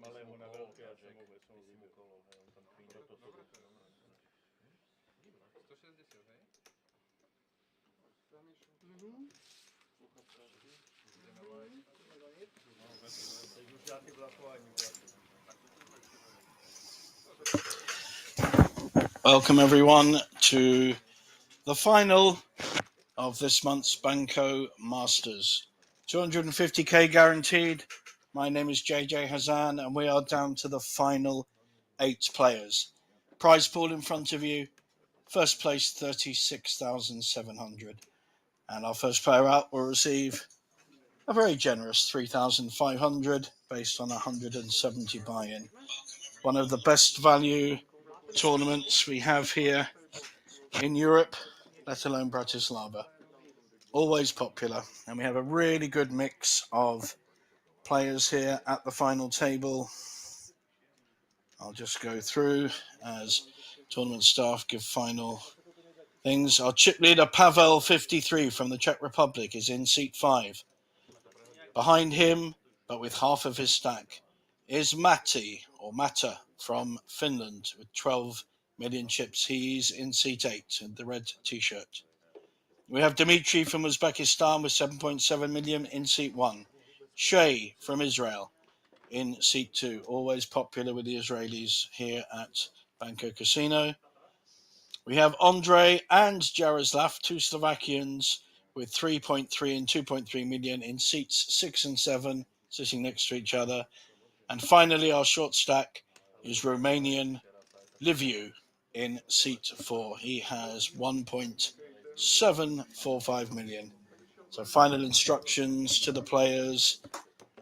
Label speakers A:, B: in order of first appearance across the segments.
A: malého na veľké, ja som vôbec som ľúbil. On tam kvíň do toho.
B: 160, hej?
C: Welcome everyone to the final of this month's Banco Masters. 250k guaranteed. My name is JJ Hazan and we are down to the final 8 players. Prize pool in front of you. First place 36,700. And our first player out will receive a very generous 3,500 based on 170 buy-in. One of the best value tournaments we have here in Europe, let alone Bratislava. Always popular, and we have a really good mix of players here at the final table. I'll just go through as tournament staff give final things. Our chip leader Pavel 53 from the Czech Republic is in seat 5. Behind him, but with half of his stack, is Matti from Finland with 12 million chips. He's in seat 8 in the red t-shirt. We have Dimitri from Uzbekistan with 7.7 million in seat 1. Shay from Israel in seat 2. Always popular with the Israelis here at Banco Casino. We have Andre and Jaroslav, 2 Slovakians with 3.3 and 2.3 million in seats 6 and 7, sitting next to each other. And finally, our short stack is Romanian Liviu in seat 4. He has 1.745 million. So final instructions to the players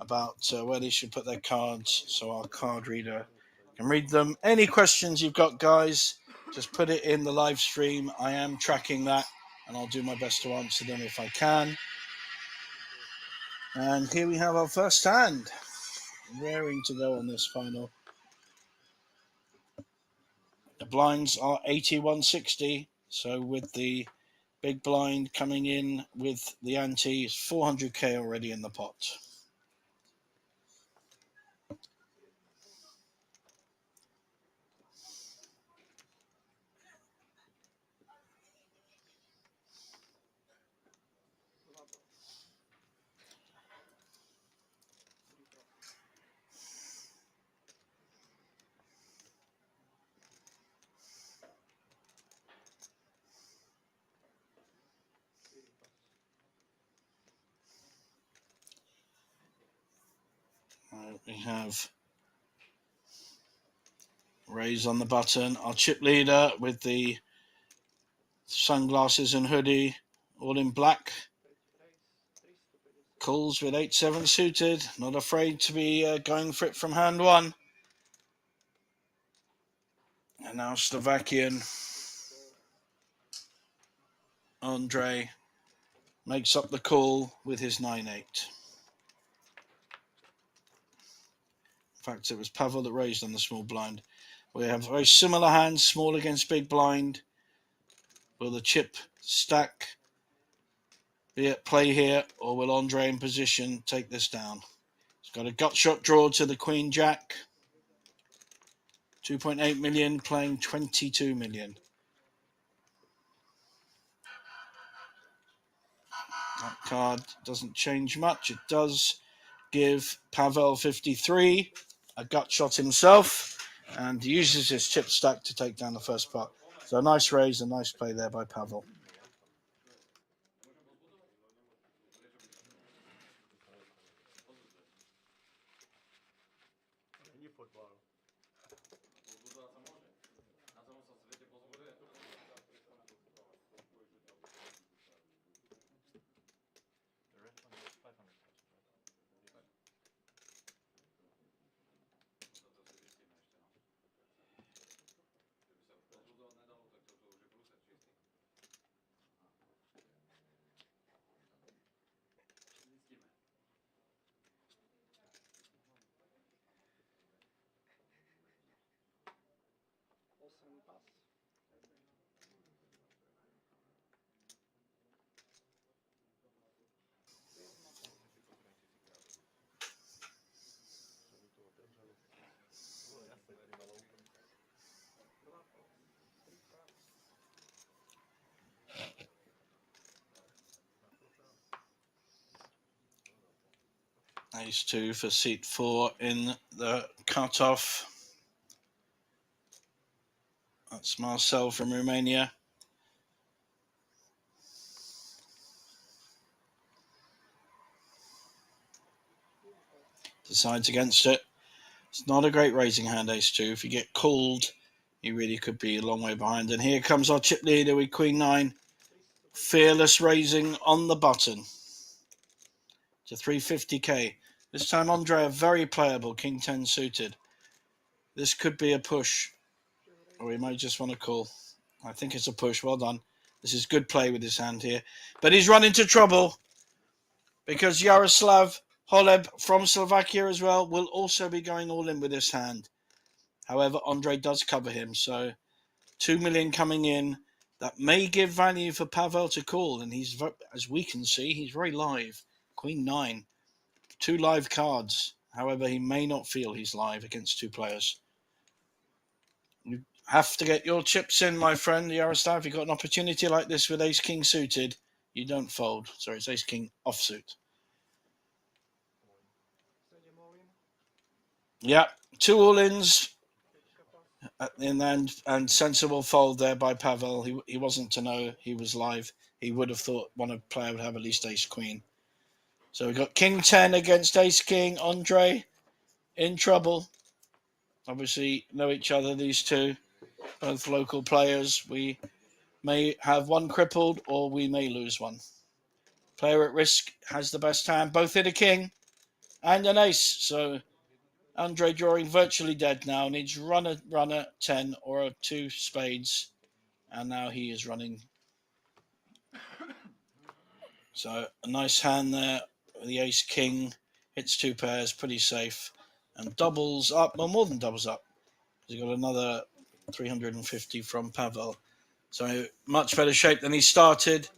C: about where they should put their cards so our card reader can read them. Any questions you've got, guys, just put it in the live stream. I am tracking that and I'll do my best to answer them if I can. And here we have our first hand, raring to go on this final. The blinds are 81.60, so with the big blind coming in with the ante, 400k already in the pot. We have raise on the button. Our chip leader with the sunglasses and hoodie, all in black. Calls with 8-7 suited, not afraid to be going for it from hand 1. And now Slovakian Andre makes up the call with his 9-8. In fact, it was Pavel that raised on the small blind. We have very similar hands, small against big blind. Will the chip stack be at play here, or will Andre in position take this down? He's got a gut shot draw to the Queen Jack. 2.8 million, playing 22 million. That card doesn't change much. It does give Pavel 53 a gut shot himself and uses his chip stack to take down the first pot. So a nice raise, a nice play there by Pavel. Ace 2 for seat 4 in the cutoff. That's Marcel from Romania. Decides against it. It's not a great raising hand, Ace 2. If you get called, you really could be a long way behind. And here comes our chip leader with Queen 9. Fearless raising on the button to 350k. This time Andre very playable, King 10 suited. This could be a push, or we might just want to call. I think it's a push. Well done. This is good play with his hand here. But he's run into trouble because Jaroslav Holeb from Slovakia as well will also be going all in with this hand. However, Andre does cover him, so 2 million coming in. That may give value for Pavel to call, and he's, as we can see, he's very live. Queen 9, 2 live cards. However, he may not feel he's live against 2 players. You have to get your chips in, my friend Yaroslav. If you've got an opportunity like this with Ace King suited, you don't fold. Sorry, it's Ace King offsuit. Yeah, 2 all-ins. And sensible fold there by Pavel. He wasn't to know he was live. He would have thought one player would have at least Ace Queen. So we've got King 10 against Ace King. Andre in trouble. Obviously know each other, these two. Both local players. We may have one crippled or we may lose one. Player at risk has the best hand. Both hit a king and an ace. So Andre drawing virtually dead now. Needs runner 10 or 2 spades. And now he is running. So a nice hand there. The ace king hits 2 pairs. Pretty safe. And doubles up. Well, more than doubles up. He's got another 350 from Pavel. So much better shape than he started.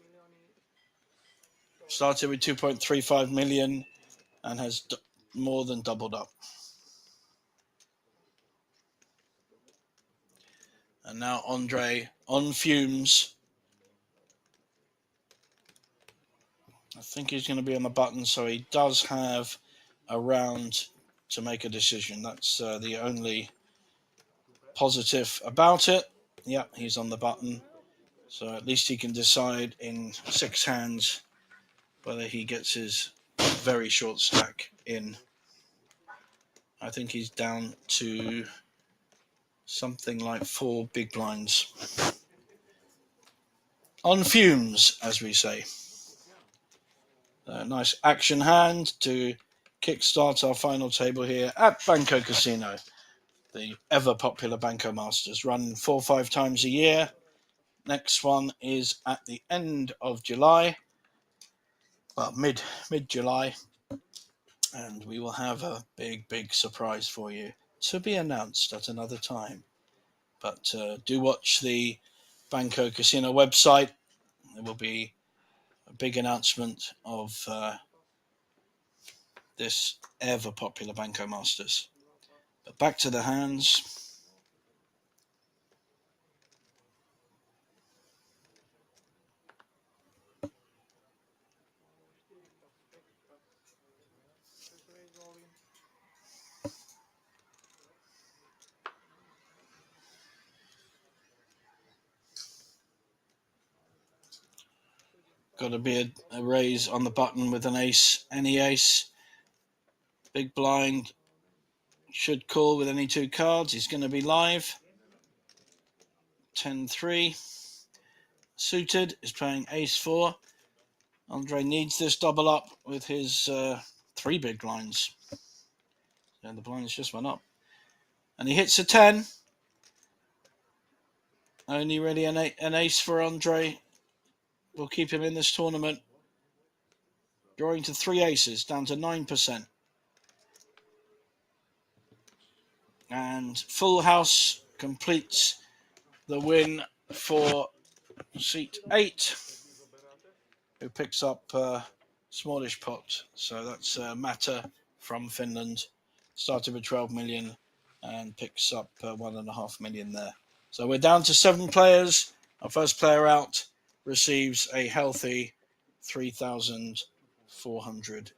C: Started with 2.35 million and has more than doubled up. And now Andre on fumes. I think he's going to be on the button, so he does have a round to make a decision. That's the only positive about it. Yeah, he's on the button. So at least he can decide in 6 hands whether he gets his very short stack in. I think he's down to something like 4 big blinds. On fumes, as we say. A nice action hand to kickstart our final table here at Banco Casino, the ever popular Banco Masters, run 4 or 5 times a year. Next one is at the end of July, well, mid-July, and we will have a big surprise for you to be announced at another time. But do watch the Banco Casino website. There will be a big announcement of this ever popular Banco Masters. But back to the hands. Got to be a raise on the button with an ace, any ace. Big blind should call with any 2 cards. He's going to be live. 10-3. Suited is playing ace 4. Andre needs this double up with his 3 big blinds. And the blinds just went up. And he hits a 10. Only really an ace for Andre. Will keep him in this tournament. Drawing to 3 aces, down to 9%. And full house completes the win for seat 8, who picks up a smallish pot. So that's Mata from Finland. Started with 12 million and picks up 1.5 million there. So we're down to 7 players. Our first player out receives a healthy €3,400.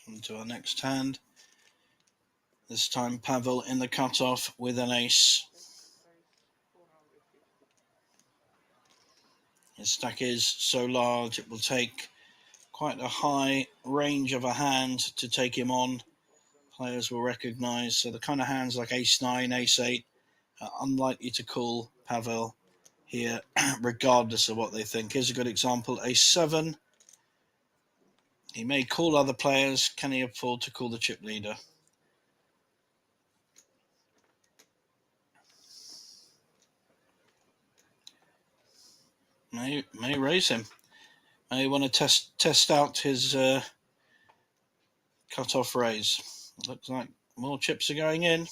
C: On to our next hand. This time Pavel in the cutoff with an ace. His stack is so large it will take quite a high range of a hand to take him on. Players will recognise. So the kind of hands like ace-9, ace-8 are unlikely to call Pavel here, regardless of what they think. Here's a good example, ace-7. He may call other players. Can he afford to call the chip leader? May raise him. May want to test out his cut-off raise. Looks like more chips are going in.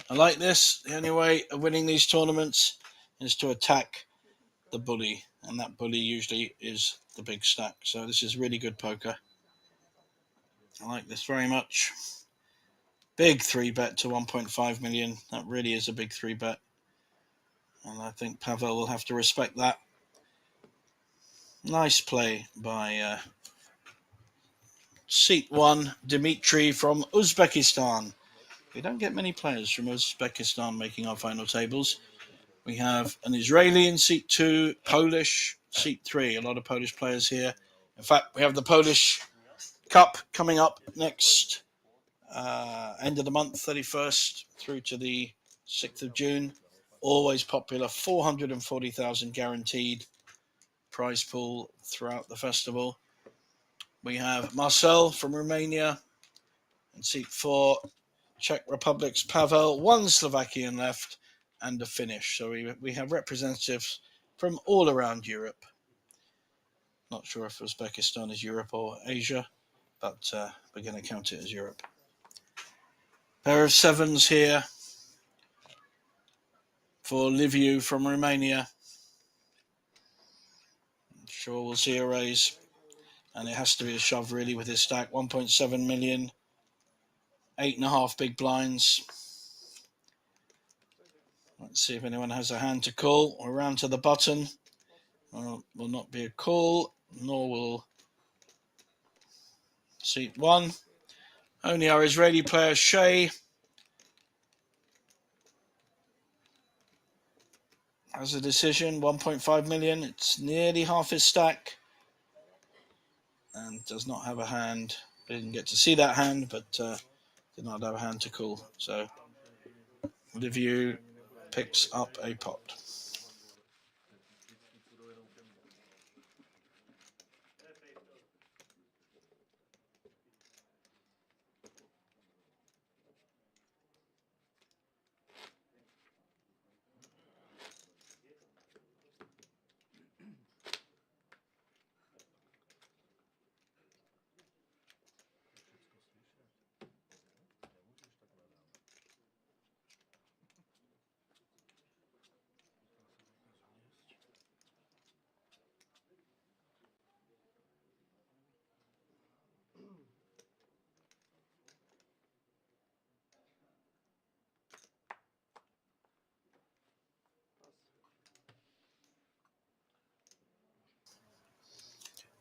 C: I like this. The only way of winning these tournaments is to attack the bully, and that bully usually is the big stack. So this is really good poker. I like this very much. Big 3-bet to 1.5 million. That really is a big 3-bet. And I think Pavel will have to respect that. Nice play by seat 1, Dmitry from Uzbekistan. We don't get many players from Uzbekistan making our final tables. We have an Israeli in seat 2, Polish seat 3. A lot of Polish players here. In fact, we have the Polish Cup coming up next end of the month, 31st through to the 6th of June. Always popular, 440,000 guaranteed prize pool throughout the festival. We have Marcel from Romania in seat 4, Czech Republic's Pavel, 1 Slovakian left, and a Finnish. So we have representatives from all around Europe. Not sure if Uzbekistan is Europe or Asia, but we're going to count it as Europe. Pair of 7s here for Liviu from Romania. I'm sure we'll see a raise. And it has to be a shove really with his stack. 1.7 million. 8.5 big blinds. Let's see if anyone has a hand to call. We're round to the button. Will not be a call, nor will seat 1. Only our Israeli player Shay has a decision. 1.5 million. It's nearly half his stack. And does not have a hand. Didn't get to see that hand, but did not have a hand to call. So Liviu picks up a pot.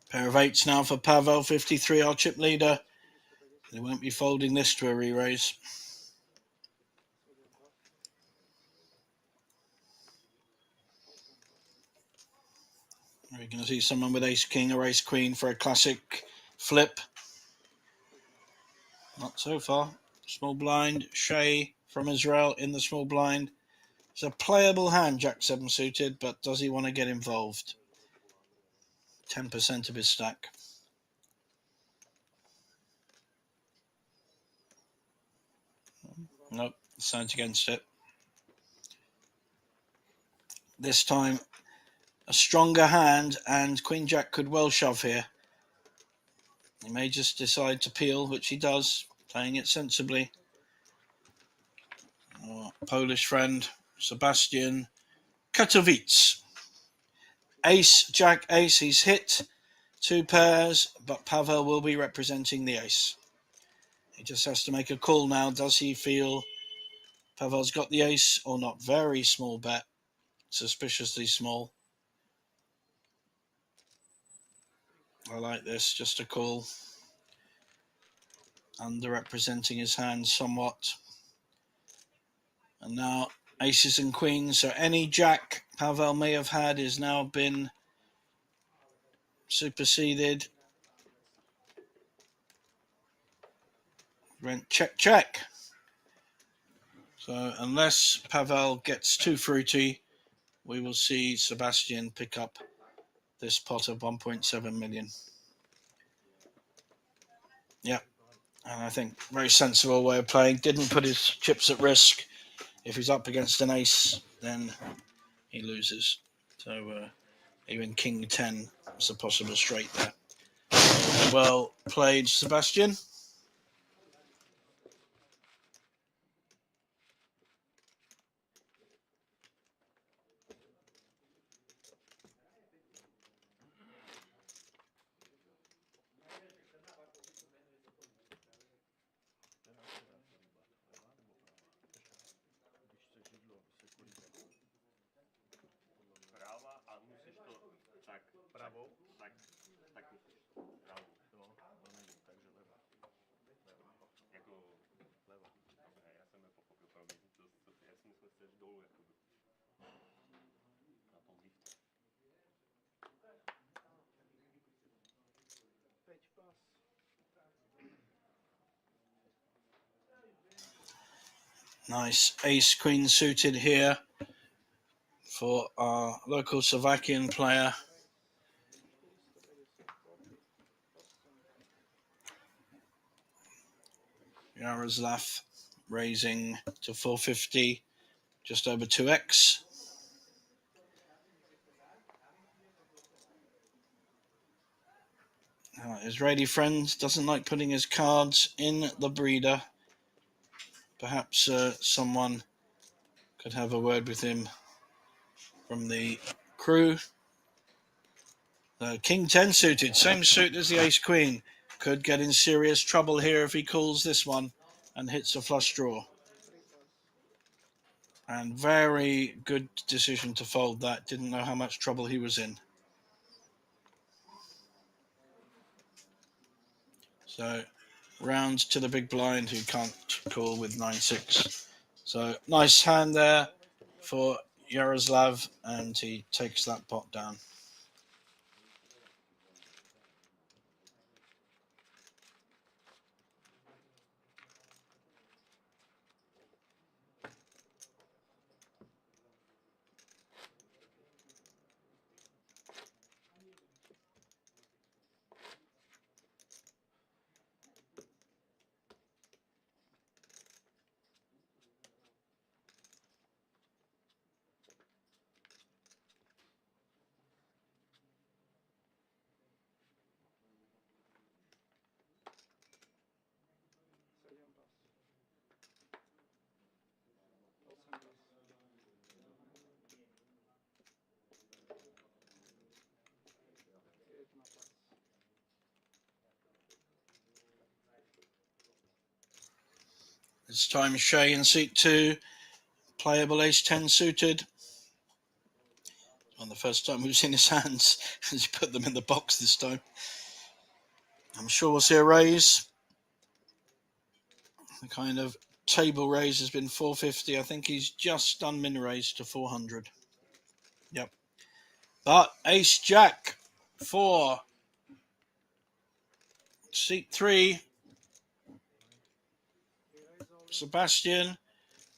C: Pair of 8s now for Pavel, 53, our chip leader. They won't be folding this to a re-raise. We're going to see someone with ace-king or ace-queen for a classic flip. Not so far. Small blind, Shay from Israel in the small blind. It's a playable hand, Jack 7 suited, but does he want to get involved? 10% of his stack. Nope, sides against it. This time, a stronger hand, and Queen Jack could well shove here. He may just decide to peel, which he does, playing it sensibly. Our Polish friend, Sebastian Katowice. Ace, Jack, ace, he's hit 2 pairs, but Pavel will be representing the ace. He just has to make a call now. Does he feel Pavel's got the ace or not? Very small bet, suspiciously small. I like this, just a call. underrepresenting his hand somewhat. And now aces and queens. So any jack Pavel may have had is now been superseded. Went check, check. So unless Pavel gets too fruity, we will see Sebastian pick up this pot of 1.7 million. Yeah, and I think very sensible way of playing. Didn't put his chips at risk. If he's up against an ace, then he loses. So even King 10 is a possible straight there. Well played, Sebastian.
A: Pravou? Tak musíš pravou. No, to není, takže leva. Jako leva. Dobré, já jsem nepochopil, promiň. Já si myslel, že jsi dolů, jakoby. Na tom liftu. 5 pas.
C: Nice ace queen suited here for our local Slovakian player. Yaroslav raising to 450, just over 2x. His ready friend doesn't like putting his cards in the breeder. Perhaps someone could have a word with him from the crew. King 10 suited, same suit as the ace queen. Could get in serious trouble here if he calls this one and hits a flush draw. And very good decision to fold that. Didn't know how much trouble he was in. So round to the big blind who can't call with 9-6. So nice hand there for Yaroslav, and he takes that pot down. This time Shea in seat 2, playable ace 10 suited. On the first time we've seen his hands as he put them in the box this time. I'm sure we'll see a raise. The kind of table raise has been 450. I think he's just done min raise to 400. Yep. But ace jack 4. Seat 3. Sebastian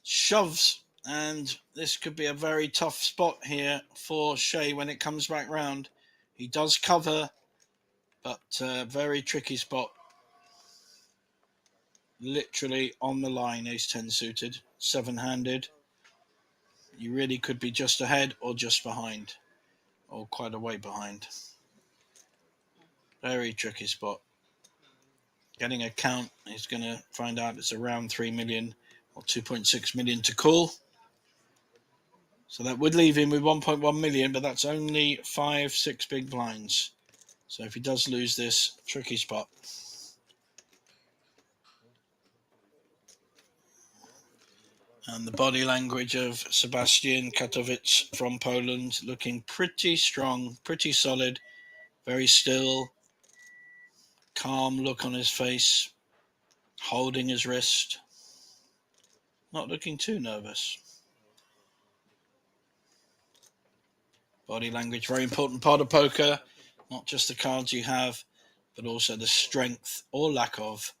C: shoves, and this could be a very tough spot here for Shea when it comes back round. He does cover, but very tricky spot. Literally on the line, ace 10 suited, 7-handed. You really could be just ahead or just behind, or quite a way behind. Very tricky spot. Getting a count, he's going to find out it's around 3 million or 2.6 million to call. So that would leave him with 1.1 million, but that's only 5-6 big blinds. So if he does lose this, tricky spot. And the body language of Sebastian Katowice from Poland, looking pretty strong, pretty solid, very still, calm look on his face. holding his wrist, not looking too nervous. Body language, very important part of poker, not just the cards you have, but also the strength or lack of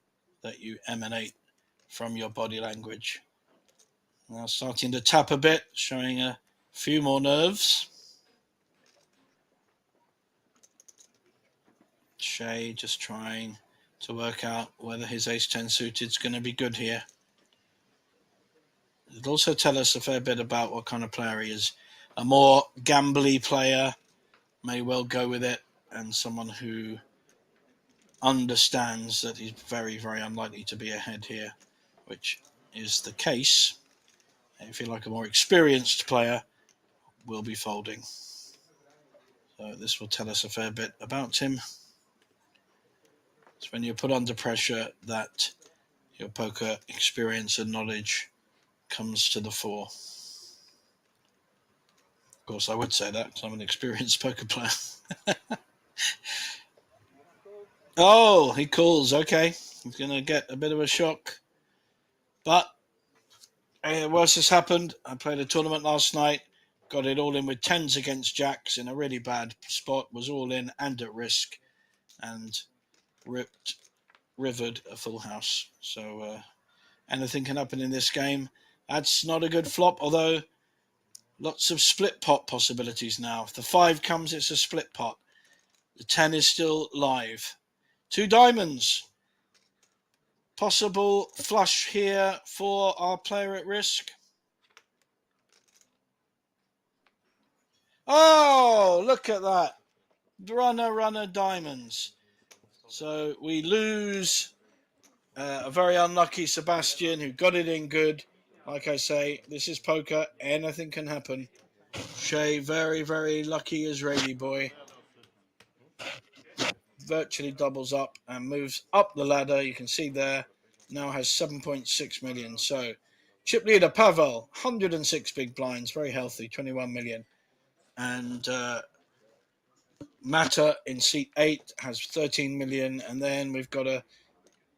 C: that you emanate from your body language. Now starting to tap a bit, showing a few more nerves. Shay just trying to work out whether his ace-10 suited is going to be good here. It'll also tell us a fair bit about what kind of player he is. A more gambly player may well go with it, and someone who understands that he's very, very unlikely to be ahead here, which is the case. If you're like a more experienced player, will be folding. So this will tell us a fair bit about him. It's when you're put under pressure that your poker experience and knowledge comes to the fore. Of course, I would say that because I'm an experienced poker player. Oh, he calls. Okay. He's going to get a bit of a shock. But worse has happened. I played a tournament last night. Got it all in with 10s against jacks in a really bad spot. Was all in and at risk. And rivered a full house. So anything can happen in this game. That's not a good flop, although lots of split pot possibilities now. If the 5 comes, it's a split pot. The 10 is still live. 2 diamonds. Possible flush here for our player at risk. Oh, look at that. Runner, diamonds. So we lose a very unlucky Sebastian who got it in good. Like I say, this is poker. Anything can happen. Shay, very, very lucky Israeli boy. Virtually doubles up and moves up the ladder. You can see there, now has 7.6 million. So chip leader Pavel, 106 big blinds, very healthy, 21 million. And Mata in seat 8 has 13 million. And then we've got a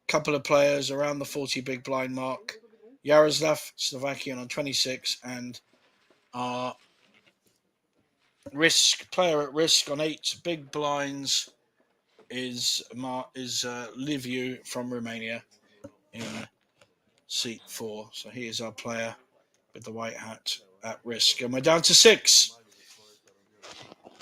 C: couple of players around the 40 big blind mark. Yaroslav, Slovakian on 26, and our player at risk on 8 big blinds is Liviu from Romania in seat 4. So he is our player with the white hat at risk. And we're down to 6.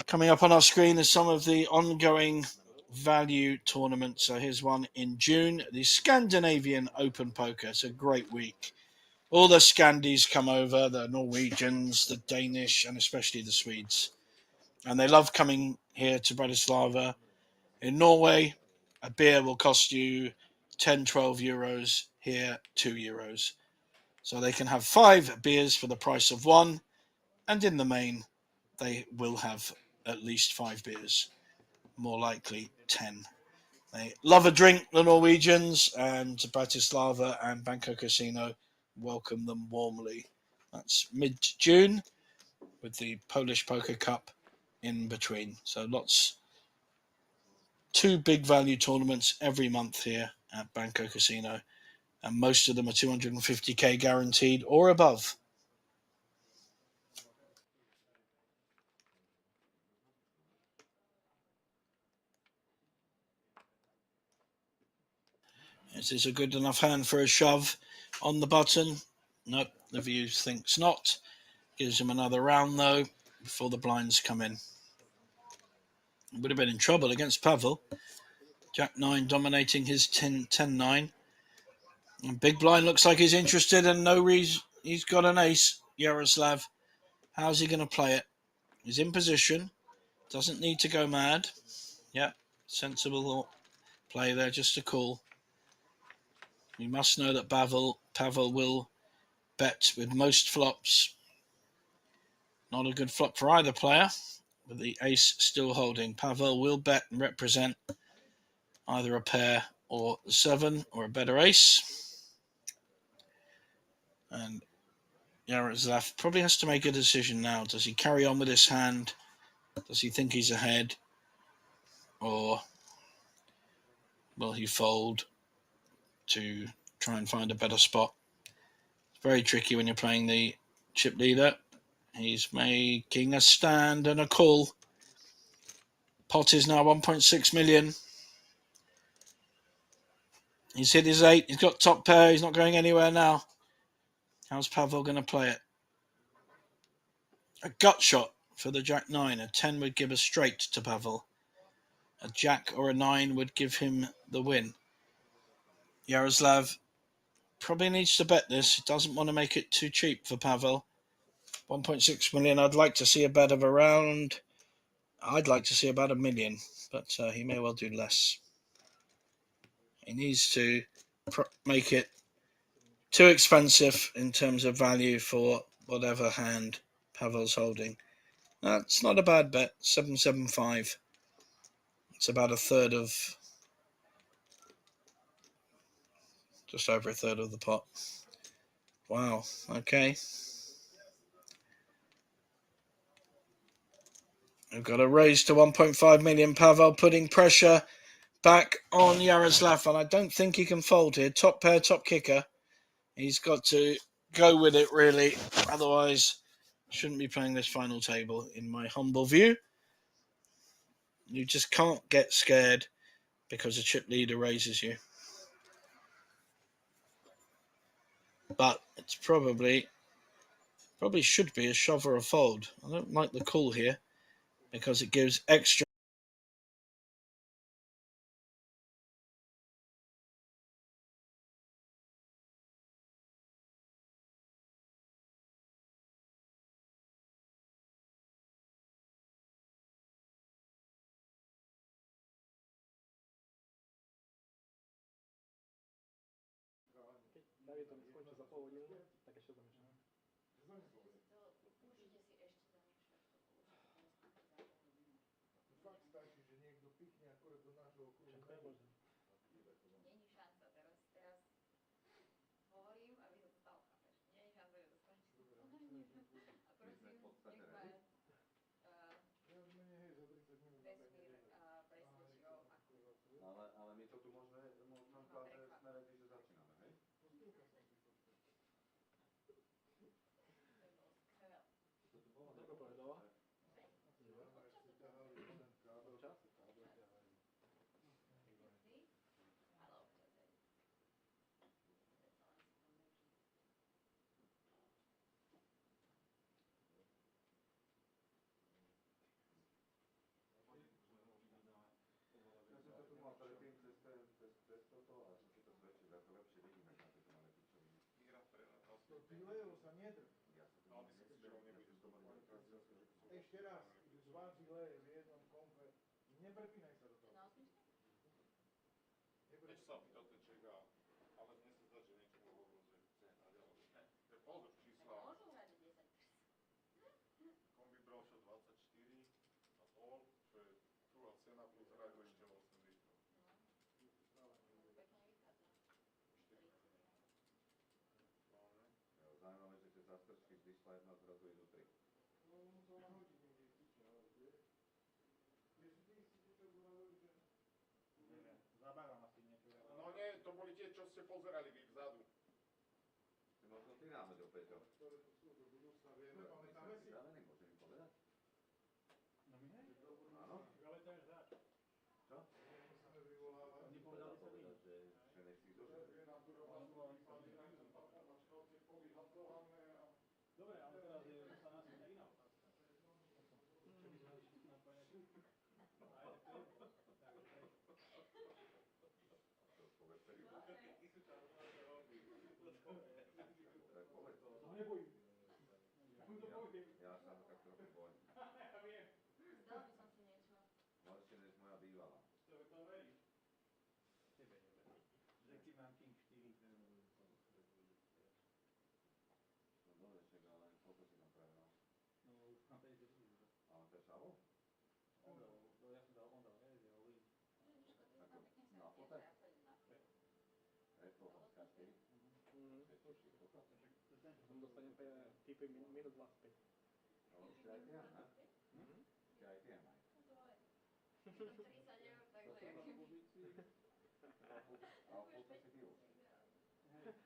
C: Coming up on our screen is some of the ongoing value tournaments. So here's one in June, the Scandinavian Open Poker. It's a great week. All the Scandies come over, the Norwegians, the Danish, and especially the Swedes. And they love coming here to Bratislava. In Norway, a beer will cost you 10, 12 euros. Here, 2 euros. So they can have 5 beers for the price of 1. And in the main, they will have at least 5 beers. More likely, 10. They love a drink, the Norwegians, and Bratislava and Banco Casino welcome them warmly. That's mid-June with the Polish Poker Cup in between. So 2 big value tournaments every month here at Banco Casino, and most of them are 250k guaranteed or above. Is this a good enough hand for a shove on the button? Nope, the view thinks not. Gives him another round though before the blinds come in. Would have been in trouble against Pavel. Jack 9 dominating his 10-9. And big blind looks like he's interested, and no reason he's got an ace. Yaroslav, how's he going to play it? He's in position, doesn't need to go mad. Yeah, sensible play there, just a call. We must know that Pavel will bet with most flops. Not a good flop for either player, with the ace still holding. Pavel will bet and represent either a pair or the 7 or a better ace. And Yaroslav probably has to make a decision now. Does he carry on with his hand? Does he think he's ahead? Or will he fold to try and find a better spot. It's very tricky when you're playing the chip leader. He's making a stand and a call. Pot is now 1.6 million. He's hit his 8. He's got top pair. He's not going anywhere now. How's Pavel going to play it? A gut shot for the Jack 9. A 10 would give a straight to Pavel. A Jack or a 9 would give him the win. Yaroslav probably needs to bet this. He doesn't want to make it too cheap for Pavel. 1.6 million. I'd like to see a bet of around... I'd like to see about $1 million, but he may well do less. He needs to make it too expensive in terms of value for whatever hand Pavel's holding. That's not a bad bet. 775. It's about just over a third of the pot. Wow. Okay. We've got a raise to 1.5 million. Pavel putting pressure back on Yaroslav, and I don't think he can fold here. Top pair, top kicker. He's got to go with it, really. Otherwise, shouldn't be playing this final table, in my humble view. You just can't get scared because a chip leader raises you. But it's probably should be a shove or a fold. I don't like the call here because it gives extra.
A: Ale my to tu môžeme klásť sme ready, že začíname, hej? To tu bolo nepovedala? mal predtým cez toto a som si to zväčšil, lepšie vidím, jak na tejto malej pičovine. To Dileo sa nedrž. Ja sa to nesmiem, ja som to mal ešte raz, dva Dileje v jednom kompe, neprepínaj sa do toho. Niečo sa opýtal ten Čega, ale mne sa zdá, že niečo mu hovoril, že chce hrať, alebo ne. Pozor, čísla. Môžu hrať 10. Kombi bral šel 24 a pol, čo je druhá cena, plus hrajú ešte 8 litrov. Zaujímavé, že tie zastrčky z vyšla jedna, zrazu idú 3. No, musel nahodiť niekde piča, ale vieš? Vieš, ty si čo hovorili, že... Neviem, zabávam asi niečo. No nie, to boli tie, čo ste pozerali vy vzadu. Si možno ty náhodou, Peťo. Ktoré to sú, do budúcna vieme, pamätáme si? Pripravený, môžem im povedať? No my hej? Áno? Ale to je hráč. Čo? Nemusíme vyvolávať. Nepovedali sa mi. Že nech si ich dožil. Je nám tu rovná vypadli na jeden papačka, tie povyhadzované a... Dobre, ale teraz je sa nás iná otázka. Čo by sme išli napojené tu? Aj tak to je. Tak to prečo? To povedz celý bol. Tak povedz. To sa nebojím. Ja sa ho tak trochu bojím. Ja viem. Zdal by som si niečo. Horšie než moja bývalá. To veríš? Tebe neverím. Že keď mám King 4, to nebudem sa do sebe povedať teraz. No dobre, však ale koľko si tam prehral? No už na 50 000. Ale to je šavo? Ja som dal, on dal res, ja all in. Na pote? Res koľko? K4? Potom dostanem typy minus 25. Ale ešte aj ty, ne? Ešte aj ty, ne? No to aj. 30 eur, takže... A v púce si ty už?
B: Minke,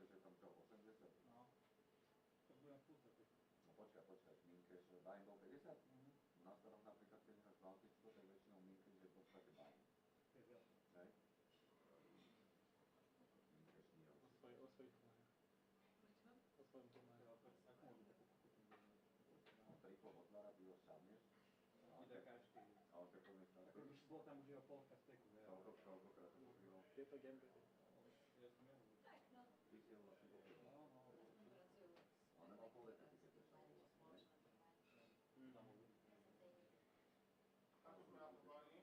B: že tam čo, 80? No. To budem v púce. No počkaj, minke, že bajn bol 50? Na starom napríklad, keď hráš Baltičko, tak väčšinou minke, že v podstate bajn. Hej? Minke, že nie. O svojich pomáhach. O svojom pomáhach. No, triko otvára, ty ho šavneš. I takáčky. A on tak plný staré. Už bolo tam už jeho polka steku. Koľkokrát to pokrylo? Je to gambit. Ja som jeho. Ty si ho vlastne pokrylo. No. On nemal pol leta, ty keď začal vlastne, ne? Ako sme na to páni?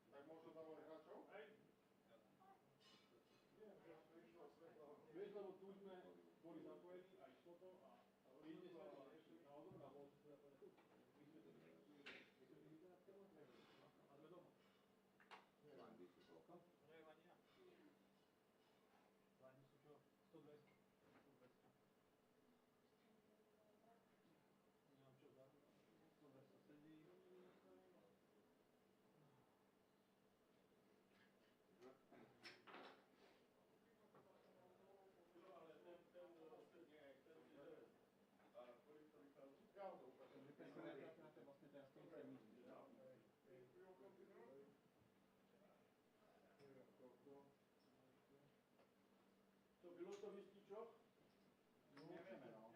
B: Tak môžu zavolať hráčov? Hej. Vieš, lebo tu sme boli zapojení a išlo to a príde svetlo a ešte naozor a bolo to teda tu. My sme a sme doma. Lajmy sú koľko? Nie, ani ja. Lajmy sú čo? 100-200. Nemám čo za 100-200 sedí. To bylo to vystičo? Nevieme, no.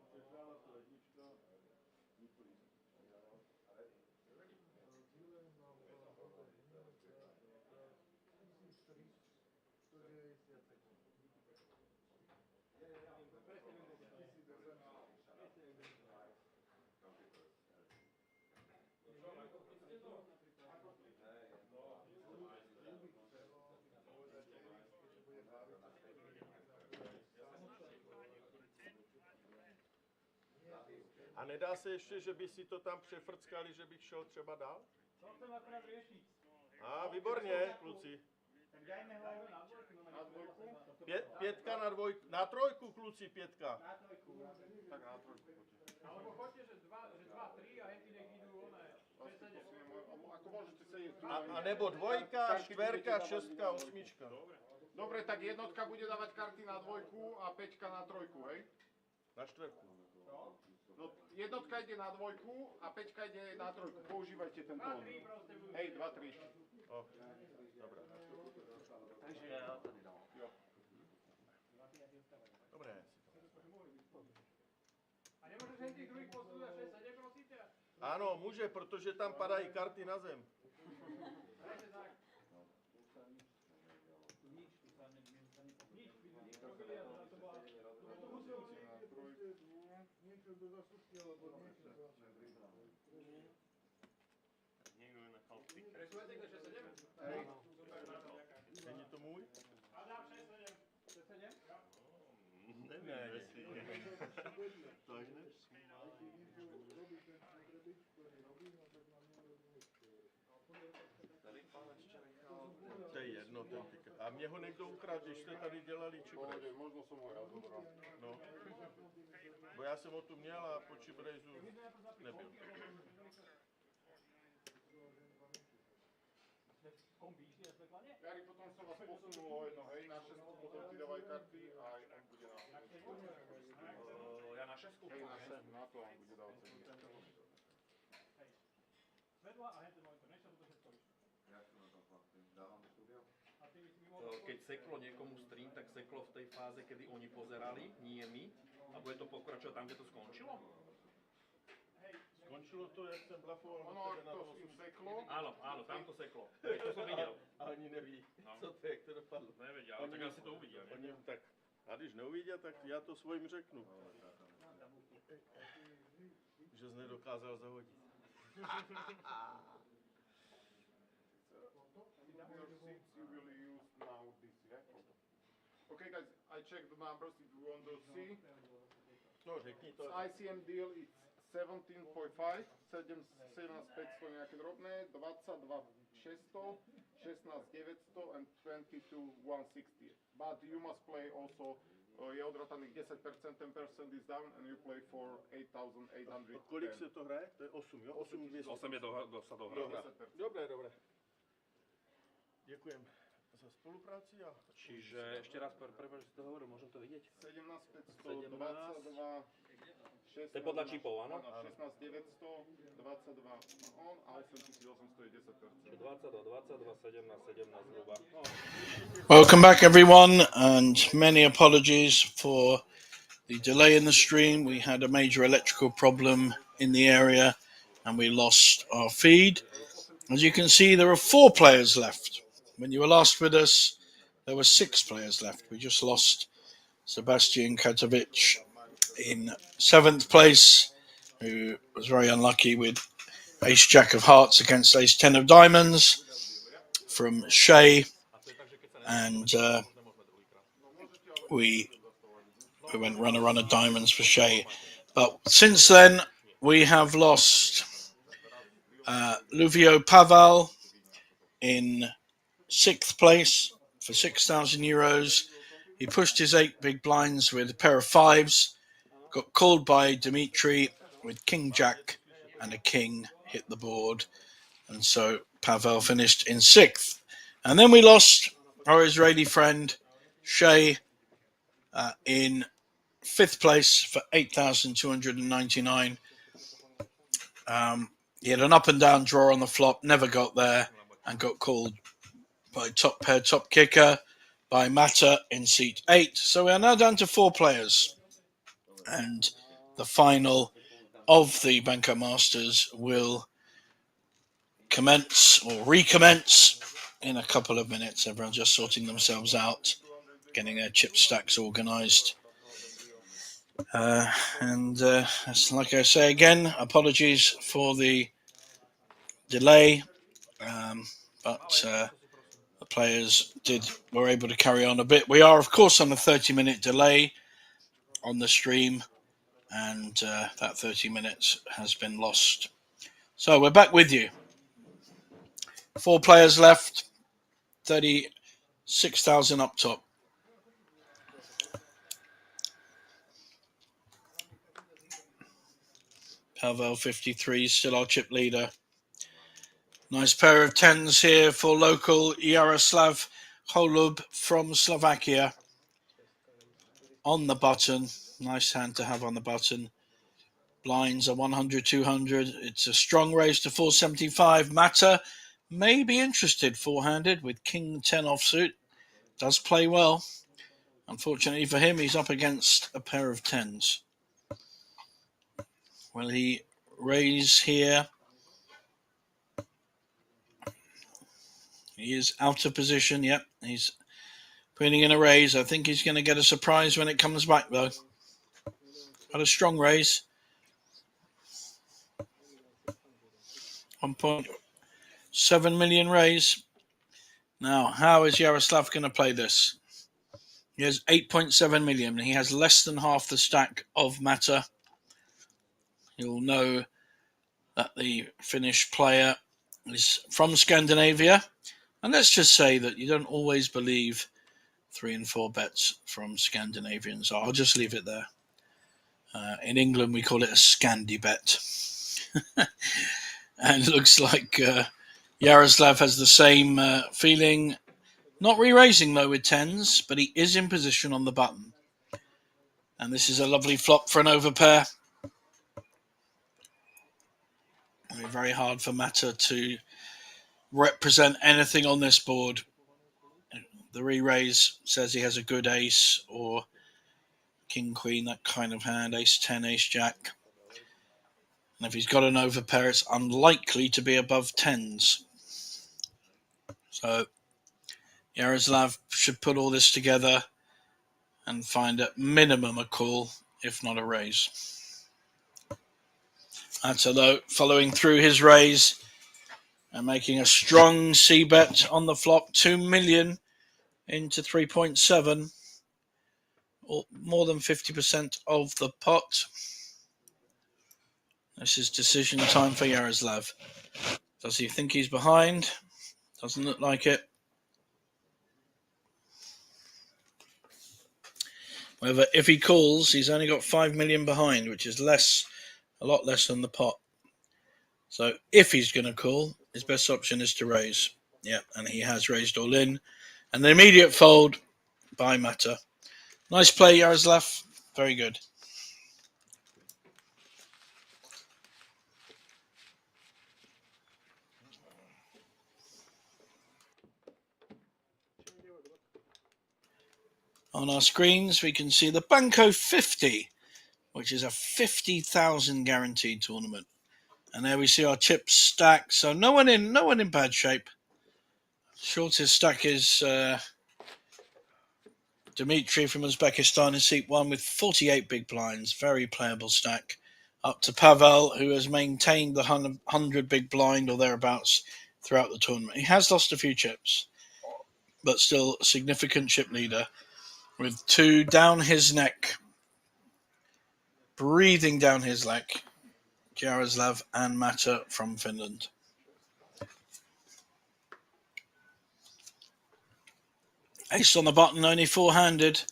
B: Přežala to lednička. Nikoli.
D: A nedá se ještě, že by si to tam přefrckali, že bych šel třeba dál?
B: To chcem akorát riešiť.
D: Výborně, kluci.
B: Tak dajme ho na dvojku.
D: Pětka na dvojku, na trojku, kluci, pětka.
B: Na trojku.
E: Tak na trojku.
B: Alebo choďte, že 2, 3 a henty nech idú oné.
E: Ako môžete sedieť tu?
D: A nebo dvojka, štverka, šestka, osmička.
E: Dobre, tak jednotka bude dávať karty na dvojku a peťka na trojku, hej?
D: Na štverku.
E: No, jednotka ide na dvojku a peťka ide na trojku. Používajte ten tón. Hej, 2, 3.
D: Dobré.
B: Takže ja tady dám.
E: Jo.
D: Dobré.
B: A nemôžeš henty druhých posúť a 6-7, prosíte?
D: Ano, může, protože tam padají karty na zem.
B: Dajte tak. Nič, robili a to bola... To musel niečo do zasúbky, alebo niečo do...
A: Niekto nechal pick.
B: Presúvate kto 6-7?
D: Hej. Není to můj?
B: Adam 6-7. 6-7?
D: Nevím, jestli. To až ne? To je jedno, ten tiket. A mě ho někdo ukradl, když jste tady dělali čibrejz.
E: Možno som ho ja zobral.
D: No. Bo já jsem ho tu měl a po čibrejzu nebyl.
E: Jari, potom som vás posunul o jedno, hej, na 6, potom ti dávaj karty a aj on bude na 6.
A: Ja na 6?
E: Hej, na 7, na to on bude dávať ceny.
B: Svetla a henty monitor, nech sa toto všetko vyšlo. Jak to na to chlapci? Dávam štúdio?
F: Keď seklo niekomu stream, tak seklo v tej fáze, kedy oni pozerali, nie my. A bude to pokračovať tam, kde to skončilo?
D: Skončilo to, jak jsem blafoval.
E: Ono, to s tým seklo.
F: Áno, tam to seklo. To som videl.
D: A oni neví, co to, jak to dopadlo.
F: Nevedia, ale tak asi to uvidia.
D: Oni tak, a když neuvidia, tak já to svojim řeknu. Že jsi nedokázal zahodit.
E: Your seats you will use now this, yeah? Okay guys, I checked the numbers if you want to see.
D: No, řekni to.
E: ICM deal it's 17.5, 17.500 nejaké drobné, 22.600, 16.900 and 22.160. But you must play also je odrataných 10%, 10% is down and you play for 8,800.
D: Kolik se to hraje? To je 8, jo? 8 200.
F: 8 je sa dohrá.
D: Dobre. Ďakujem za spolupráci.
F: Čiže ešte raz, prepáč, že si to hovoril, môžem to vidieť?
E: 17,522.
F: To je podľa čipov, áno?
E: Áno, 16,922 on a 8,800 je 10%.
F: 22, 17 zhruba.
C: Welcome back, everyone, and many apologies for the delay in the stream. We had a major electrical problem in the area and we lost our feed. As you can see, there are 4 players left. When you were last with us, there were 6 players left. We just lost Sebastian Katovic in 7th place, who was very unlucky with Ace Jack of Hearts against Ace 10 of Diamonds from Shay, and we went runner of diamonds for Shay. But since then, we have lost Luvio Paval in 6th place for €6,000. He pushed his 8 big blinds with a pair of 5s, got called by Dimitri with King Jack and a King hit the board, and so Pavel finished in 6th. And then we lost our Israeli friend Shay in 5th place for 8,299. He had an up and down draw on the flop, never got there, and got called by top pair, top kicker, by Mata in seat 8. So we are now down to 4 players, and the final of the Banco Masters will commence or recommence in a couple of minutes. Everyone's just sorting themselves out, getting their chip stacks organised. Like I say again, apologies for the delay, but the players were able to carry on a bit. We are, of course, on a 30-minute delay on the stream, and that 30 minutes has been lost. So we're back with you. 4 players left, 36,000 up top. Pavel 53, still our chip leader. Nice pair of 10s here for local Jaroslav Holub from Slovakia. On the button. Nice hand to have on the button. Blinds are 100, 200. It's a strong raise to 475. Mata may be interested four-handed with King 10 offsuit. Does play well. Unfortunately for him, he's up against a pair of 10s. Will he raise here? He is out of position. Yep, he's putting in a raise. I think he's going to get a surprise when it comes back, though. Got a strong raise. 1.7 million raise. Now, how is Jaroslav going to play this? He has 8.7 million. He has less than half the stack of Mata. You'll know that the Finnish player is from Scandinavia. And let's just say that you don't always believe 3 and 4 bets from Scandinavians. So I'll just leave it there. In England, we call it a Scandi bet. And it looks like Jaroslav has the same feeling. Not re-raising, though, with 10s, but he is in position on the button. And this is a lovely flop for an overpair. Very hard for Mata to represent anything on this board. The re-raise says he has a good ace or king, queen, that kind of hand, ace 10, ace jack. And if he's got an overpair, it's unlikely to be above 10s. So Jaroslav should put all this together and find at minimum a call, if not a raise. Mata, though, following through his raise and making a strong C-bet on the flop, 2 million into 3.7, or more than 50% of the pot. This is decision time for Jaroslav. Does he think he's behind? Doesn't look like it. However, if he calls, he's only got 5 million behind, which is a lot less than the pot. So if he's going to call, his best option is to raise. Yeah, and he has raised all in. And the immediate fold by Mata. Nice play, Yaroslav. Very good. On our screens, we can see the Banco 50, which is a 50,000 guaranteed tournament. And there we see our chips stacked. So no one in bad shape. Shortest stack is Dmitry from Uzbekistan in seat 1 with 48 big blinds. Very playable stack. Up to Pavel, who has maintained the 100 big blind or thereabouts throughout the tournament. He has lost a few chips, but still a significant chip leader with 2 down his neck, breathing down his neck. Jaroslav and Mata from Finland. Ace on the button, only 4-handed.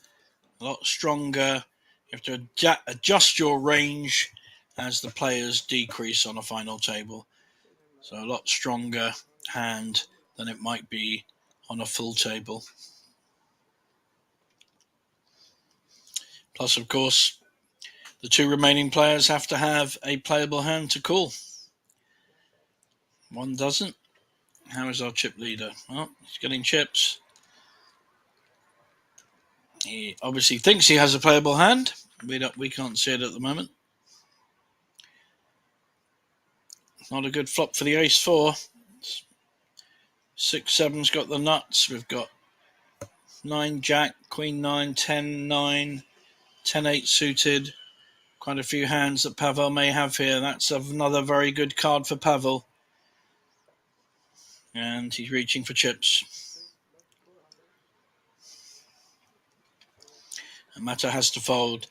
C: A lot stronger. You have to adjust your range as the players decrease on a final table. So a lot stronger hand than it might be on a full table. Plus, of course, the 2 remaining players have to have a playable hand to call. One doesn't. How is our chip leader? Well, he's getting chips. He obviously thinks he has a playable hand. We can't see it at the moment. Not a good flop for the ace-4. 6-7's got the nuts. We've got 9-jack, queen-9, 10-9, 10-8 suited. Quite a few hands that Pavel may have here. That's another very good card for Pavel. And he's reaching for chips. And Mata has to fold.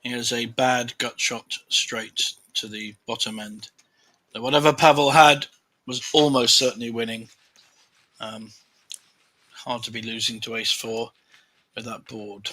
C: He has a bad gut shot straight to the bottom end. So whatever Pavel had was almost certainly winning. Hard to be losing to ace-4 with that board.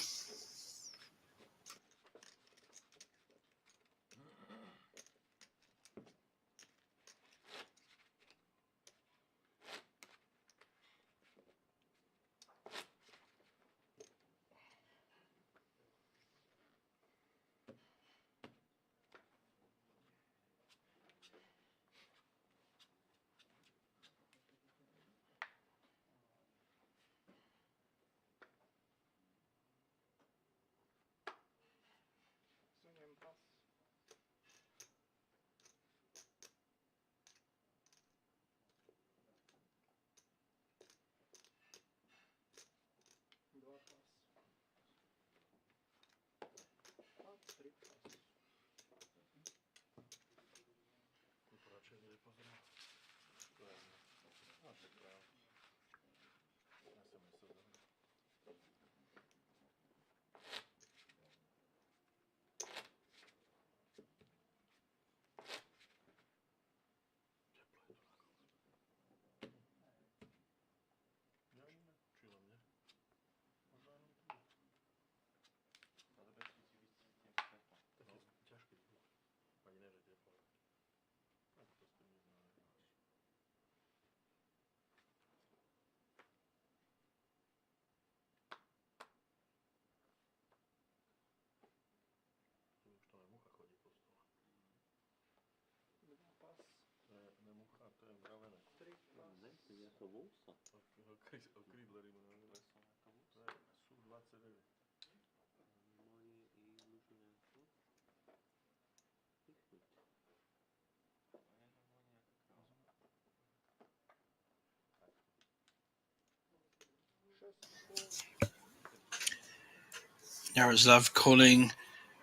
C: Yaroslav calling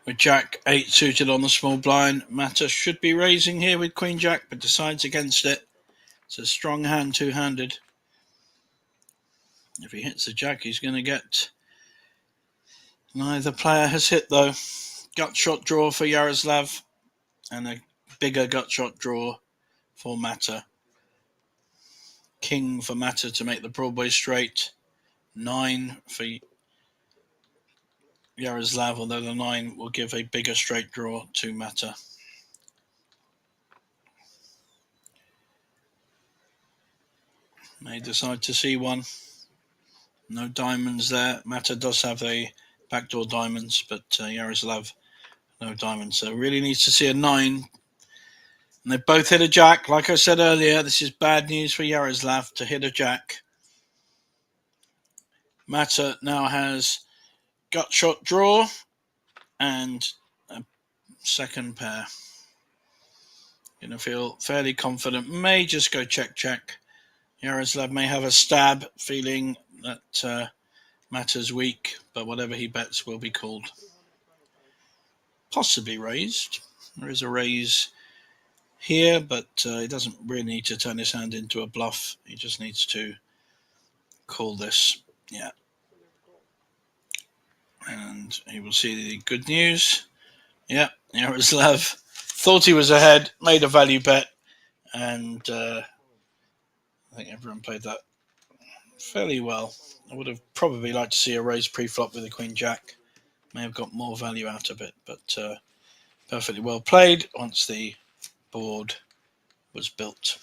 C: with Jack 8 suited on the small blind. Mata should be raising here with Queen Jack, but decides against it. It's a strong hand, 2-handed. If he hits the Jack, he's going to get... Neither player has hit, though. Gut shot draw for Yaroslav, and a bigger gut shot draw for Mata. King for Mata to make the Broadway straight. 9 for Yaroslav, although the 9 will give a bigger straight draw to Mata. May decide to see one. No diamonds there. Mata does have a backdoor diamonds, but Yaroslav, no diamonds. So really needs to see a 9. And they both hit a jack. Like I said earlier, this is bad news for Yaroslav to hit a jack. Mata now has gut shot draw and a second pair. Going to feel fairly confident. May just go check. Yaroslav may have a stab, feeling that Mata's weak, but whatever he bets will be called. Possibly raised. There is a raise here, but he doesn't really need to turn his hand into a bluff. He just needs to call this. Yeah. And he will see the good news. Yeah, Yaroslav thought he was ahead, made a value bet, and I think everyone played that fairly well. I would have probably liked to see a raise pre-flop with the Queen Jack. May have got more value out of it, but perfectly well played once the board was built.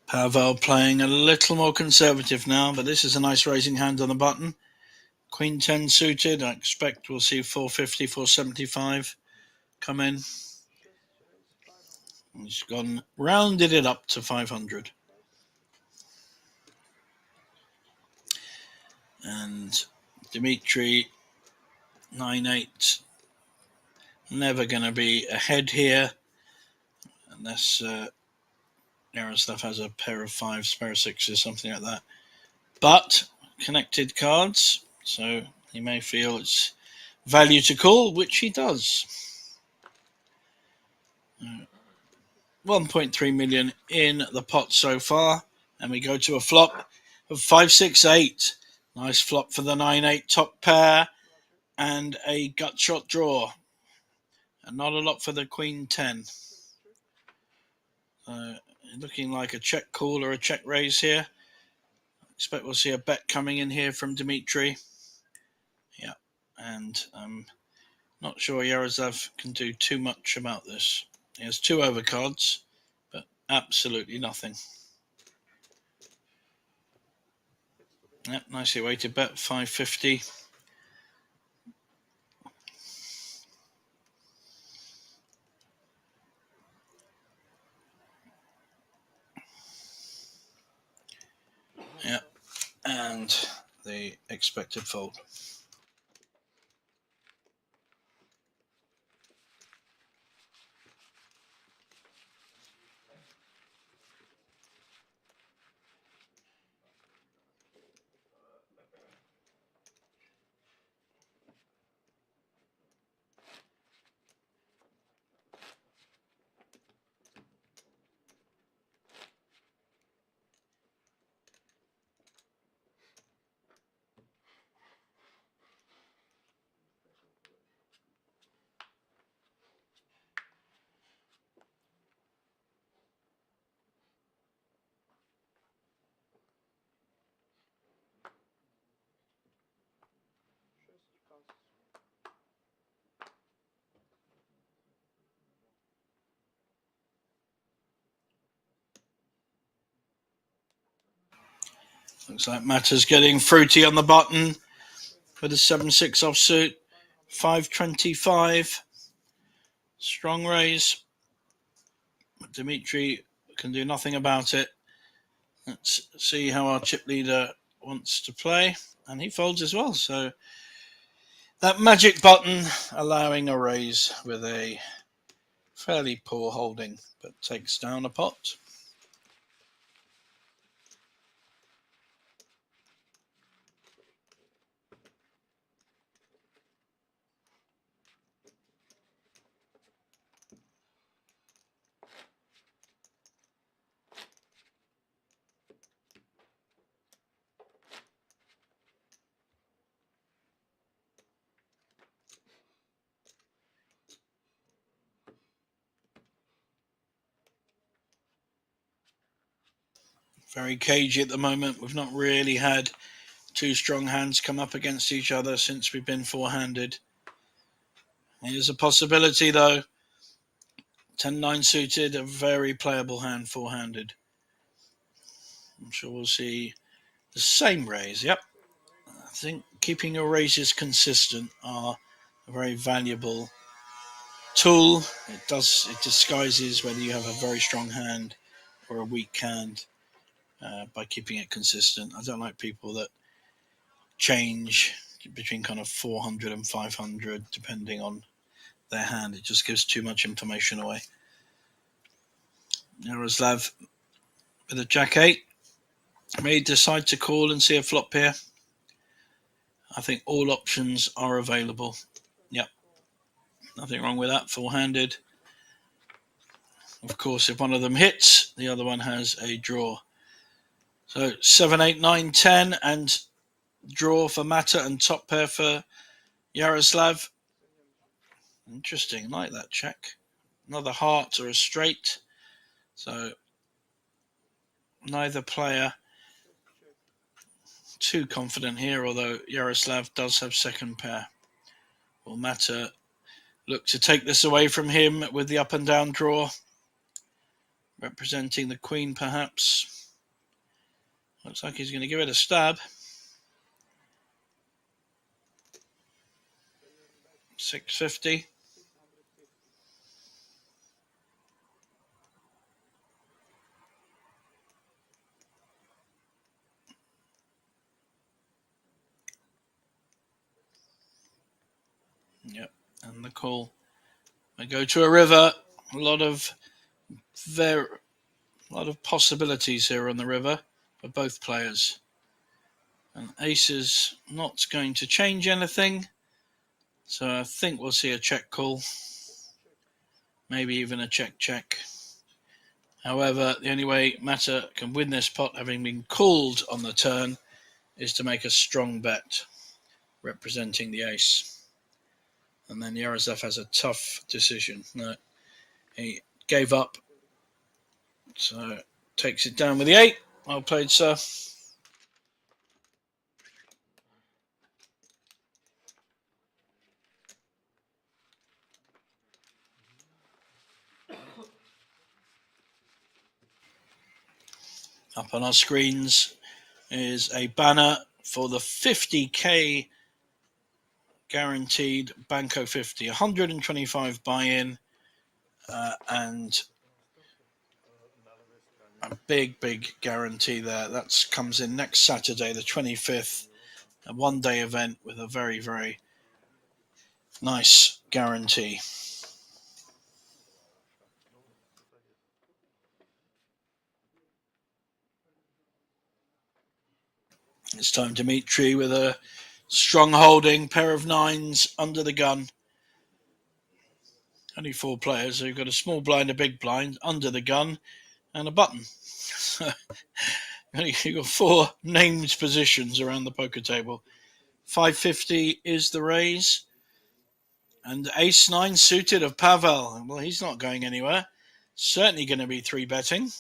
C: Pavel playing a little more conservative now, but this is a nice raising hand on the button. Queen 10 suited. I expect we'll see 450, 475 come in. He's rounded it up to 500. And Dmitry, 9-8. Never going to be ahead here unless Yaroslav has a pair of 5s, pair of 6s, something like that. But connected cards, so he may feel it's value to call, which he does. 1.3 million in the pot so far, and we go to a flop of 5-6-8. Nice flop for the 9-8 top pair and a gut shot draw, and not a lot for the Queen 10. Looking like a check call or a check raise here. Expect we'll see a bet coming in here from Dmitry. Yeah, and I'm not sure Yaroslav can do too much about this. He has 2 overcards, but absolutely nothing. Yep, nicely weighted bet, 550. Yep, and the expected fold. Looks like Mata's getting fruity on the button with a 7-6 offsuit. 525. Strong raise. Dmitry can do nothing about it. Let's see how our chip leader wants to play. And he folds as well. So that magic button allowing a raise with a fairly poor holding, but takes down a pot. very cagey at the moment. We've not really had two strong hands come up against each other since we've been four-handed. Here's a possibility, though. 10-9 suited, a very playable hand four-handed. I'm sure we'll see the same raise. Yep. I think keeping your raises consistent are a very valuable tool. It disguises whether you have a very strong hand or a weak hand by keeping it consistent. I don't like people that change between kind of 400 and 500 depending on their hand. It just gives too much information away. Yaroslav with a Jack-8 may decide to call and see a flop here. I think all options are available. Yep, nothing wrong with that. Four-handed. Of course, if one of them hits, the other one has a draw. So 7, 8, 9, 10 and draw for Mata and top pair for Yaroslav. Interesting, like that check. Another heart or a straight. So neither player too confident here, although Yaroslav does have second pair. Will Mata look to take this away from him with the up and down draw? Representing the queen, perhaps. Looks like he's going to give it a stab. 650. Yep, and the call. I go to a river. A lot of possibilities here on the river for both players. And ace is not going to change anything. So I think we'll see a check call. Maybe even a check. However, the only way Mata can win this pot, having been called on the turn, is to make a strong bet, representing the ace. And then Yaroslav has a tough decision. No, he gave up. So takes it down with the 8. Well played, sir. Up on our screens is a banner for the 50k guaranteed Banco 50, 125 buy-in, and a big guarantee there. That comes in next Saturday, the 25th, a one-day event with a very nice guarantee. It's time Dimitri with a strong holding, pair of 9s under the gun. Only 4 players, so you've got a small blind, a big blind, under the gun, and a button. You've got 4 named positions around the poker table. 550 is the raise. And ace 9 suited of Pavel. Well, he's not going anywhere. Certainly going to be 3-betting.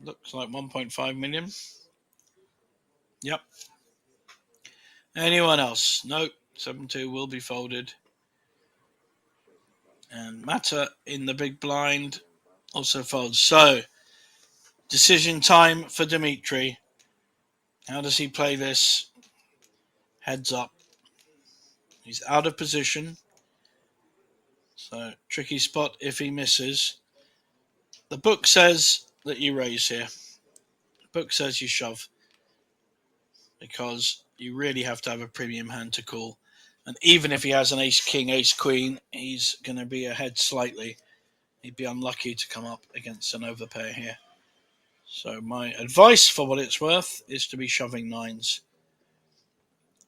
C: Looks like 1.5 million. Yep. Anyone else? Nope. 7-2 will be folded. And Mata in the big blind also folds. So, decision time for Dimitri. How does he play this? Heads up. He's out of position. So, tricky spot if he misses. The book says that you raise here. The book says you shove. Because you really have to have a premium hand to call. And even if he has an ace-king, ace-queen, he's going to be ahead slightly. He'd be unlucky to come up against an overpair here. So my advice, for what it's worth, is to be shoving 9s.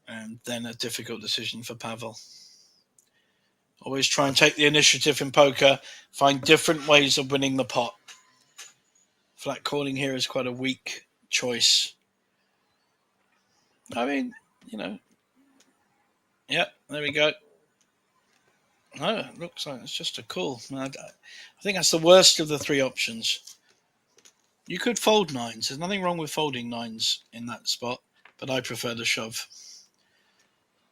C: And then a difficult decision for Pavel. Always try and take the initiative in poker. Find different ways of winning the pot. Flat calling here is quite a weak choice. I mean, yeah, there we go. No, it looks like it's just a call. I think that's the worst of the 3 options. You could fold nines. There's nothing wrong with folding nines in that spot, but I prefer the shove.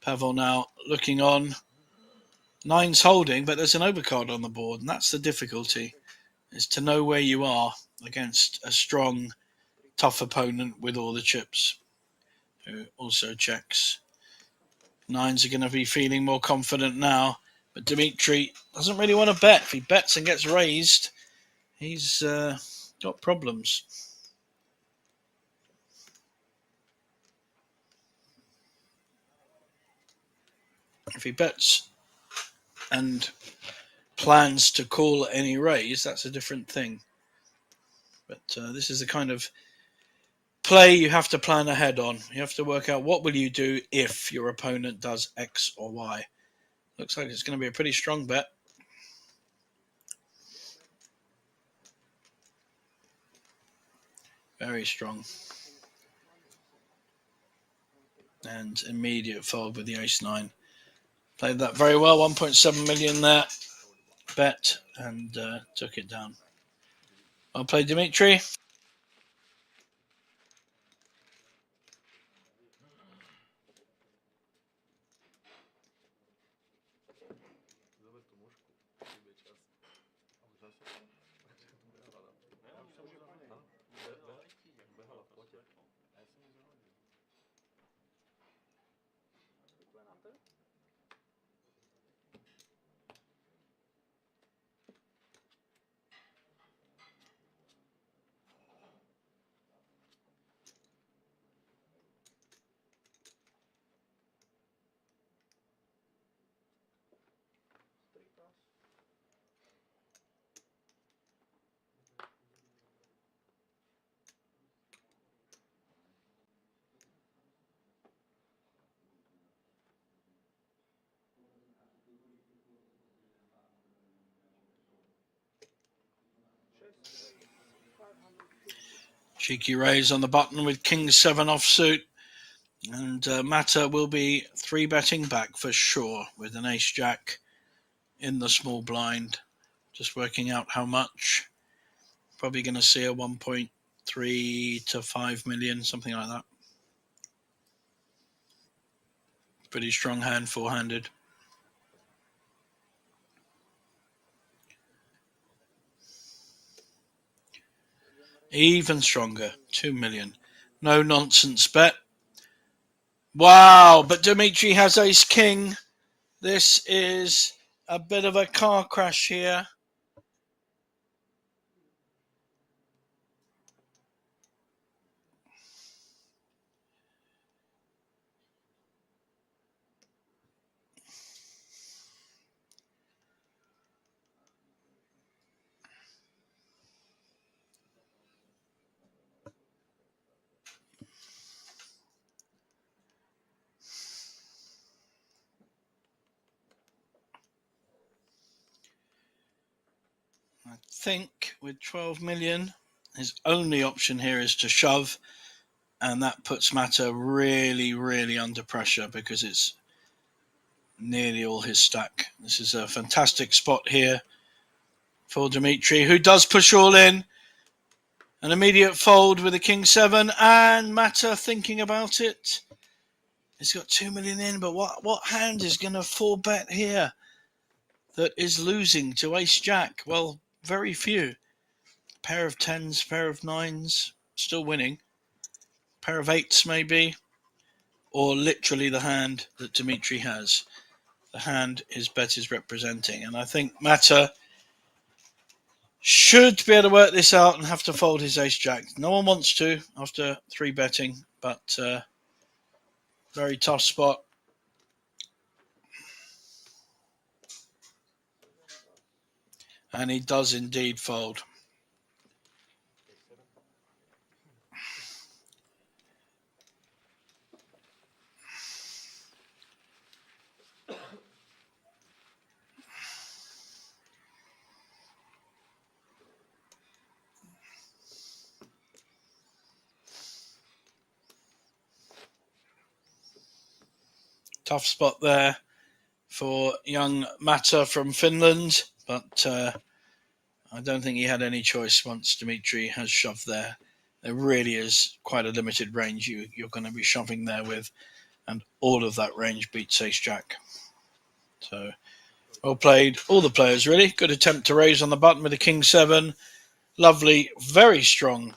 C: Pavel now looking on. Nines holding, but there's an overcard on the board, and that's the difficulty, is to know where you are against a strong, tough opponent with all the chips, who also checks. Nines are going to be feeling more confident now, but Dimitri doesn't really want to bet. If he bets and gets raised, he's got problems. If he bets and plans to call any raise, that's a different thing. But this is the kind of play you have to plan ahead on. You have to work out what will you do if your opponent does X or Y. Looks like it's going to be a pretty strong bet. Very strong. And immediate fold with the ace-9. Played that very well. 1.7 million there. Bet and took it down. I'll play Dimitri. Cheeky raise on the button with King-7 offsuit. And Mata will be 3-betting back for sure with an ace-jack in the small blind. Just working out how much. Probably going to see a 1.3 to 5 million, something like that. Pretty strong hand, four-handed. Even stronger, 2 million. No nonsense bet. Wow, but Dimitri has ace-king. This is a bit of a car crash here. I think with 12 million, his only option here is to shove, and that puts Mata really, really under pressure because it's nearly all his stack. This is a fantastic spot here for Dimitri, who does push all in. An immediate fold with a King-7, and Mata thinking about it. He's got 2 million in, but what hand is going to 4-bet here that is losing to ace-jack? Well, very few. Pair of 10s, pair of 9s, still winning. Pair of 8s maybe, or literally the hand that Dimitri has. The hand his bet is representing. And I think Mata should be able to work this out and have to fold his ace-jack. No one wants to after 3-betting, but very tough spot. And he does indeed fold. Tough spot there for young Mata from Finland, but I don't think he had any choice once Dimitri has shoved there. There really is quite a limited range you're going to be shoving there with, and all of that range beats ace-jack. So, well played, all the players really. Good attempt to raise on the button with the king-7. Lovely, very strong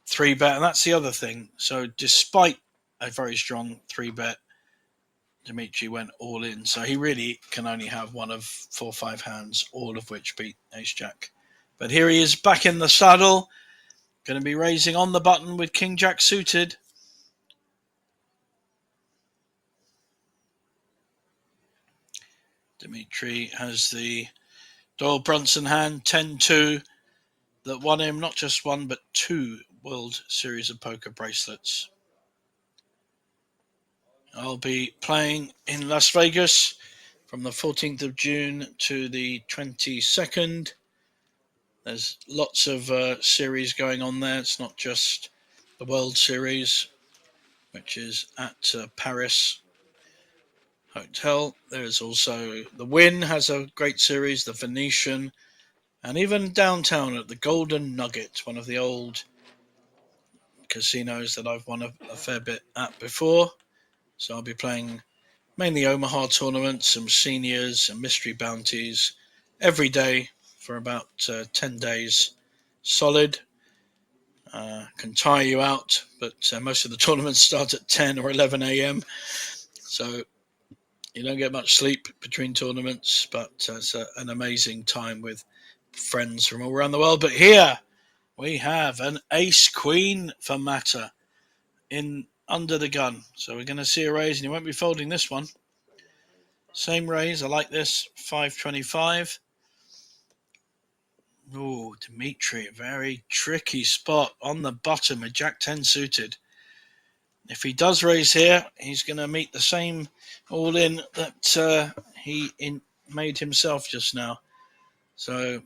C: 3-bet, and that's the other thing. So, despite a very strong 3-bet, Dimitri went all in. So, he really can only have one of 4 or 5 hands, all of which beat ace-jack. But here he is back in the saddle. Going to be raising on the button with king-jack suited. Dimitri has the Doyle Brunson hand, 10-2, that won him not just one, but 2 World Series of Poker bracelets. I'll be playing in Las Vegas from the 14th of June to the 22nd. There's lots of series going on there. It's not just the World Series, which is at Paris Hotel. There's also the Wynn has a great series, the Venetian, and even downtown at the Golden Nugget, one of the old casinos that I've won a fair bit at before. So I'll be playing mainly Omaha tournaments, some seniors and mystery bounties every day for about 10 days solid. Can tire you out, but most of the tournaments start at 10 or 11 a.m. So you don't get much sleep between tournaments, but it's an amazing time with friends from all around the world. But here we have an ace-queen for Mata in under the gun. So we're going to see a raise, and he won't be folding this one. Same raise. I like this. 525. Oh, Dimitri, very tricky spot on the bottom with Jack 10 suited. If he does raise here, he's going to meet the same all-in that he made himself just now. So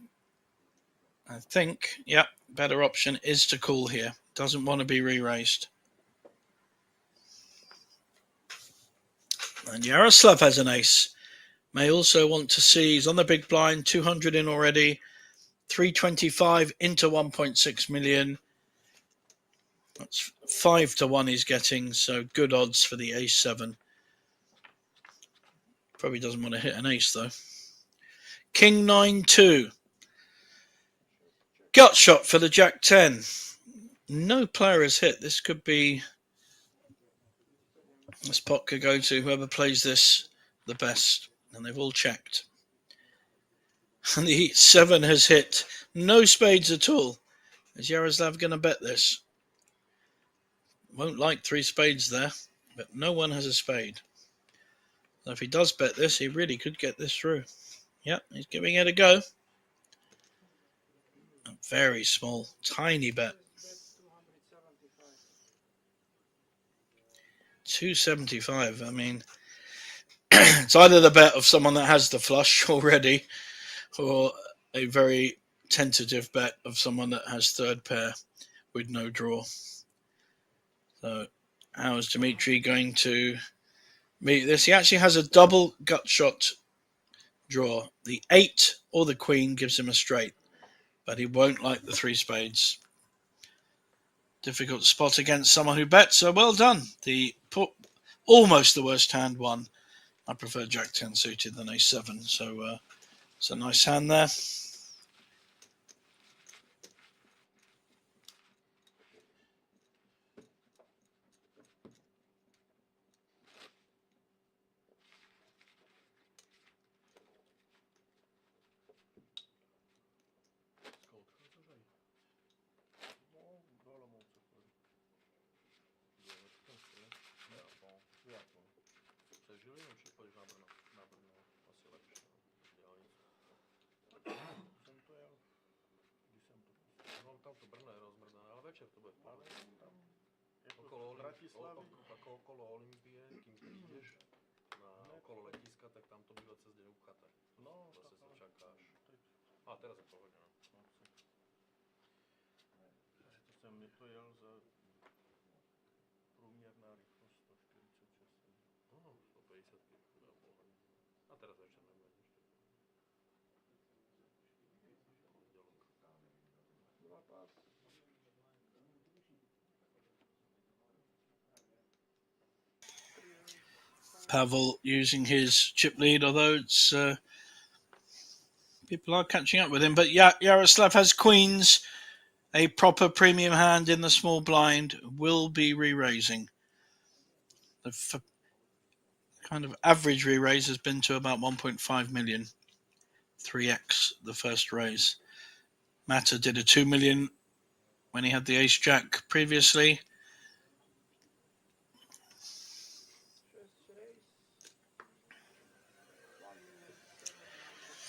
C: I think, yeah, better option is to call here. Doesn't want to be re-raised. And Yaroslav has an ace. May also want to see, he's on the big blind, 200 in already, 325 into 1.6 million. That's 5-1 he's getting, so good odds for the ace-7. Probably doesn't want to hit an ace though. King 9-2. Gut shot for the Jack 10. No player has hit. This could be, this pot could go to whoever plays this the best. And they've all checked. And the 7 has hit. No spades at all. Is Yaroslav going to bet this? Won't like 3 spades there, but no one has a spade. So if he does bet this, he really could get this through. Yep, he's giving it a go. A very small, tiny bet. 275. I mean, it's either the bet of someone that has the flush already, or a very tentative bet of someone that has 3rd pair with no draw. So how is Dimitri going to meet this? He actually has a double gut shot draw. The 8 or the queen gives him a straight, but he won't like the 3 spades. Difficult spot against someone who bets, so well done. Almost the worst hand won. I prefer Jack 10 suited than A7, so it's a nice hand there.
F: Tamto Brno je rozmrdané, ale večer to bude v pohode. Okolo Olympie, kým prídeš okolo letiska, tak tam to býva cez deň upchaté. No, zase sa čakáš. A teraz je pohode, no.
D: To jsem nepojel za průměrná rychlost 146.
F: No, 155 bude pohode. A teraz večer nebude nič.
C: Pavel using his chip lead, although it's people are catching up with him. But Yaroslav has queens. A proper premium hand in the small blind will be re-raising. The kind of average re-raise has been to about 1.5 million. 3x the first raise. Mata did a 2 million when he had the ace jack previously.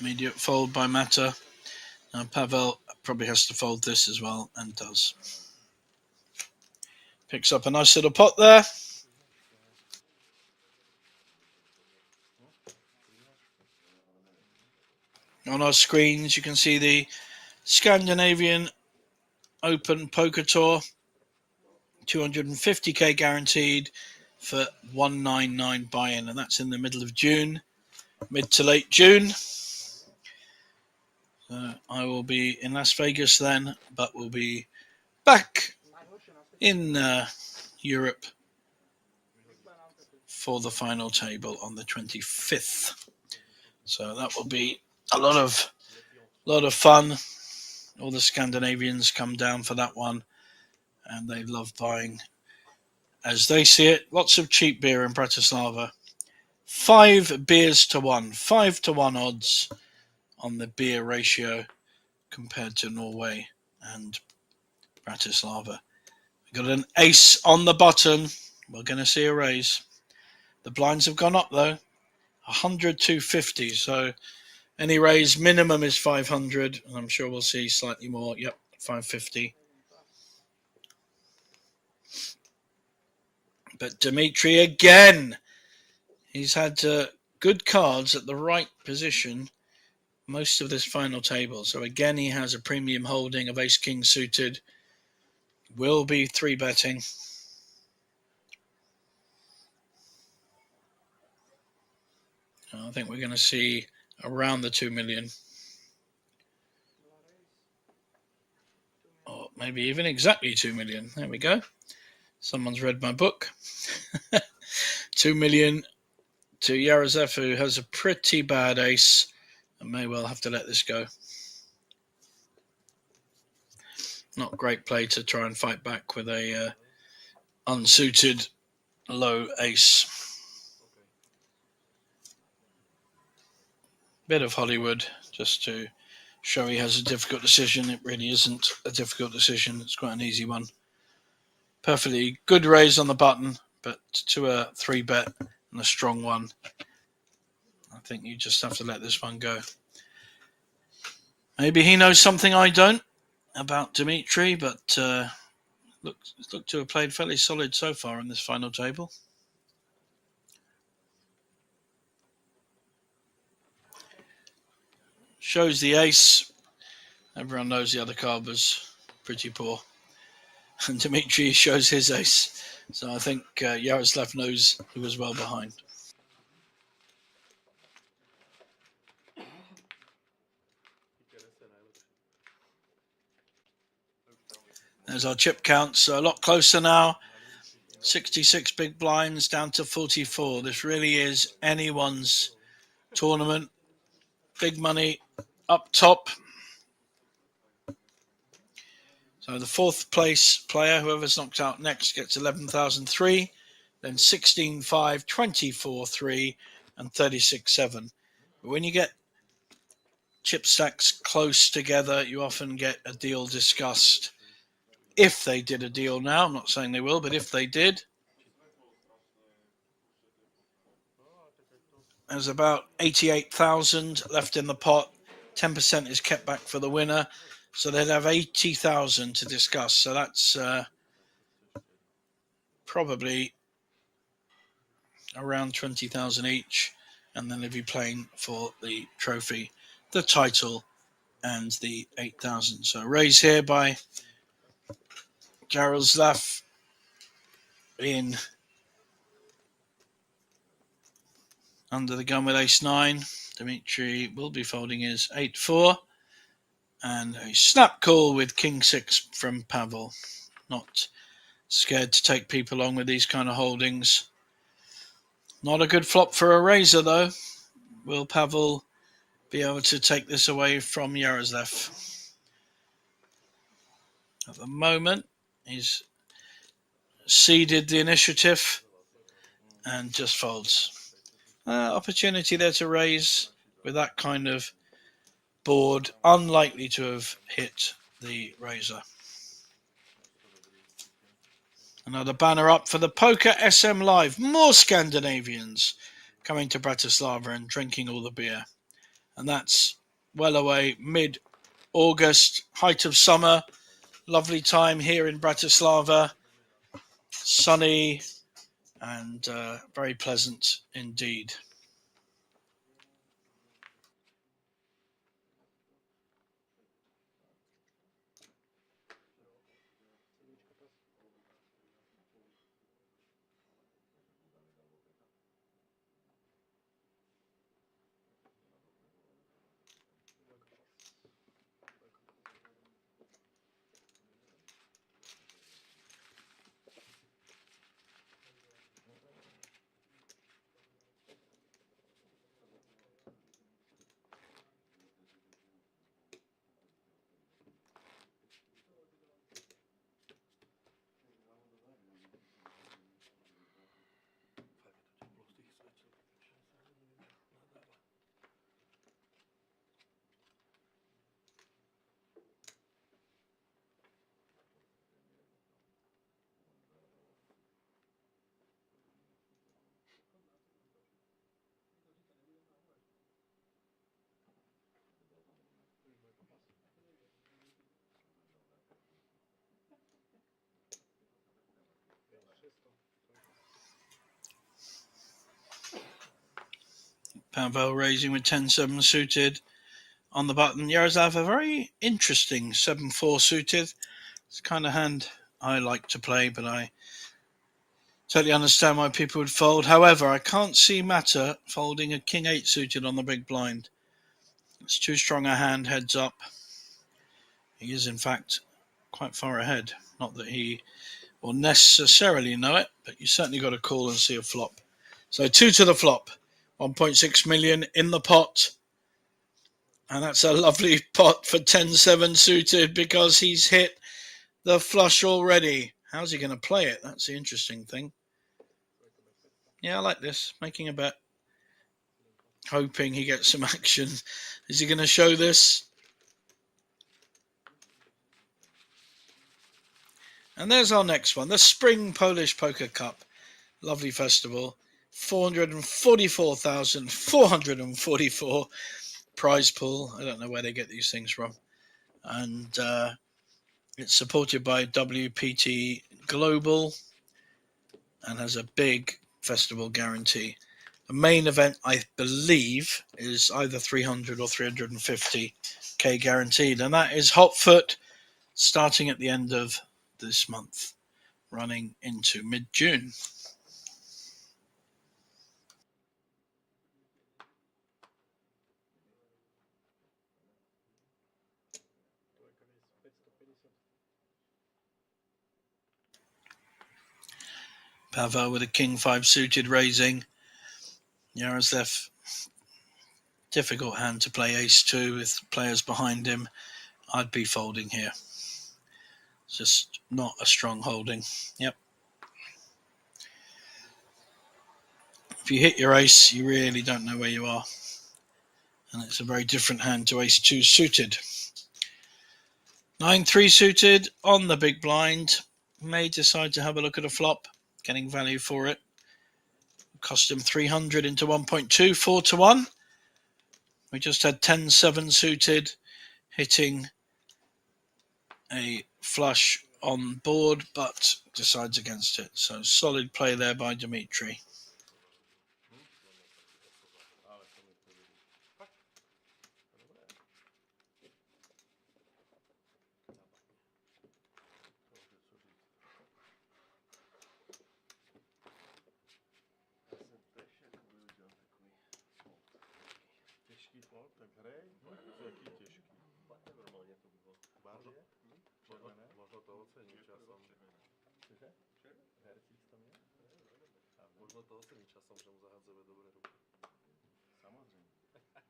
C: Immediate fold by Mata. Now Pavel probably has to fold this as well, and does. Picks up a nice little pot there. On our screens, you can see the Scandinavian Open Poker Tour. 250k guaranteed for 199 buy-in, and that's in the middle of June, mid to late June. I will be in Las Vegas then, but we'll be back in Europe for the final table on the 25th. So that will be a lot of fun. All the Scandinavians come down for that one, and they love buying, as they see it, lots of cheap beer in Bratislava. 5 beers to 1, 5 to 1 odds on the beer ratio compared to Norway and Bratislava. We've got an ace on the button. We're going to see a raise. The blinds have gone up though, 100 to 50. So any raise minimum is 500, and I'm sure we'll see slightly more. Yep, 550. But Dimitri again, he's had good cards at the right position most of this final table. So again, he has a premium holding of ace king suited. Will be 3-betting. I think we're going to see around the 2 million. Or maybe even exactly 2 million. There we go. Someone's read my book. 2 million to Yaroslav, who has a pretty bad ace and may well have to let this go. Not great play to try and fight back with a unsuited low ace. Bit of Hollywood just to show he has a difficult decision. It really isn't a difficult decision. It's quite an easy one. Perfectly good raise on the button, but to a 3-bet and a strong one. I think you just have to let this one go. Maybe he knows something I don't about Dimitri, but looked to have played fairly solid so far in this final table. Shows the ace. Everyone knows the other card was pretty poor. And Dimitri shows his ace. So I think Yaroslav knows he was well behind. There's our chip count. So a lot closer now. 66 big blinds down to 44. This really is anyone's tournament. Big money up top. So the 4th place player, whoever's knocked out next, gets 11,003, then 16,5, 24,3, and 36,7. But when you get chip stacks close together, you often get a deal discussed. If they did a deal now, I'm not saying they will, but if they did, there's about 88,000 left in the pot. 10% is kept back for the winner. So they'd have 80,000 to discuss. So that's probably around 20,000 each. And then they'd be playing for the trophy, the title, and the 8,000. So raise here by Jaroslav in under the gun with ace-9. Dimitri will be folding his 8-4. And a snap call with king-6 from Pavel. Not scared to take people along with these kind of holdings. Not a good flop for a razor, though. Will Pavel be able to take this away from Yaroslav? At the moment, he's ceded the initiative and just folds. Opportunity there to raise with that kind of board, unlikely to have hit the razor. Another banner up for the Poker SM Live. More Scandinavians coming to Bratislava and drinking all the beer. And that's well away, mid-August, height of summer. Lovely time here in Bratislava. Sunny and very pleasant indeed. Pavel raising with 10-7 suited on the button. Yaroslav, a very interesting 7-4 suited. It's the kind of hand I like to play, but I totally understand why people would fold. However, I can't see Mata folding a King 8 suited on the big blind. It's too strong a hand, heads up. He is, in fact, quite far ahead. Not that he will necessarily know it, but you certainly got to call and see a flop. So 2 to the flop. 1.6 million in the pot. And that's a lovely pot for 10-7 suited because he's hit the flush already. How's he going to play it? That's the interesting thing. Yeah, I like this. Making a bet. Hoping he gets some action. Is he going to show this? And there's our next one. The Spring Polish Poker Cup. Lovely festival. 444,444 prize pool. I don't know where they get these things from. And it's supported by WPT Global and has a big festival guarantee. The main event, I believe, is either 300 or 350k guaranteed, and that is Hotfoot, starting at the end of this month, running into mid-June. Pavel with a King 5 suited raising. Yaroslav, difficult hand to play Ace 2 with players behind him. I'd be folding here. It's just not a strong holding. Yep. If you hit your ace, you really don't know where you are. And it's a very different hand to Ace 2 suited. 9-3 suited on the big blind. May decide to have a look at a flop, getting value for it. Cost him 300 into 1.2, 4 to 1. We just had 10-7 suited, hitting a flush on board, but decides against it. So solid play there by Dimitri.
D: Tak hrej, jaký těžký. Normálně to bylo. Bálie? Možno to oceníš, ja som... Hercíc tam je?
F: Možno to ocení časom, že mu zahádzame dobré ruky.
D: Samozřejmě. Necítil jsem.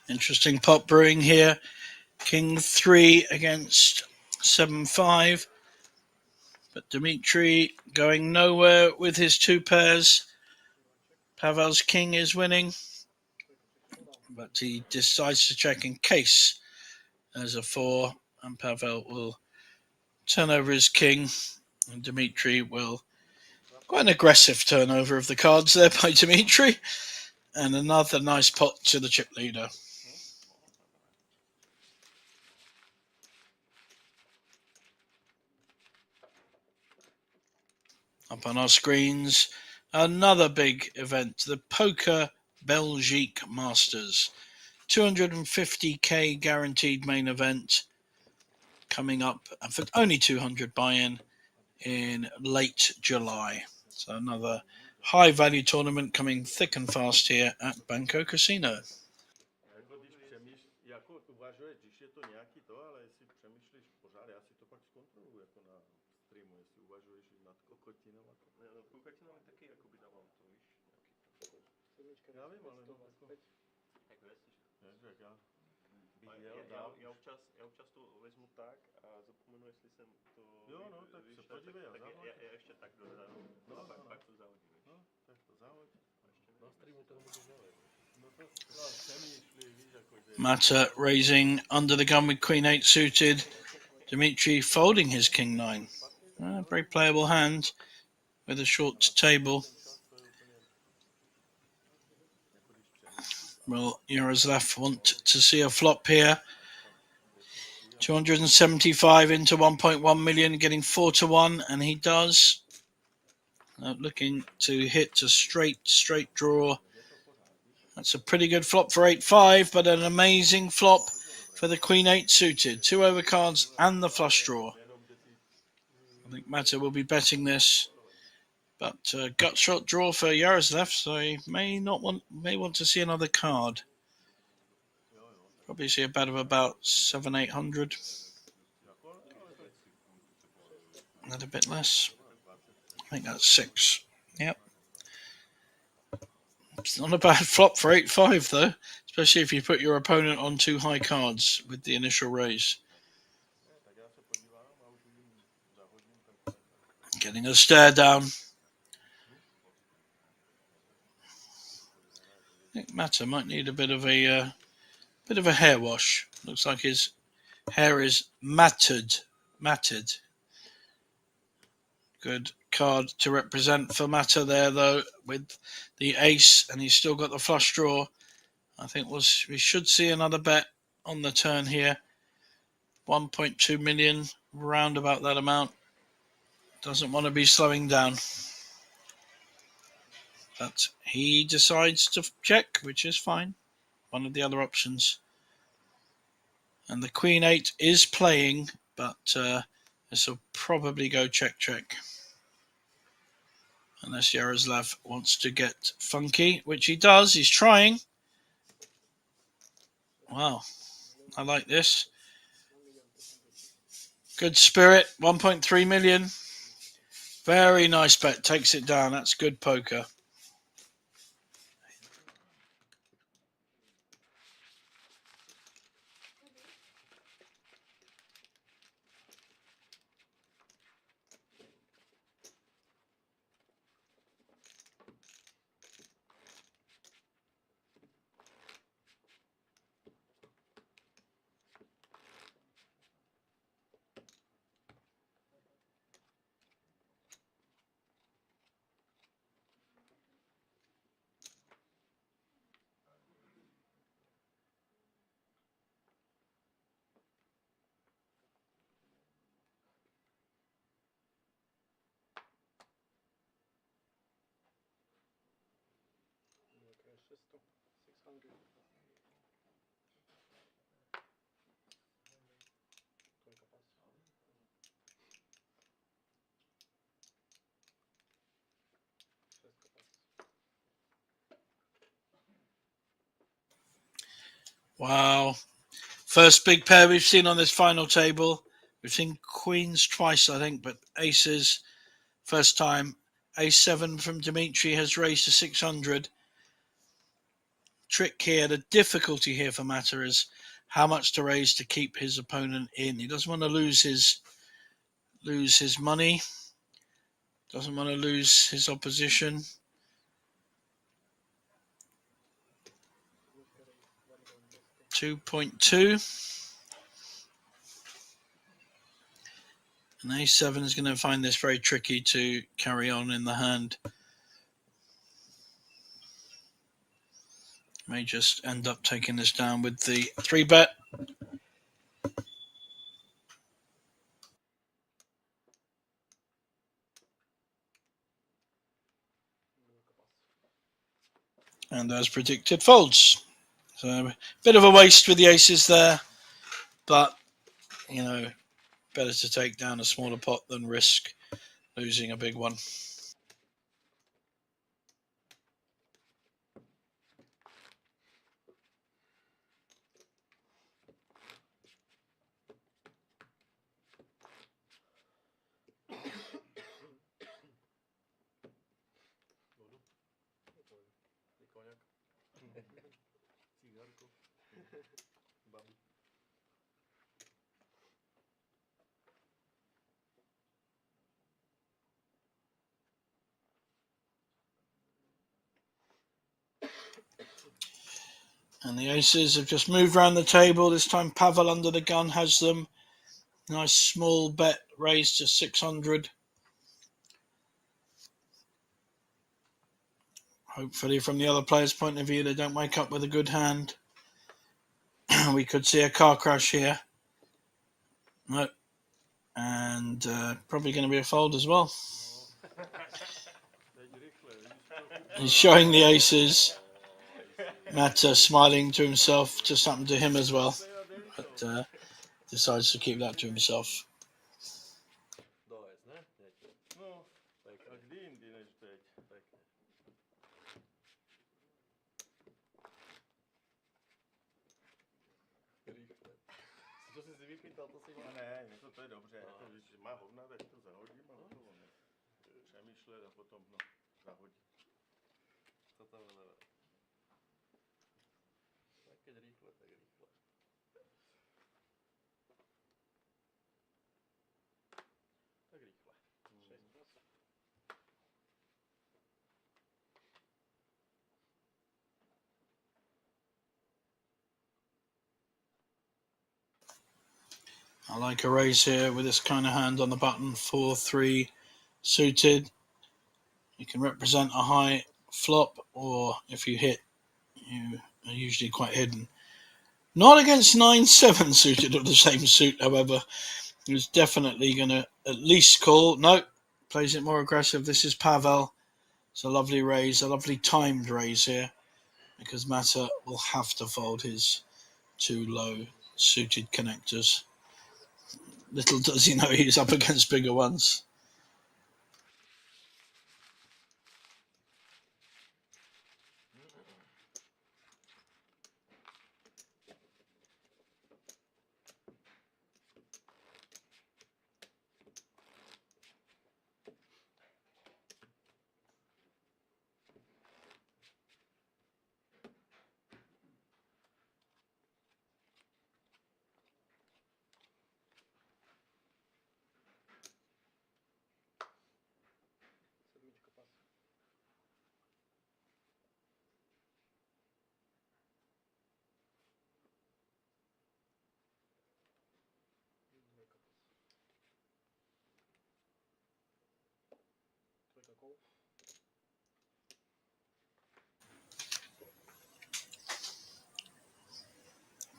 C: Interesting pot brewing here. King 3 against 7-5. But Dmitry going nowhere with his two pairs. Pavel's king is winning. But he decides to check in case there's a 4. And Pavel will turn over his king. And Dmitry will... Quite an aggressive turnover of the cards there by Dmitry. And another nice pot to the chip leader. Up on our screens, another big event, the Poker Belgique Masters. 250k guaranteed main event coming up for only 200 buy-in in late July. So another high value tournament coming thick and fast here at Banco Casino.
D: Jako když jako uvažuješ, když je to nějaký to, ale jestli přemýšlíš pořád, já si to pak zkontroluji jako na streamu, jestli uvažuješ nad kokotinama.
A: Ne, no kokotinami taky jako by dávám to, víš, nějaký to.
D: Já vím, ale jako...
A: Jako jestli.
D: Jak já bych
A: jel
D: dál.
A: Já občas to vezmu tak a zapomenu, jestli jsem to...
D: Jo, no, tak se podívej a zahoď.
A: Já ještě tak dodám, no, a pak to zahodím, víš.
D: No, tak to zahoď.
F: Na streamu toho můžeš zavět.
D: No to přemýšlí, víš, jako že...
C: Mata raising under the gun with Queen 8 suited. Dmitry folding his King 9. Very playable hand with a short table. Will Yaroslav want to see a flop here? 275 into 1.1 million, getting 4-1, and he does. Looking to hit a straight draw. That's a pretty good flop for 8-5, but an amazing flop for the Queen 8 suited. 2 overcards and the flush draw. I think Mata will be betting this, but gut shot draw for Yaroslav, so he may want to see another card. Probably see a bet of about 700-800. That a bit less. I think that's 6. Yep. It's not a bad flop for 8-5 though, especially if you put your opponent on 2 high cards with the initial raise. Getting a stare down. I think Mata might need a bit of a hair wash. Looks like his hair is matted. Good card to represent for Mata there, though, with the ace, and he's still got the flush draw. I think we should see another bet on the turn here. 1.2 million, round about that amount. Doesn't want to be slowing down. But he decides to check, which is fine. one of the other options. And the Queen 8 is playing, but this will probably go check. Unless Yaroslav wants to get funky, which he does. He's trying. Wow, I like this. Good spirit, 1.3 million. Very nice bet, takes it down. That's good poker. Wow. First big pair we've seen on this final table. We've seen queens twice, I think, but aces first time. A7 from Dimitri has raised to 600. Trick here, the difficulty here for Mata is how much to raise to keep his opponent in. He doesn't want to lose his money. Doesn't want to lose his opposition. $2.2. And A7 is going to find this very tricky to carry on in the hand. May just end up taking this down with the 3-bet. And as predicted, folds. So a bit of a waste with the aces there, but, you know, better to take down a smaller pot than risk losing a big one. And the aces have just moved around the table. This time Pavel under the gun has them. Nice small bet raised to 600. Hopefully from the other player's point of view, they don't wake up with a good hand. We could see a car crash here. No. And probably going to be a fold as well. He's showing the aces. Mata smiling to himself, just happened to him as well. But decides to keep that to himself.
D: To je dobře, když má hovna, tak to zahodím a hotovo. Přemýšlet a potom zahodit. Co to vyleve? Tak keď rýchle, tak rýchle. Tak rýchle. 6.
C: I like a raise here with this kind of hand on the button. 4-3 suited. You can represent a high flop, or if you hit, you are usually quite hidden. Not against 9-7 suited of the same suit, however. He was definitely going to at least call. No, plays it more aggressive. This is Pavel. It's a lovely raise, a lovely timed raise here. because Mata will have to fold his 2 low suited connectors. Little does he know he's up against bigger ones.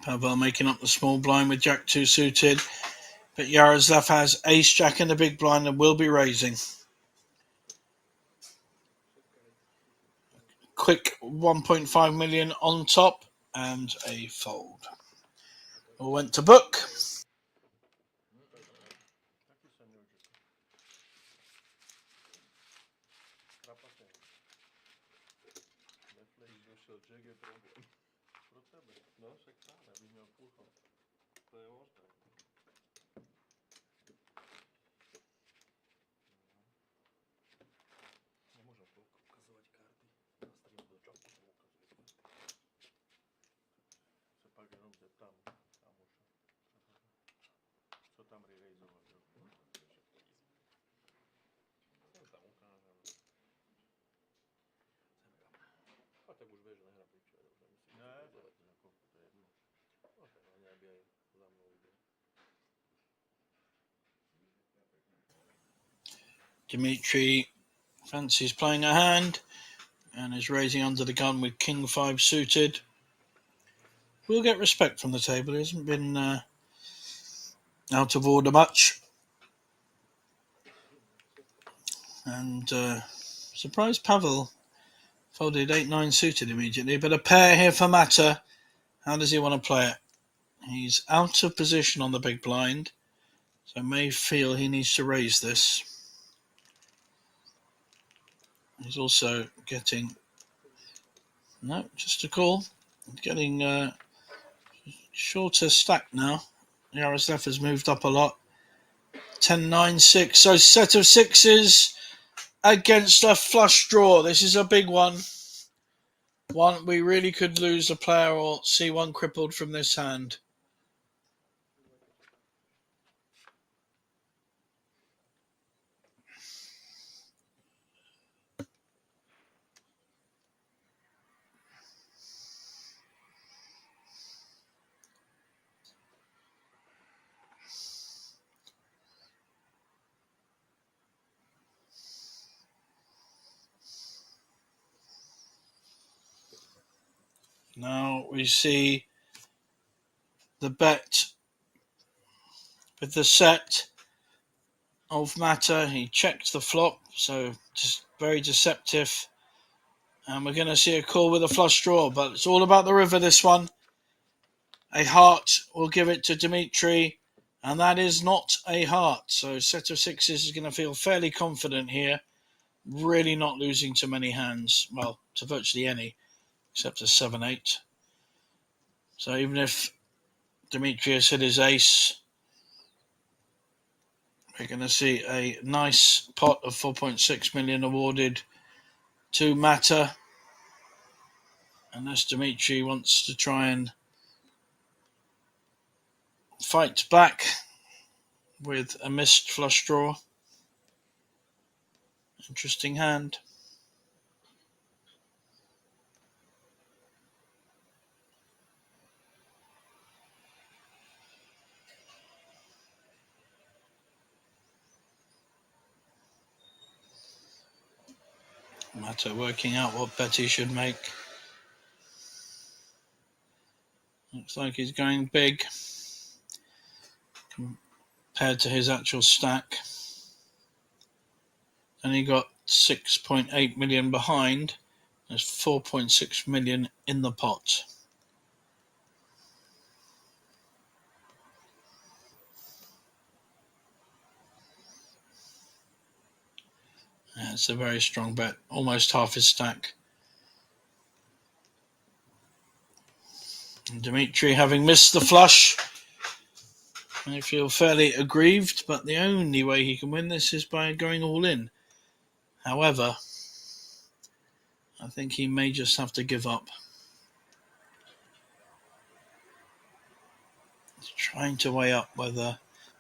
C: Pavel making up the small blind with Jack 2 suited, but Yaroslav has Ace Jack in the big blind and will be raising. Quick 1.5 million on top and a fold. All went to book. Dimitri fancies playing a hand and is raising under the gun with King 5 suited. We'll get respect from the table. He hasn't been out of order much. And surprised Pavel folded 8-9 suited immediately, but a pair here for Mata. How does he want to play it? He's out of position on the big blind, so may feel he needs to raise this. He's also getting... No, just a call. Getting shorter stack now. Yaroslav has moved up a lot. 10-9-6. So set of sixes against a flush draw. This is a big one. One we really could lose a player or see one crippled from this hand. Now we see the bet with the set of Mata. He checked the flop, so just very deceptive. And we're going to see a call with a flush draw, but it's all about the river, this one. A heart will give it to Dimitri, and that is not a heart. So set of sixes is going to feel fairly confident here. Really not losing to many hands. Well, to virtually any, except a 7-8. So even if Dimitri has hit his ace, we're going to see a nice pot of 4.6 million awarded to Mata. Unless Dimitri wants to try and fight back with a missed flush draw. Interesting hand. Mata working out what bet he should make. Looks like he's going big compared to his actual stack. And he got 6.8 million behind. There's 4.6 million in the pot. It's a very strong bet, almost half his stack. And Dimitri, having missed the flush, I feel fairly aggrieved, but the only way he can win this is by going all in. However, I think he may just have to give up. He's trying to weigh up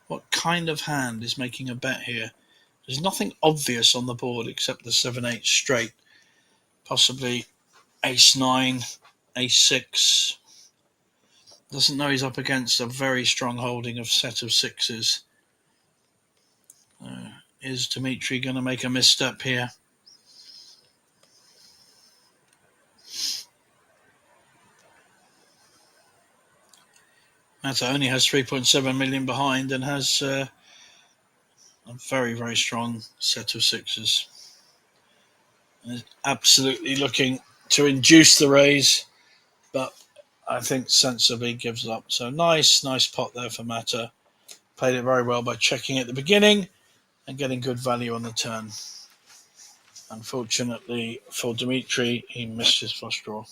C: what kind of hand is making a bet here. There's nothing obvious on the board except the 7-8 straight. Possibly ace-9, ace-6. Doesn't know he's up against a very strong holding of set of sixes. Is Dimitri going to make a misstep here? Mata only has 3.7 million behind and has a very, very strong set of sixes. And is absolutely looking to induce the raise, but I think sensibly gives up. So nice pot there for Mata. Played it very well by checking at the beginning and getting good value on the turn. Unfortunately for Dimitri, he missed his flush draw.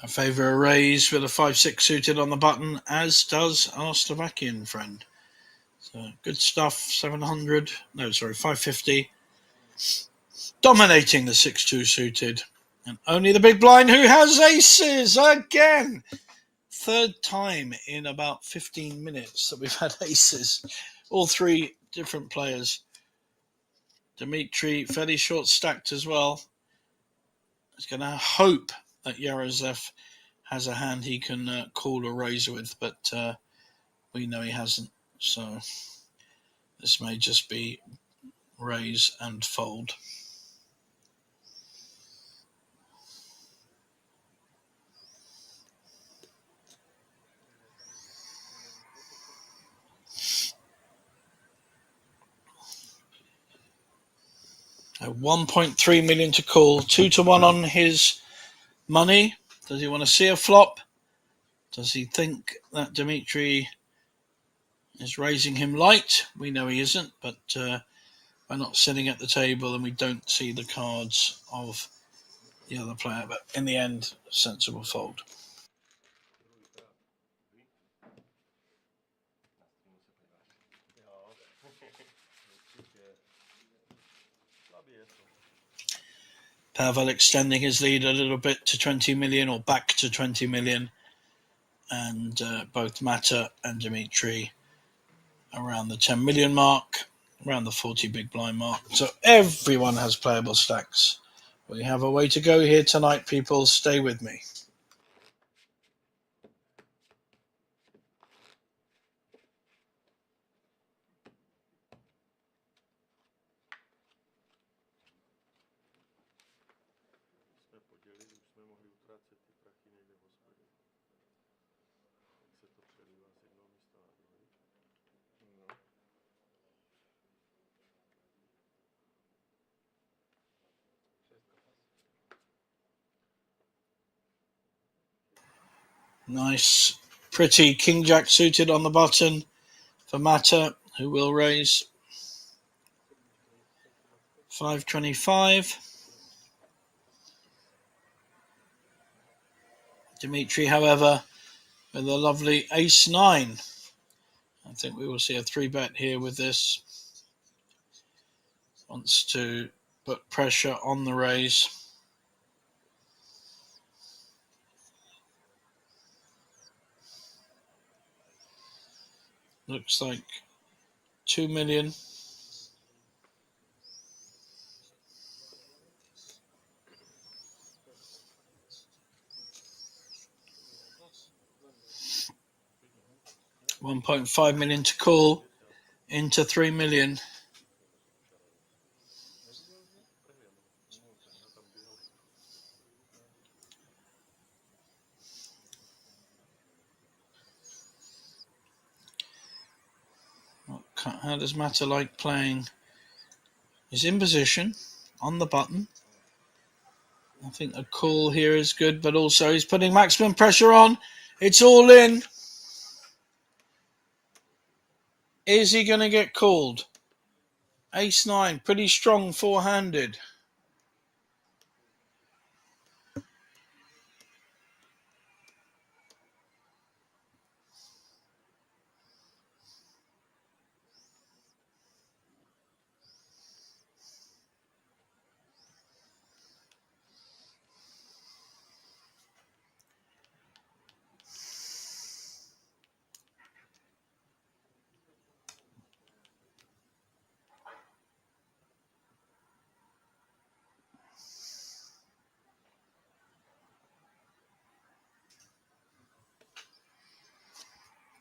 C: I favour a raise with a 5-6 suited on the button, as does our Slovakian friend. So good stuff, 550. Dominating the 6-2 suited. And only the big blind who has aces again. Third time in about 15 minutes that we've had aces. All three different players. Dimitri, fairly short stacked as well. He's going to hope that Yarozev has a hand he can call a raise with, but we know he hasn't. So this may just be raise and fold. A 1.3 million to call, 2-1 on his money. Does he want to see a flop? Does he think that Dimitri is raising him light? We know he isn't, but we're not sitting at the table and we don't see the cards of the other player. But in the end, sensible fold. Pavel extending his lead a little bit to 20 million or back to 20 million. And both Mata and Dimitri around the 10 million mark, around the 40 big blind mark. So everyone has playable stacks. We have a way to go here tonight, people. Stay with me. Nice, pretty King Jack suited on the button for Mata, who will raise 525. Dimitri, however, with a lovely ace-9. I think we will see a 3-bet here with this. Wants to put pressure on the raise. Looks like 2 million. $1.5 million to call into 3 million. How does Mata like playing? He's in position on the button. I think a call here is good, but also he's putting maximum pressure on. It's all in. Is he going to get called? Ace-9, pretty strong four-handed.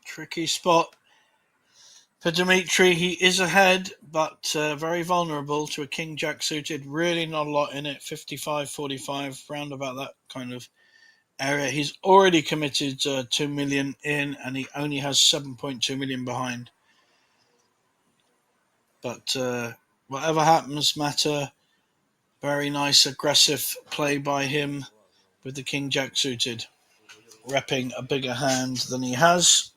C: Tricky spot for Dimitri. He is ahead, but very vulnerable to a king-jack suited. Really not a lot in it. 55-45, round about that kind of area. He's already committed 2 million in, and he only has 7.2 million behind. But whatever happens, Mata, very nice aggressive play by him with the king-jack suited, repping a bigger hand than he has.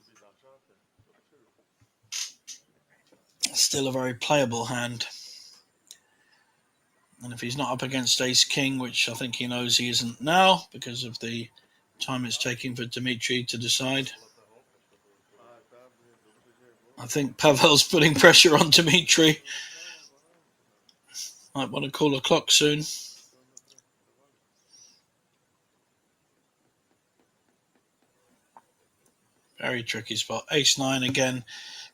C: Still a very playable hand. And if he's not up against ace-king, which I think he knows he isn't now because of the time it's taking for Dimitri to decide, I think Pavel's putting pressure on Dimitri. Might want to call a clock soon. Very tricky spot. Ace-9 again,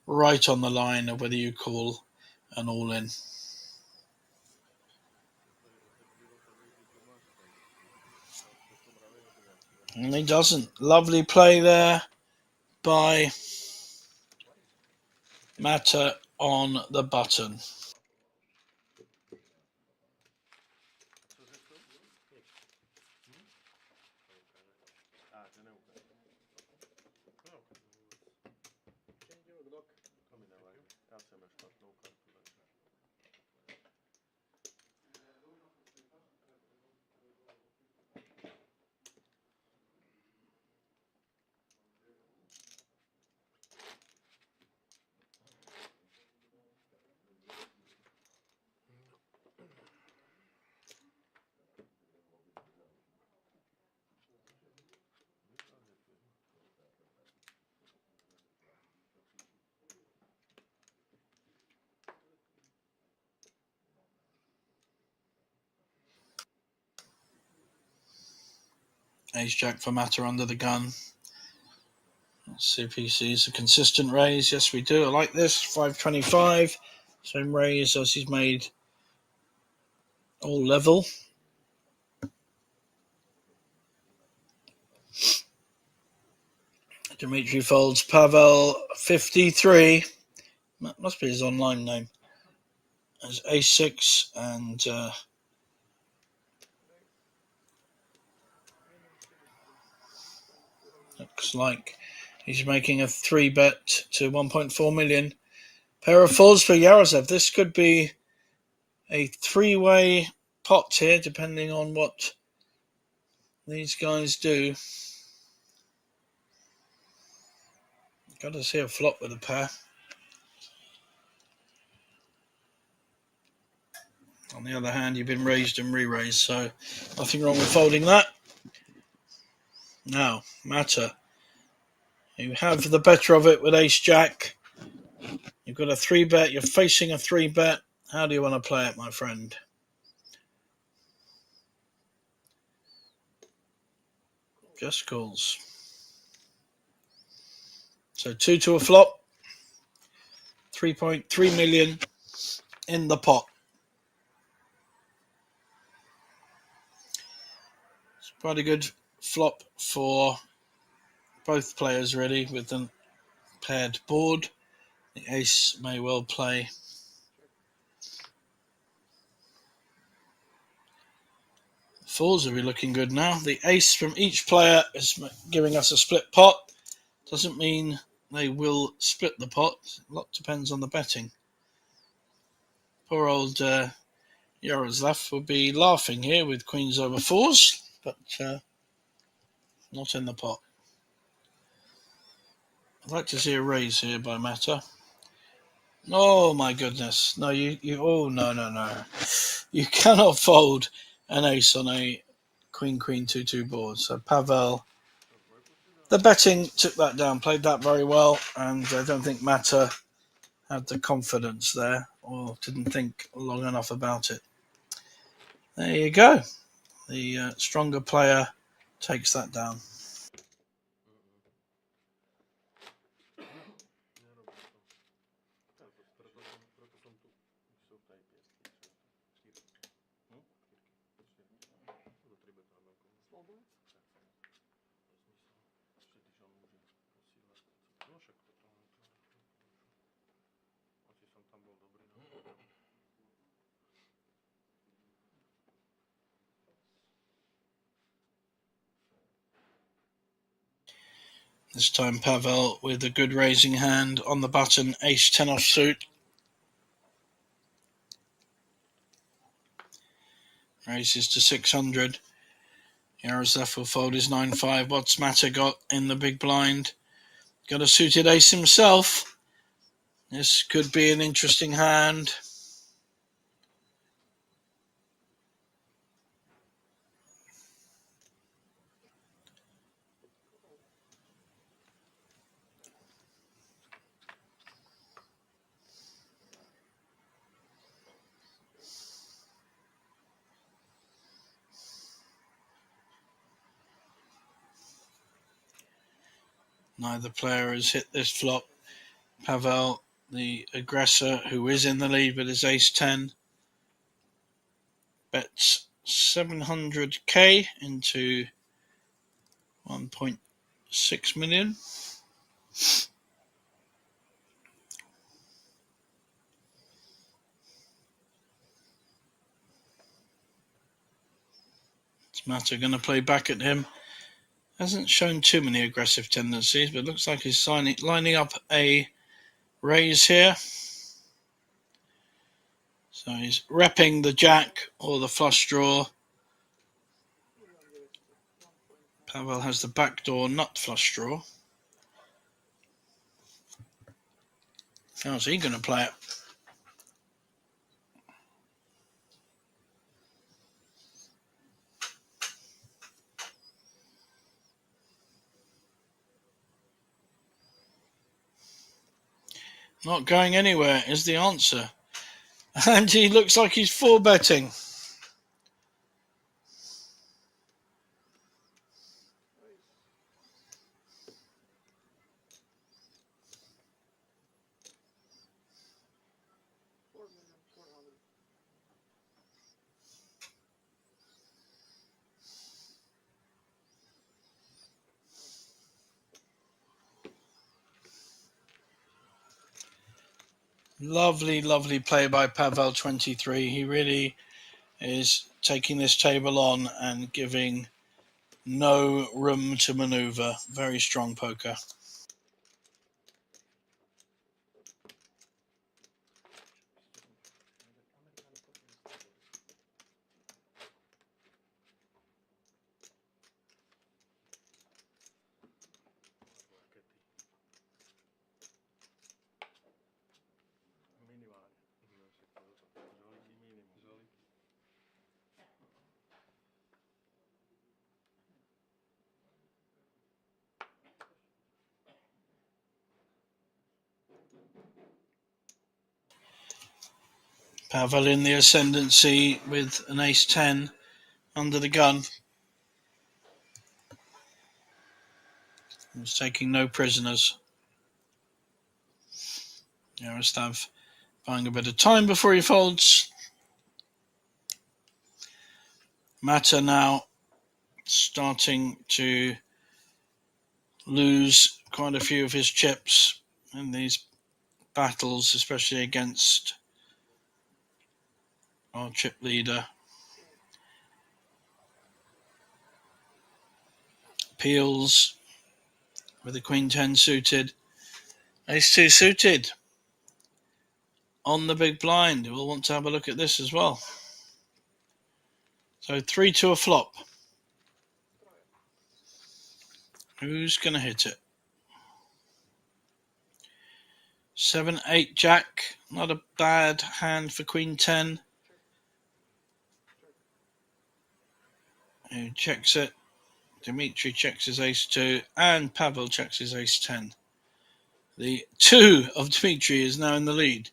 C: right on the line of whether you call an all-in. And he doesn't. Lovely play there by Mata on the button. Ace-jack for Mata under the gun. Let's see if he sees a consistent raise. Yes, we do. I like this. 525. Same raise as he's made all level. Dimitri folds. Pavel 53. That must be his online name. As A6 and looks like he's making a 3-bet to 1.4 million. Pair of folds for Yaroslav. This could be a 3-way pot here, depending on what these guys do. Got to see a flop with a pair. On the other hand, you've been raised and re-raised, so nothing wrong with folding that. Now, Mata, you have the better of it with ace-jack. You've got a 3-bet. You're facing a 3-bet. How do you want to play it, my friend? Just calls. So 2 to a flop. 3.3 million in the pot. It's quite a good flop for both players, really, with the paired board. The ace may well play. Fours will be looking good now. The ace from each player is giving us a split pot. Doesn't mean they will split the pot. A lot depends on the betting. Poor old Yaroslav will be laughing here with queens over fours, but not in the pot. I'd like to see a raise here by Mata. Oh my goodness. No, oh, no. You cannot fold an ace on a queen 2-2 board. So Pavel, the betting took that down, played that very well, and I don't think Mata had the confidence there or didn't think long enough about it. There you go. The stronger player takes that down. This time Pavel with a good raising hand on the button, ace 10 offsuit. Raises to 600. Yaroslav will fold his 9-5. What's Mata got in the big blind? Got a suited ace himself. This could be an interesting hand. Neither player has hit this flop. Pavel, the aggressor, who is in the lead with his ace 10, bets 700k into 1.6 million. Is Mata going to play back at him? Hasn't shown too many aggressive tendencies, but looks like he's lining up a raise here. So he's repping the jack or the flush draw. Pavel has the backdoor nut flush draw. How's he going to play it? Not going anywhere is the answer. And he looks like he's 4-betting. Lovely, lovely play by Pavel 23. He really is taking this table on and giving no room to maneuver. Very strong poker. Pavel in the ascendancy with an ace 10 under the gun. He's taking no prisoners. Jaroslav buying a bit of time before he folds. Mata now starting to lose quite a few of his chips in these battles, especially against our chip leader. Peels with the Queen 10 suited. Ace 2 suited on the big blind. We'll want to have a look at this as well. So 3 to a flop. Who's going to hit it? 7, 8 jack. Not a bad hand for Queen 10. Who checks it? Dmitry checks his ace 2 and Pavel checks his ace 10. The 2 of Dmitry is now in the lead.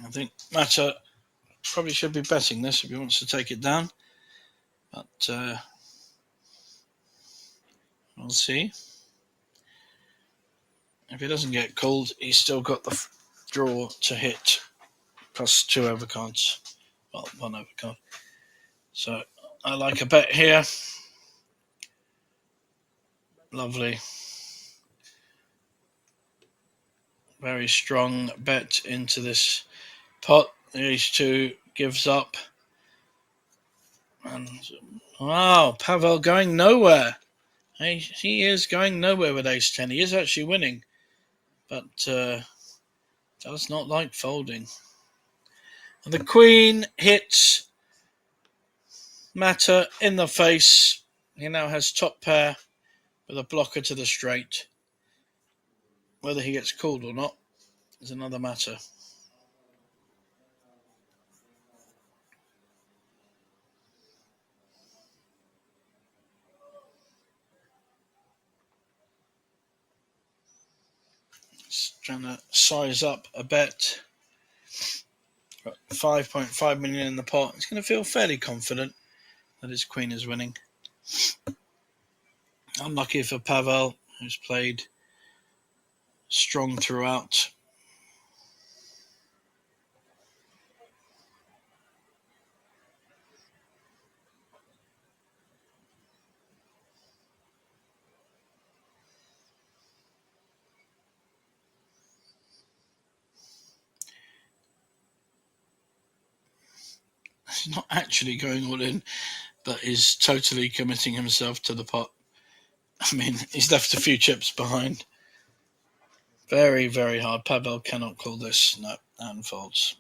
C: I think Mata probably should be betting this if he wants to take it down. But we'll see. If he doesn't get called, he's still got the draw to hit plus 2 overcards. Well, 1 overcard. So I like a bet here. Lovely. Very strong bet into this pot. The ace 2 gives up. And wow, Pavel going nowhere. He is going nowhere with ace 10. He is actually winning, but does not like folding. And the Queen hits Mata in the face. He now has top pair with a blocker to the straight. Whether he gets called or not is another matter. Just trying to size up a bet. Got 5.5 million in the pot. He's going to feel fairly confident that his Queen is winning. Unlucky for Pavel, who's played strong throughout. He's not actually going all in, but is totally committing himself to the pot. I mean, he's left a few chips behind. Very, very hard. Pavel cannot call this. No, and folds.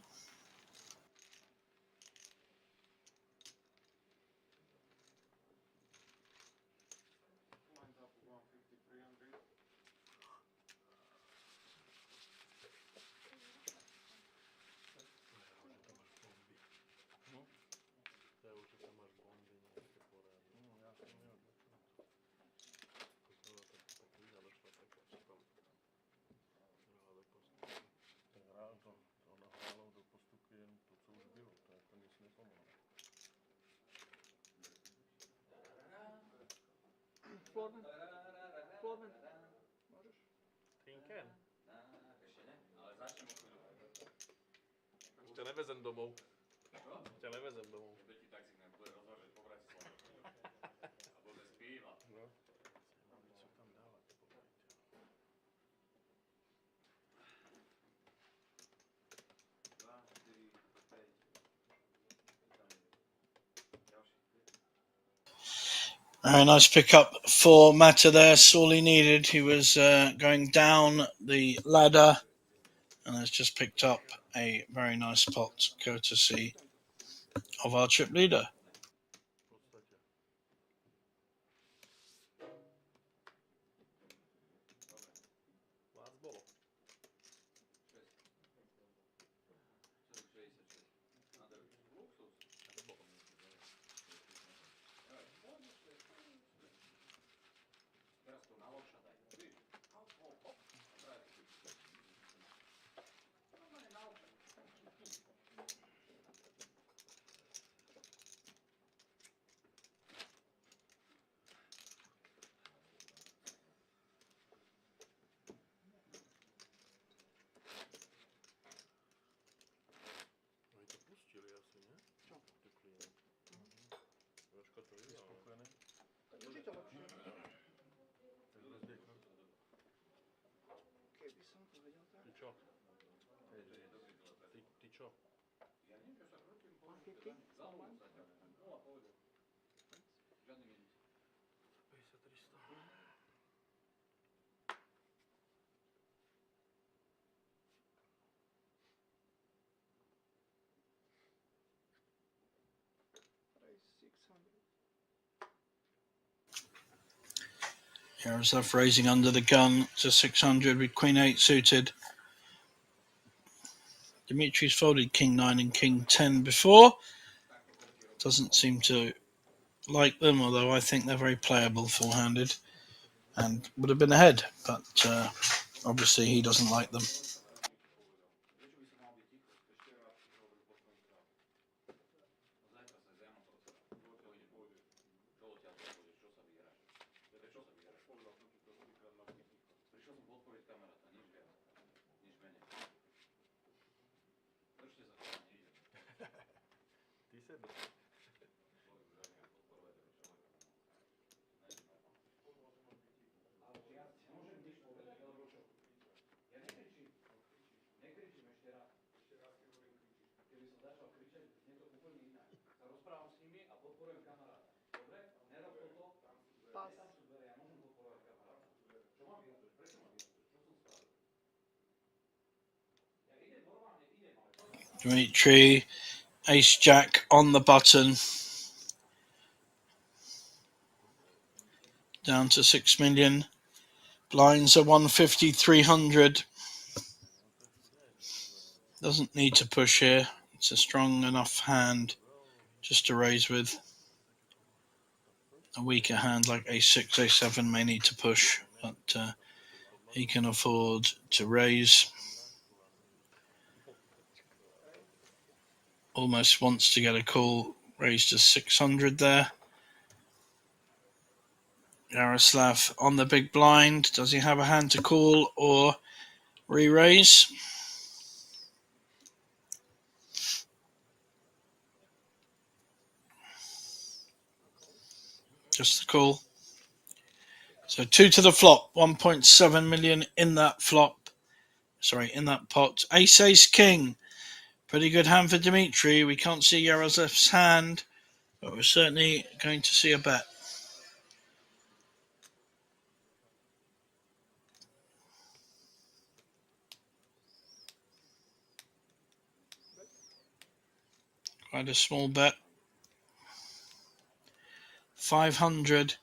F: Trinken? Ešte nevezem domov. Ešte nevezem domov.
C: Very nice pickup for Mata there. That's all he needed. He was going down the ladder and has just picked up a very nice pot, courtesy of our chip leader.
F: čo? Ty čo?
B: Ja neviem, čo sa krútim, veľmi zatiaľ. Nula, pohode. Žiadny minus.
F: 50, 300.
C: Yaroslav raising under the gun to 600 with Queen 8 suited. Dimitri's folded King 9 and King 10 before. Doesn't seem to like them, although I think they're very playable four-handed and would have been ahead, but obviously he doesn't like them. Dimitri, Ace Jack on the button. Down to 6 million. Blinds are 150, 300. Doesn't need to push here. It's a strong enough hand just to raise with. A weaker hand like A6, A7 may need to push, but he can afford to raise. Almost wants to get a call, raised to 600 there. Yaroslav on the big blind. Does he have a hand to call or re-raise? Just the call. So 2 to the flop, 1.7 million in that flop. Sorry, in that pot. Ace, Ace, King. Pretty good hand for Dimitri. We can't see Yaroslav's hand, but we're certainly going to see a bet. Quite a small bet. 500.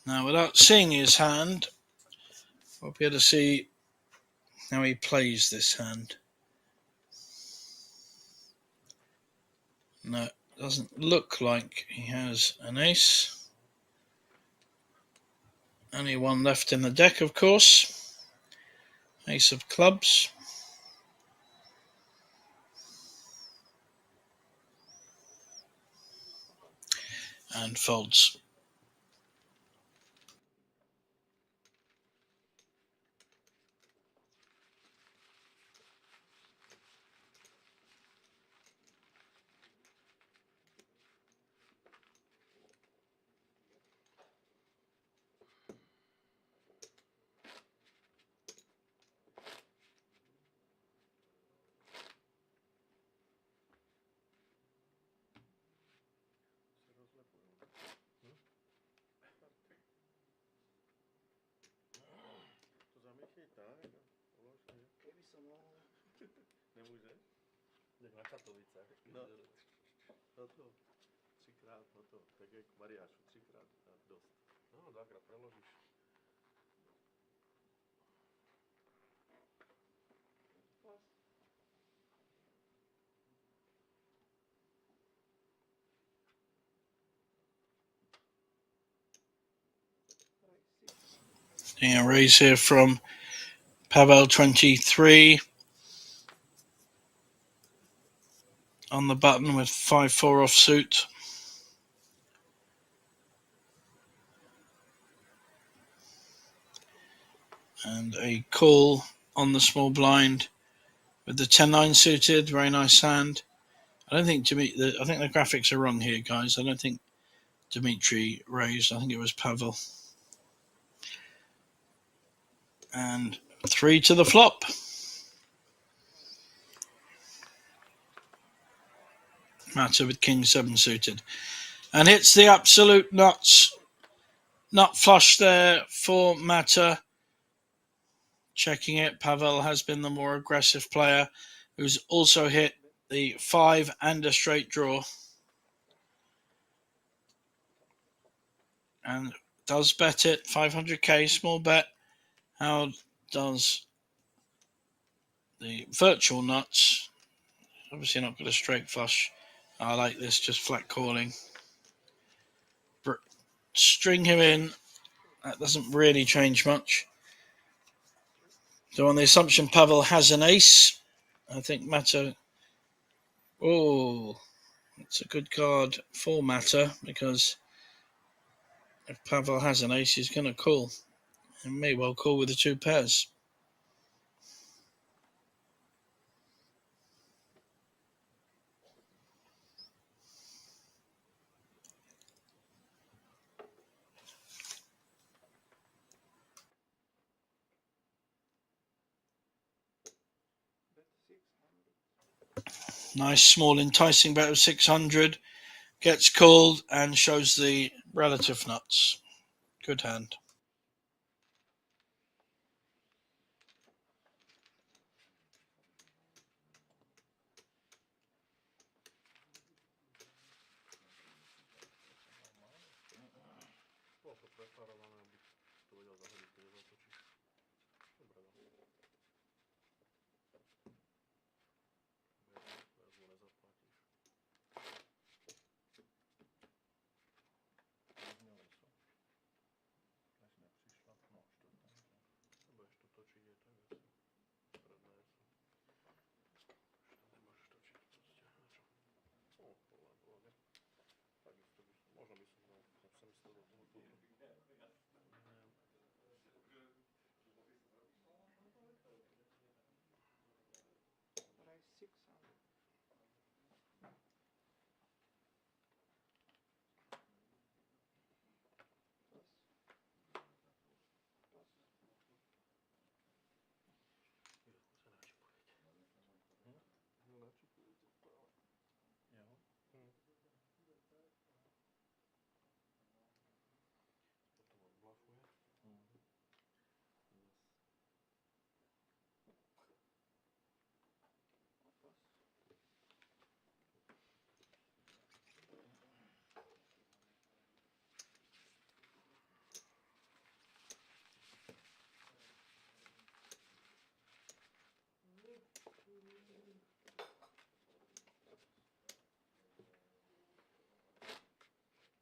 C: Now, without seeing his hand, we'll be able to see how he plays this hand. No, doesn't look like he has an ace. Only one left in the deck, of course. Ace of clubs. And folds.
D: Nemůžeš?
F: Jak na Katovicách.
D: No to, třikrát, tak jak Mariášu, třikrát a dost.
F: No, dvakrát preložíš.
C: Seeing a raise here from Pavel 23 on the button with 5-4 offsuit. And a call on the small blind with the 10-9 suited. Very nice hand. I think the graphics are wrong here, guys. I don't think Dimitri raised. I think it was Pavel. And 3 to the flop. Matter with king 7 suited. And hits the absolute nuts. Nut flush there for Matter. Checking it, Pavel has been the more aggressive player, who's also hit the 5 and a straight draw. And does bet it, 500k, small bet. How does the virtual nuts? Obviously not got a straight flush. I like this, just flat calling. String him in. That doesn't really change much. So on the assumption Pavel has an ace, I think Matter... Oh, it's a good card for Matter, because if Pavel has an ace, he's going to call. And may well call with the 2 pairs. Nice small enticing bet of 600. Gets called and shows the relative nuts. Good hand.
F: Bolo to preparované, aby to vedel zahodiť, keď zatočíš. Dobre, no. Viac mu nezaplatíš. Budeš to točiť aj tak asi. Stredné sú. Nemôžeš točiť proste. Na čo? Pohľad. Takisto by som, možno by som dal, som sa myslel do toho toto.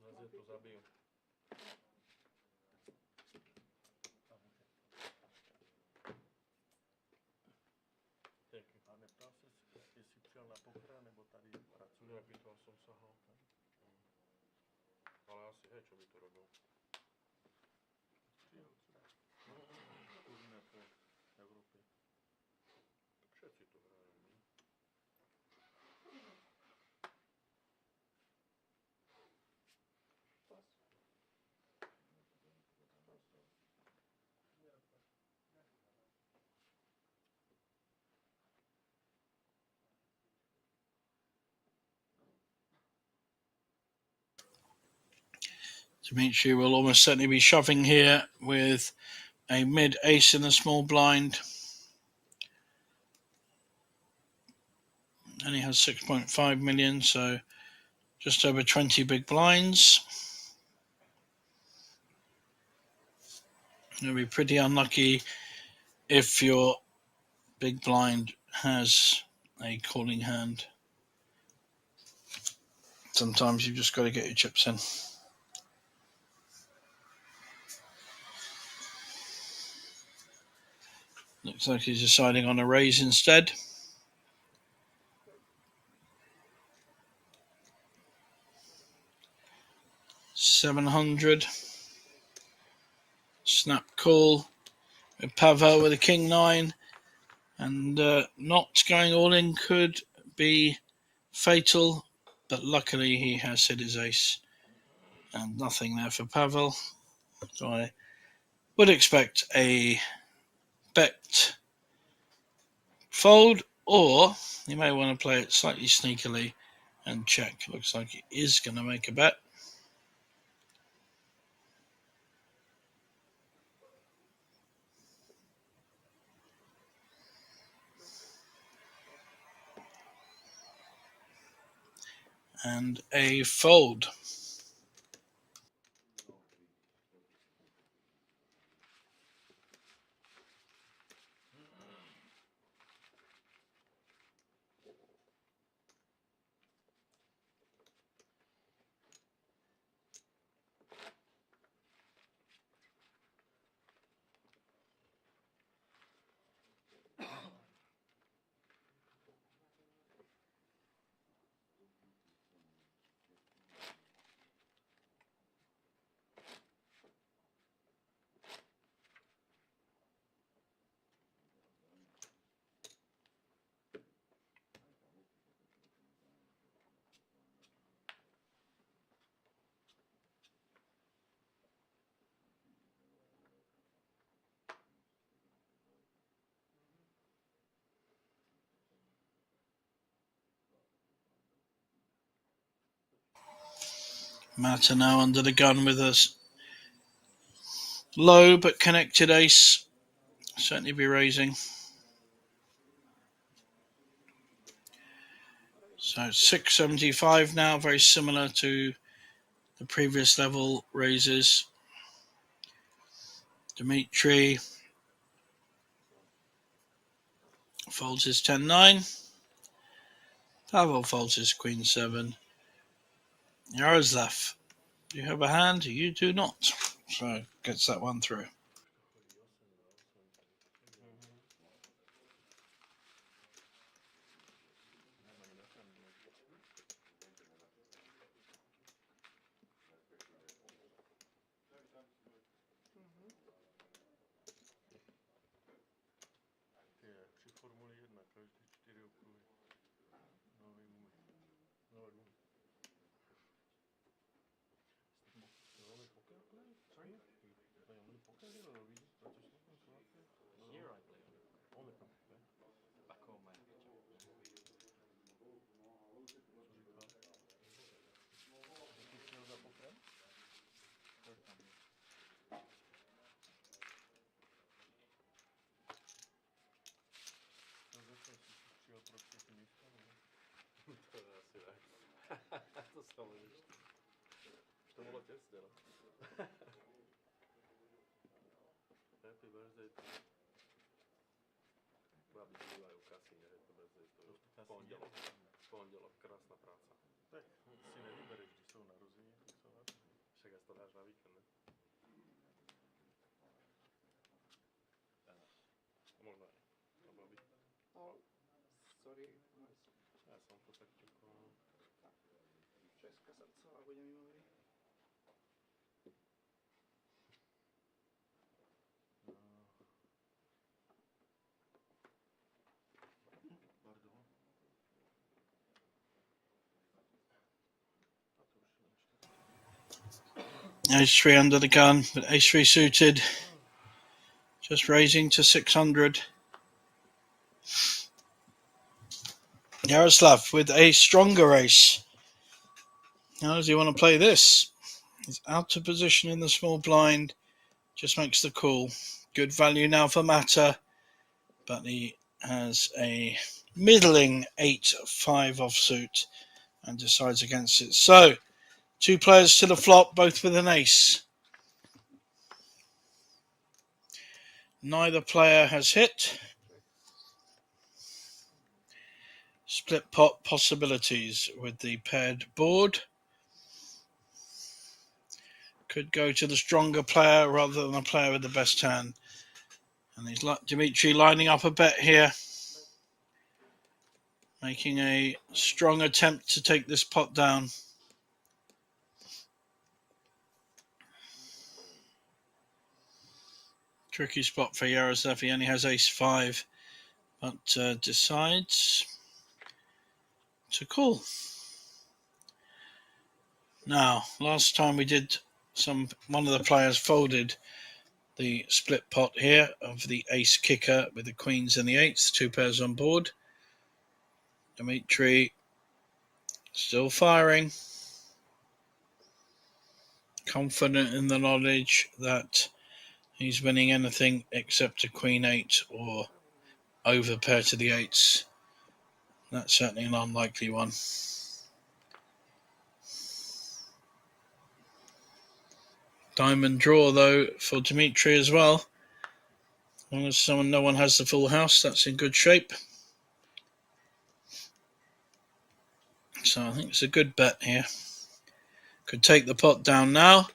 F: Zase to zabijú. A neptal si, jestli si přijel na pochra, nebo tady pracuje? Nepýtal som sa ho. Ale asi, hej, čo by to robil? Turné po Európe. Všetci tu hrajú, nie?
C: Dimitri will almost certainly be shoving here with a mid ace in the small blind. And he has 6.5 million, so just over 20 big blinds. You'll be pretty unlucky if your big blind has a calling hand. Sometimes you've just got to get your chips in. Looks like he's deciding on a raise instead. $700. Snap call with Pavel with a king 9. And not going all in could be fatal, but luckily he has hit his ace. And nothing there for Pavel. So I would expect a bet fold, or you may want to play it slightly sneakily and check. Looks like he is going to make a bet. And a fold. Matter now under the gun with us. Low but connected ace. Certainly be raising. So 675 now, very similar to the previous level raises. Dimitri folds his 10-9. Pavel folds his Queen 7. Yaroslav, do you have a hand? You do not. So gets that one through.
D: Při Formuli 1 každý 4 okruhy. Nový gumy. Nové gumy. The only poker player? Sorry? The only poker here or we Bratislava, Slovakia?
F: Here I play
D: Only from poker.
F: back home I
D: Co říkal? Jaký přijel za pokrem?
F: third time.
D: To zase jsi přijel pro třetí místo, nebo?
F: To je asi tak. To sa môžeš. Už to bolo tesne, no.
D: Happy birthday to you.
F: Babi bývajú v kasíne, happy birthday to you. Pondelok, krásna práca.
D: Tak si nevybereš, když jsou narozeniny, tak jsou narozeniny.
F: Však asi to dáš na víkend, ne? Možno aj. No babi.
B: Oh, sorry.
F: Ja som to tak čakal.
B: Česká srdce a budem mimo hry.
D: Pardon.
C: Ace-3 under the gun, but ace-3 suited. Just raising to 600. Yaroslav with a stronger ace. How does he want to play this? He's out of position in the small blind. Just makes the call. Good value now for Mata, but he has a middling 8-5 offsuit and decides against it. So, two players to the flop, both with an ace. Neither player has hit. Split pot possibilities with the paired board. Could go to the stronger player rather than the player with the best hand. And he's like Dimitri lining up a bet here. Making a strong attempt to take this pot down. Tricky spot for Yaroslav. He only has ace-5, but decides to call. Now, last time we did one of the players folded the split pot here of the ace kicker with the queens and the eights, 2 pairs on board. Dimitri still firing, confident in the knowledge that he's winning anything except a queen 8 or over pair to the eights. That's certainly an unlikely one. Diamond draw though for Dimitri as well. As long as no one has the full house, that's in good shape. So I think it's a good bet here. Could take the pot down now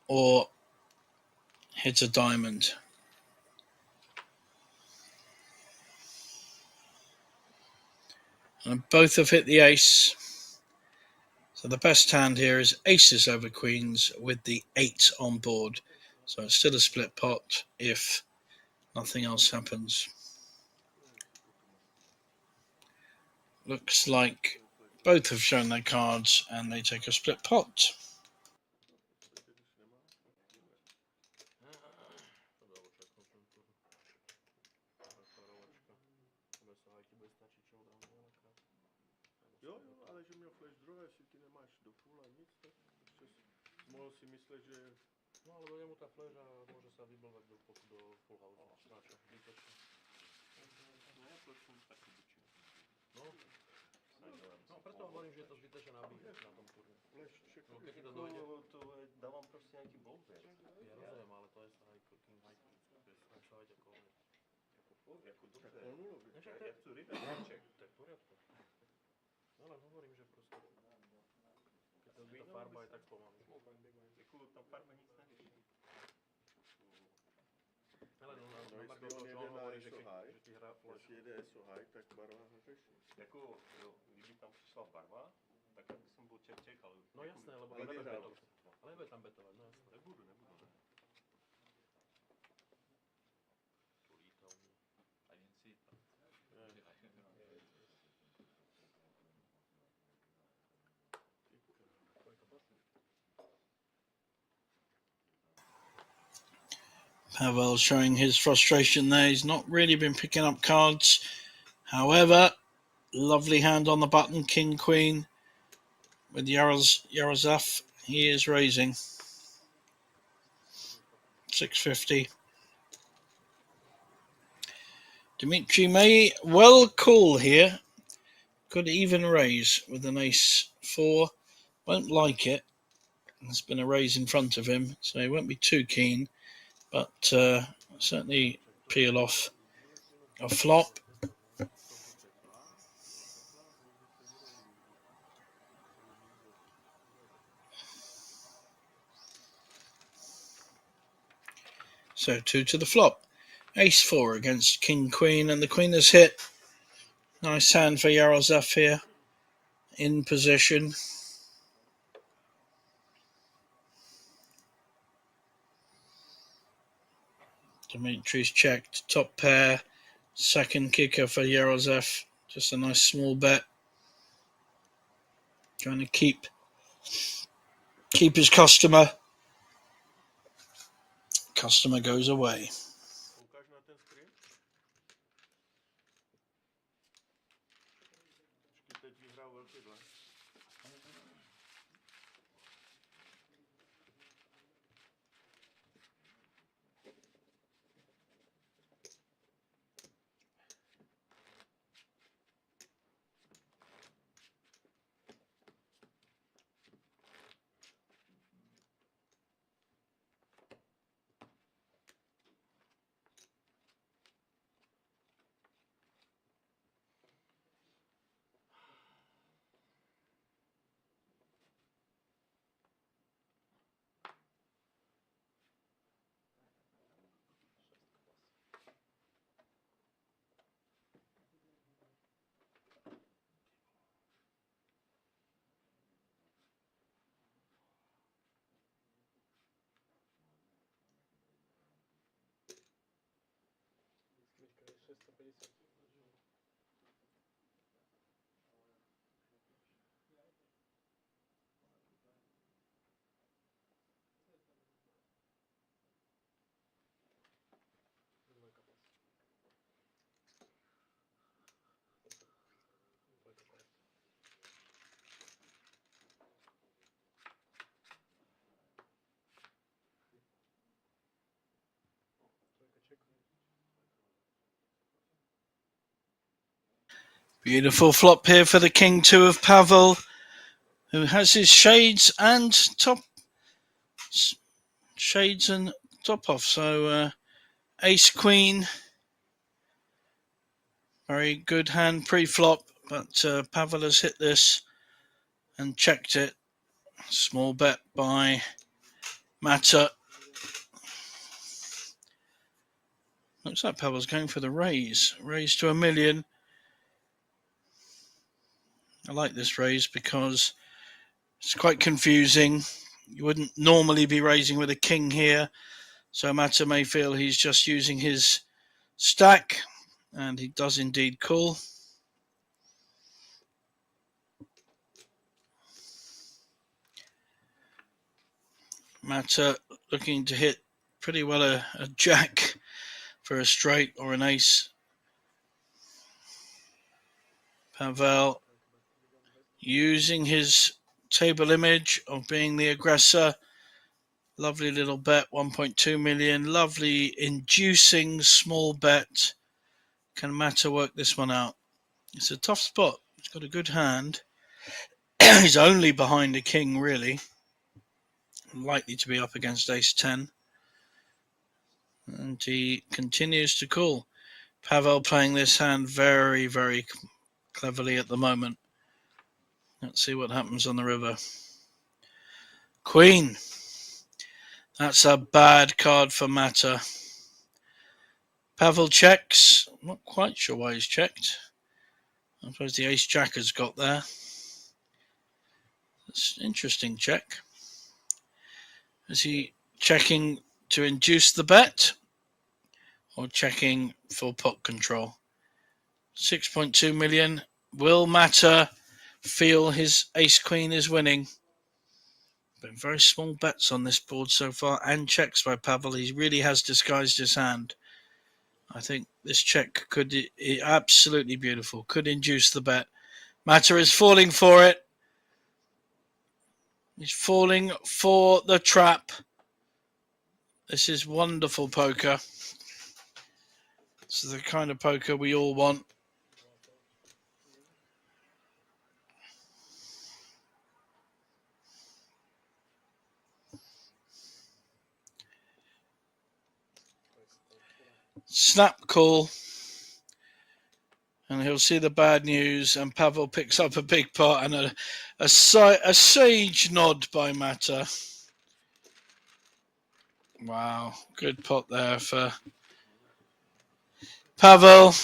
C: or hit a diamond. And both have hit the ace. So the best hand here is aces over queens with the 8 on board. So it's still a split pot if nothing else happens. Looks like both have shown their cards and they take a split pot.
D: Jo, ale že měl flash draw, jestli ty nemáš do fulla nic, tak ještě mohl si myslet, že...
F: No ale dojde mu tá flash a môže sa vyblbať do full house. Načo, výtočne.
A: No ja počujem takú bučinu.
F: No preto hovorím, že je to zbytečne nabíjať na tom turne. No keď ti to dojde...
A: To dávam proste nejaký blbec.
F: Ja rozumiem, ale to je sa aj king high. To je sa aj ako...
A: Jako dobre.
F: Ja
A: chcú rybeček.
F: To je v poriadku. No len hovorím, že proste... Keď tá farba je tak pomalý.
A: Jako tam farba nic nevyšší.
F: Ale no
D: No
F: Marko
D: jestli on
F: to, čo
D: jede
F: on
D: na
F: hovorí, že
D: ESO high,
F: ti hrá flash.
D: jestli jede ESO high, tak barva ho řeší.
A: Jako, jo, kdyby tam přišla barva, tak by som bol čerček, ale...
F: No jasné, lebo
D: ale
F: nebudeš
D: vyhrál.
F: betovať. Ale nebude tam betovať, no jasné.
A: Nebudu, ne.
F: Tu líta u mňa.
A: Ani si tam.
C: Pavel showing his frustration there. He's not really been picking up cards. However, lovely hand on the button, King Queen with Yarosaf. He is raising 650. Dimitri may well call here. Could even raise with an ace 4. Won't like it. There's been a raise in front of him, so he won't be too keen. But certainly peel off a flop. So 2 to the flop. Ace 4 against King Queen, and the Queen has hit. Nice hand for Yarosaf here. In position. Dimitri's checked. Top pair. Second kicker for Yarosaf. Just a nice small bet. Trying to keep his customer. Customer goes away.
D: Koukáš na ten stream? Počkej, teď vyhrál velký dle.
C: Beautiful flop here for the king two of Pavel, who has his shades and top off. So ace queen, very good hand pre-flop, but Pavel has hit this and checked it. Small bet by Mata. Looks like Pavel's going for the raise to $1 million. I like this raise because it's quite confusing. You wouldn't normally be raising with a king here, so Mata may feel he's just using his stack, and he does indeed call. Mata looking to hit pretty well a jack for a straight or an ace. Pavel using his table image of being the aggressor. Lovely little bet, 1.2 million. Lovely inducing small bet. Can Mata work this one out? It's a tough spot. He's got a good hand. He's only behind a king, really. Likely to be up against ace 10. And he continues to call. Pavel playing this hand very, very cleverly at the moment. Let's see what happens on the river. Queen. That's a bad card for Mata. Pavel checks. I'm not quite sure why he's checked. I suppose the ace jack has got there. It's an interesting check. Is he checking to induce the bet or checking for pot control? 6.2 million. Will Mata feel his ace queen is winning? Been very small bets on this board so far, and checks by Pavel. He really has disguised his hand. I think this check could absolutely beautiful. Could induce the bet. Mata is falling for it. He's falling for the trap. This is wonderful poker. This is the kind of poker we all want. Snap call. And he'll see the bad news, and Pavel picks up a big pot and a sage nod by Mata. Wow, good pot there for Pavel.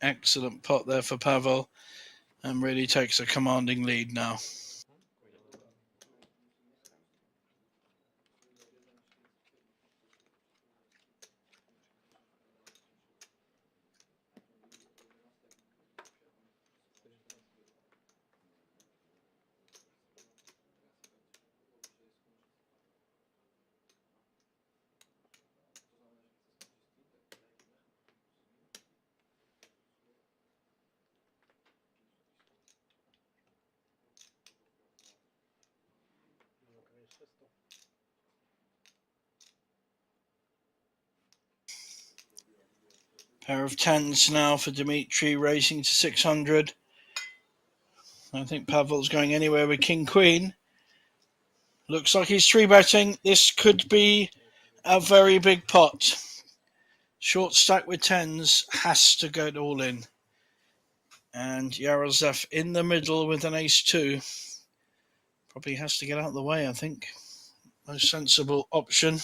C: Excellent pot there for Pavel, and really takes a commanding lead now. Pair of tens now for Dimitri, raising to 600. I think Pavel's going anywhere with king queen. Looks like he's 3-betting. This could be a very big pot. Short stack with tens has to go all in. And Yaroslav in the middle with an ace 2. Probably has to get out of the way, I think. Most sensible option.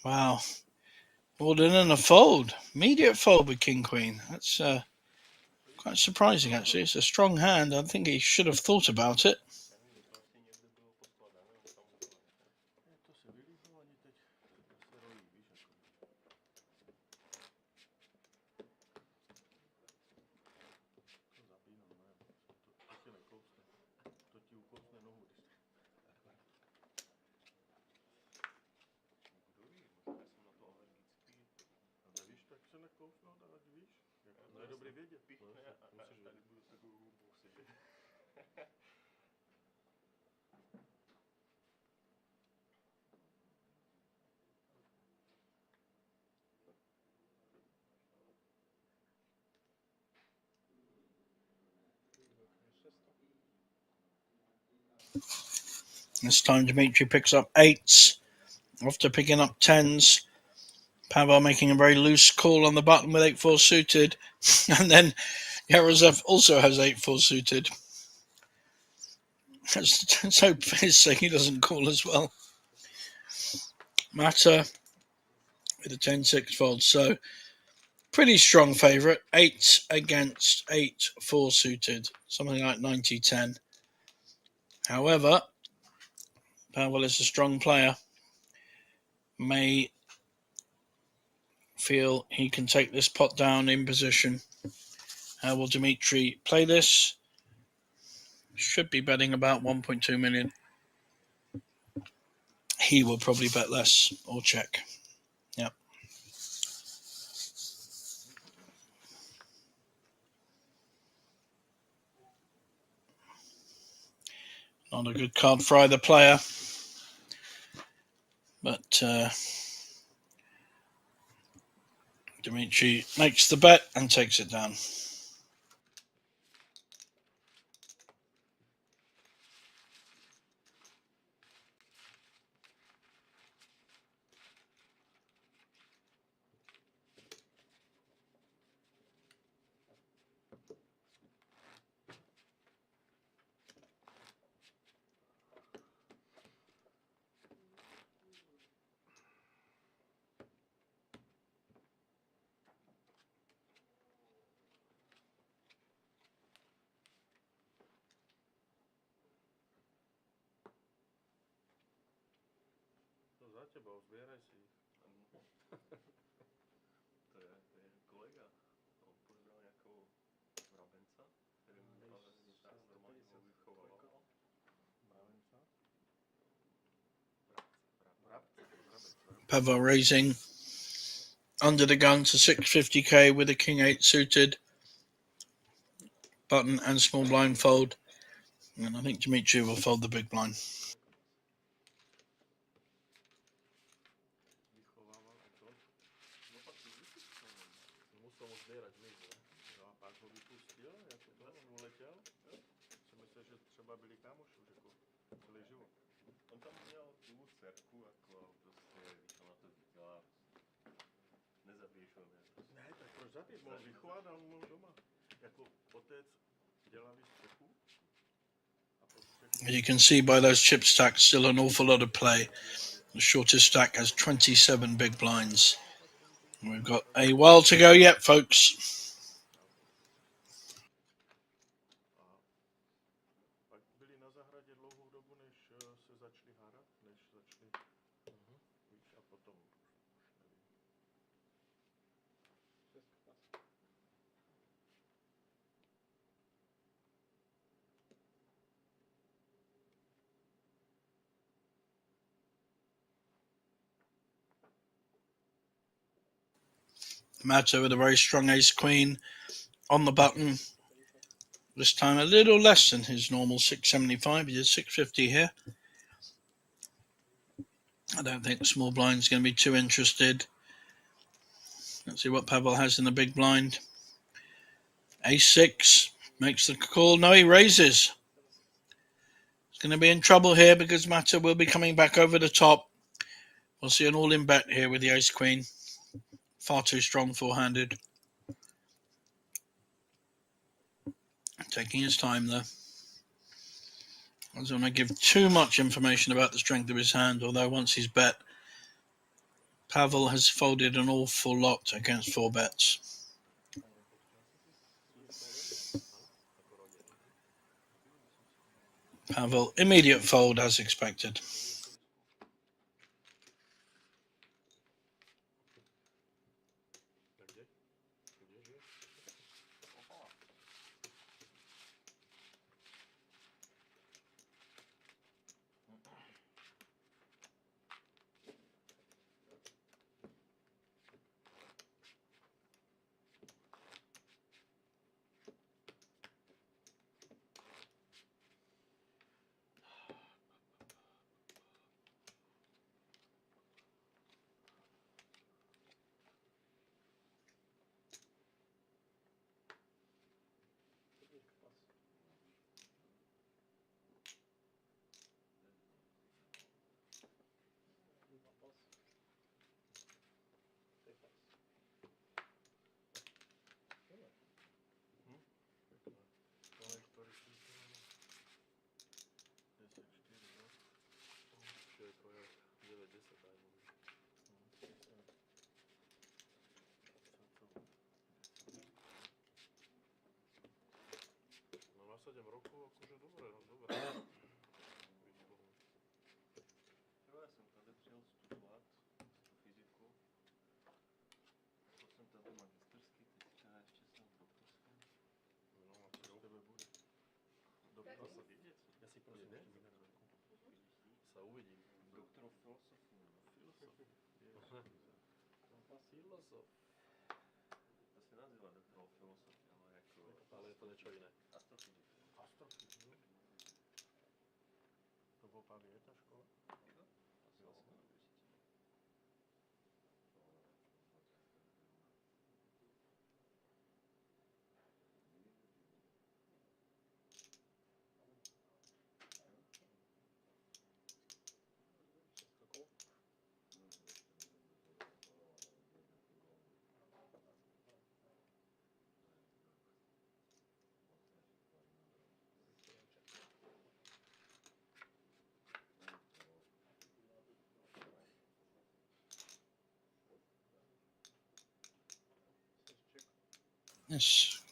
C: Wow. All in and a fold. Immediate fold with King Queen. That's quite surprising, actually. It's a strong hand. I think he should have thought about it.
D: To se vylíhlo ani teď se rolí, víš, jako. To zapínám, ne? To ti nekousne. To ti ukousne nohu, když kdo ví, možná jsem na to alergický. Ale víš, tak se nekousnout, ale víš, jako to je dobrý vědět. Píchne a tady budu takovou hudbu sedět.
C: This time Dimitri picks up 8s after picking up 10s. Pavel making a very loose call on the button with 8-4 suited. And then Yaroslav also has 8-4 suited. Let's hope for his sake he doesn't call as well. Mata with a 10-6 fold. So pretty strong favourite. 8 against 8-4 suited. Something like 90-10. However, Pavel is a strong player. May feel he can take this pot down in position. How will Dimitri play this? Should be betting about 1.2 million. He will probably bet less or check. Yep. Not a good card for either player. But Dimitri makes the bet and takes it down.
D: To za tebou, zbieraj si ich.
A: To je kolega. On pozbral nějakou vrabenca, který mu normálně ho vychovával.
D: Mravenca?
C: Pavel raising under the gun to 650k with a king 8 suited. Button and small blind fold. And I think Dimitri will fold the big blind.
D: Vychovával a to?
A: No pak to vypustil.
F: Musel mu zbierať mix, ne?
D: Jo, a pak ho vypustil, jako to, on uletěl. Jsem myslel, že třeba byli kámoši už jako celý život.
A: On tam měl tu dcerku, jako prostě, víš, ona to viděla. Nezabiješ ho, ne? Prostě.
D: Ne, tak proč zabít? Mohl vychovat a on mohl doma. Jako otec dělali střechu.
C: As you can see by those chip stacks, still an awful lot of play. The shortest stack has 27 big blinds. And we've got a while to go yet, folks.
D: Pak byli na zahradě dlouhou dobu, než se začali hádat, než začali, víš, a potom už nevím.
C: Mato with a very strong ace queen on the button. This time a little less than his normal 675. He did 650 here. I don't think the small blind is going to be too interested. Let's see what Pavel has in the big blind. Ace-6 makes the call. No, he raises. He's going to be in trouble here because Mata will be coming back over the top. We'll see an all-in bet here with the ace-queen. Far too strong four-handed. Taking his time though. I don't want to give too much information about the strength of his hand, although once he's bet, Pavel has folded an awful lot against 4 bets. Pavel, immediate fold as expected.
F: No na 7 rokov, akože dobre, no dobre.
D: Ja som tady přijel studovat tu fyziku. To jsem tady magisterský, teď včera ještě jsem v doktorském.
F: No a čo z tebe bude? Doktor sa vidieť? Ja si prosím ešte sa uvidím.
D: Doktor filosofii.
F: Filozof. Filozof.
D: To se nazývá doktor filosofie, ale jako...
F: Ale je to niečo iné.
D: Astrofyzika.
F: Astrofyzika. To v Opavě je tá škola?
D: Jo? Asi na univerzitě.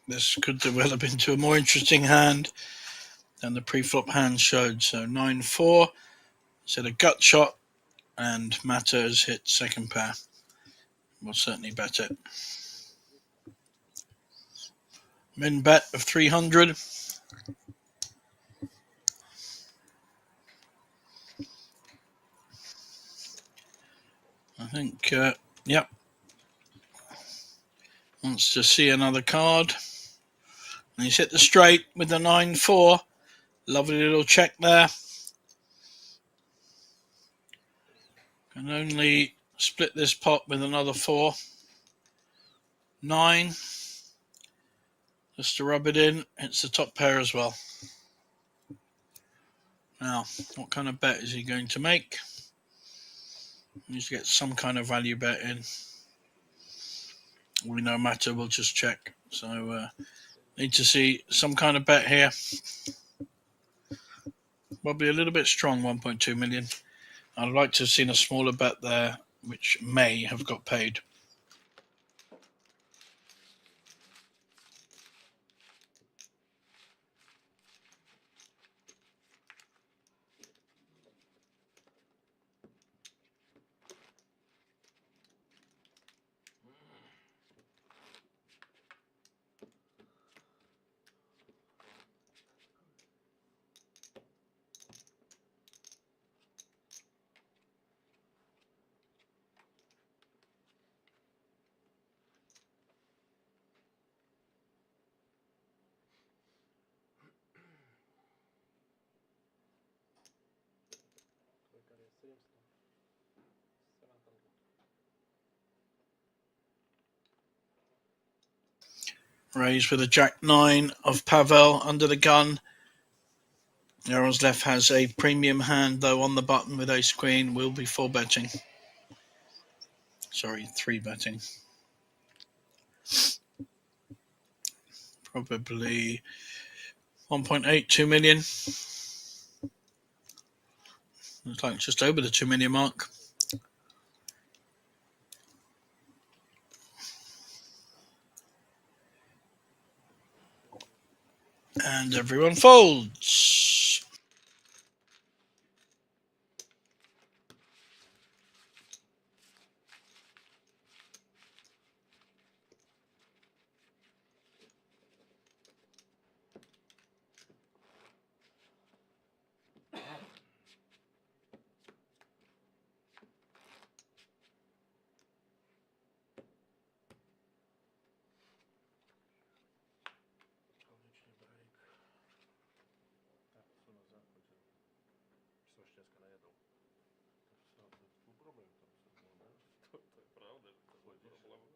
C: This could develop into a more interesting hand than the pre-flop hand showed. So 9-4, is it a gut shot? And Mata has hit second pair. We'll certainly bet it. Min bet of 300. I think, yep. Wants to see another card. And he's hit the straight with the 9-4. Lovely little check there. Can only split this pot with another 4. 9. Just to rub it in. It's the top pair as well. Now, what kind of bet is he going to make? He needs to get some kind of value bet in. We no matter, we'll just check. So, need to see some kind of bet here. Probably a little bit strong, 1.2 million. I'd like to have seen a smaller bet there, which may have got paid. Raised with a Jack-9 of Pavel under the gun. Yaroslav has a premium hand, though, on the button with ace-queen. Will be 4-betting. Sorry, 3-betting. Probably 1.8, 2 million. Looks like just over the 2 million mark. And everyone folds.
F: Konečný break.
D: Tak sú na záchode.
F: Som ešte dneska nejedol.
D: To je tvůj problém, tam se to ne?
F: To je pravda, že to je môj problém.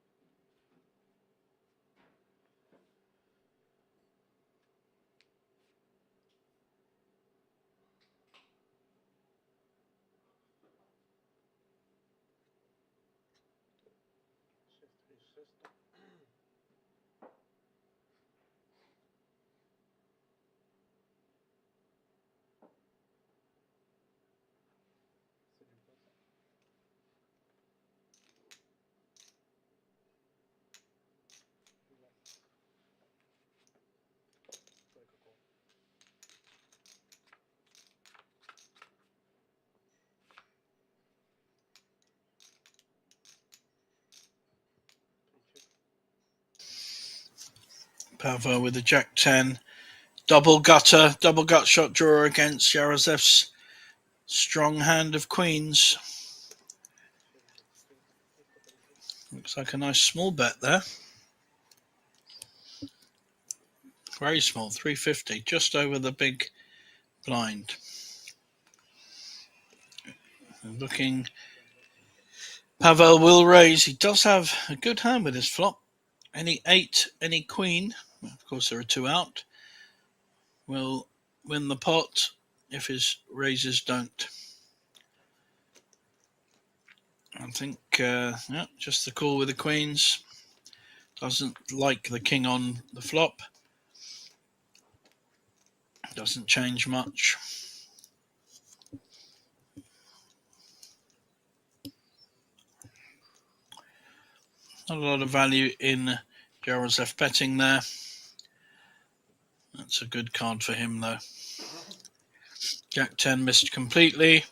C: Pavel with the Jack 10. Double gut shot draw against Yarosev's strong hand of queens. Looks like a nice small bet there. Very small, 350, just over the big blind. And looking, Pavel will raise. He does have a good hand with his flop. Any 8, any queen, of course there are 2 out, will win the pot if his raises don't. I think, just the call with the queens. Doesn't like the king on the flop. Doesn't change much. Not a lot of value in Jaroszów betting there. That's a good card for him though. Jack 10 missed completely.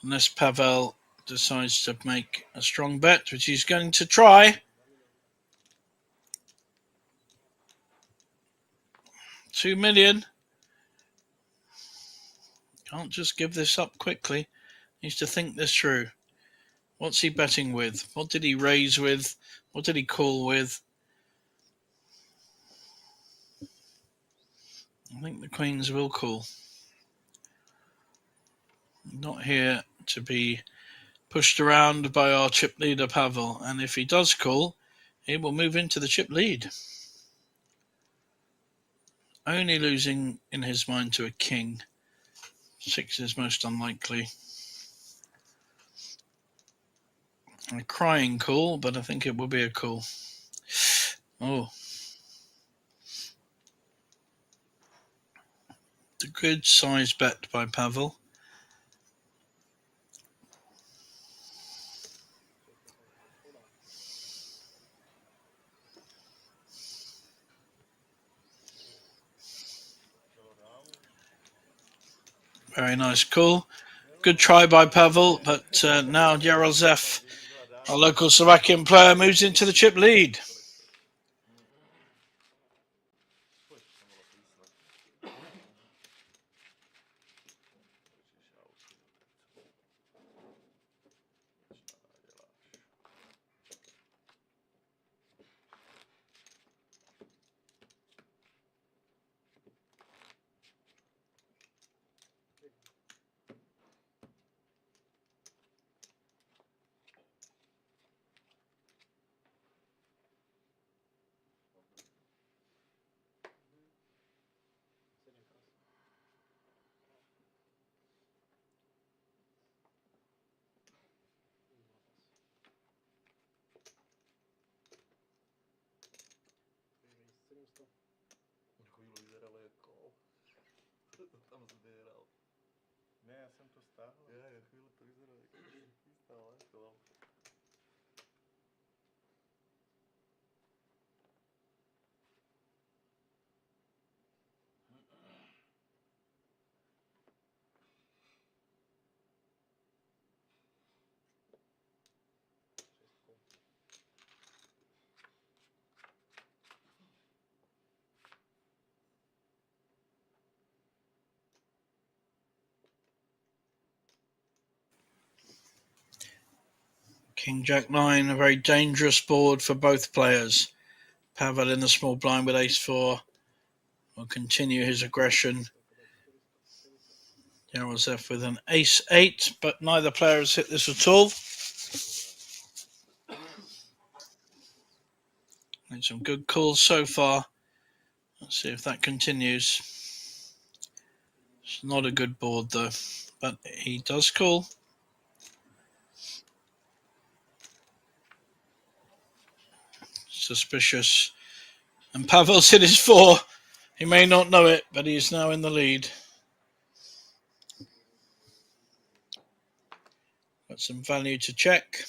C: Unless Pavel decides to make a strong bet, which he's going to try. 2 million. Can't just give this up quickly. Needs to think this through. What's he betting with? What did he raise with? What did he call with? I think the queens will call. Not here to be pushed around by our chip leader Pavel. And if he does call, he will move into the chip lead. Only losing in his mind to a king. 6 is most unlikely. A crying call, but I think it will be a call. Oh. A good size bet by Pavel. Very nice call. Good try by Pavel, but now Jaroszów, our local Slovakian player, moves into the chip lead.
F: Chvíľu vyzeralo ako tam zbieral.
D: Ne, já jsem to stáhl.
F: Ja, chvíľu to vyzeralo ako chystal na chlap.
C: King Jack 9, a very dangerous board for both players. Pavel in the small blind with ace 4 will continue his aggression. Yaroslav with an ace 8, but neither player has hit this at all. Made some good calls so far. Let's see if that continues. It's not a good board though, but he does call. Suspicious. And Pavel's hit his 4. He may not know it, but he is now in the lead. Got some value to check.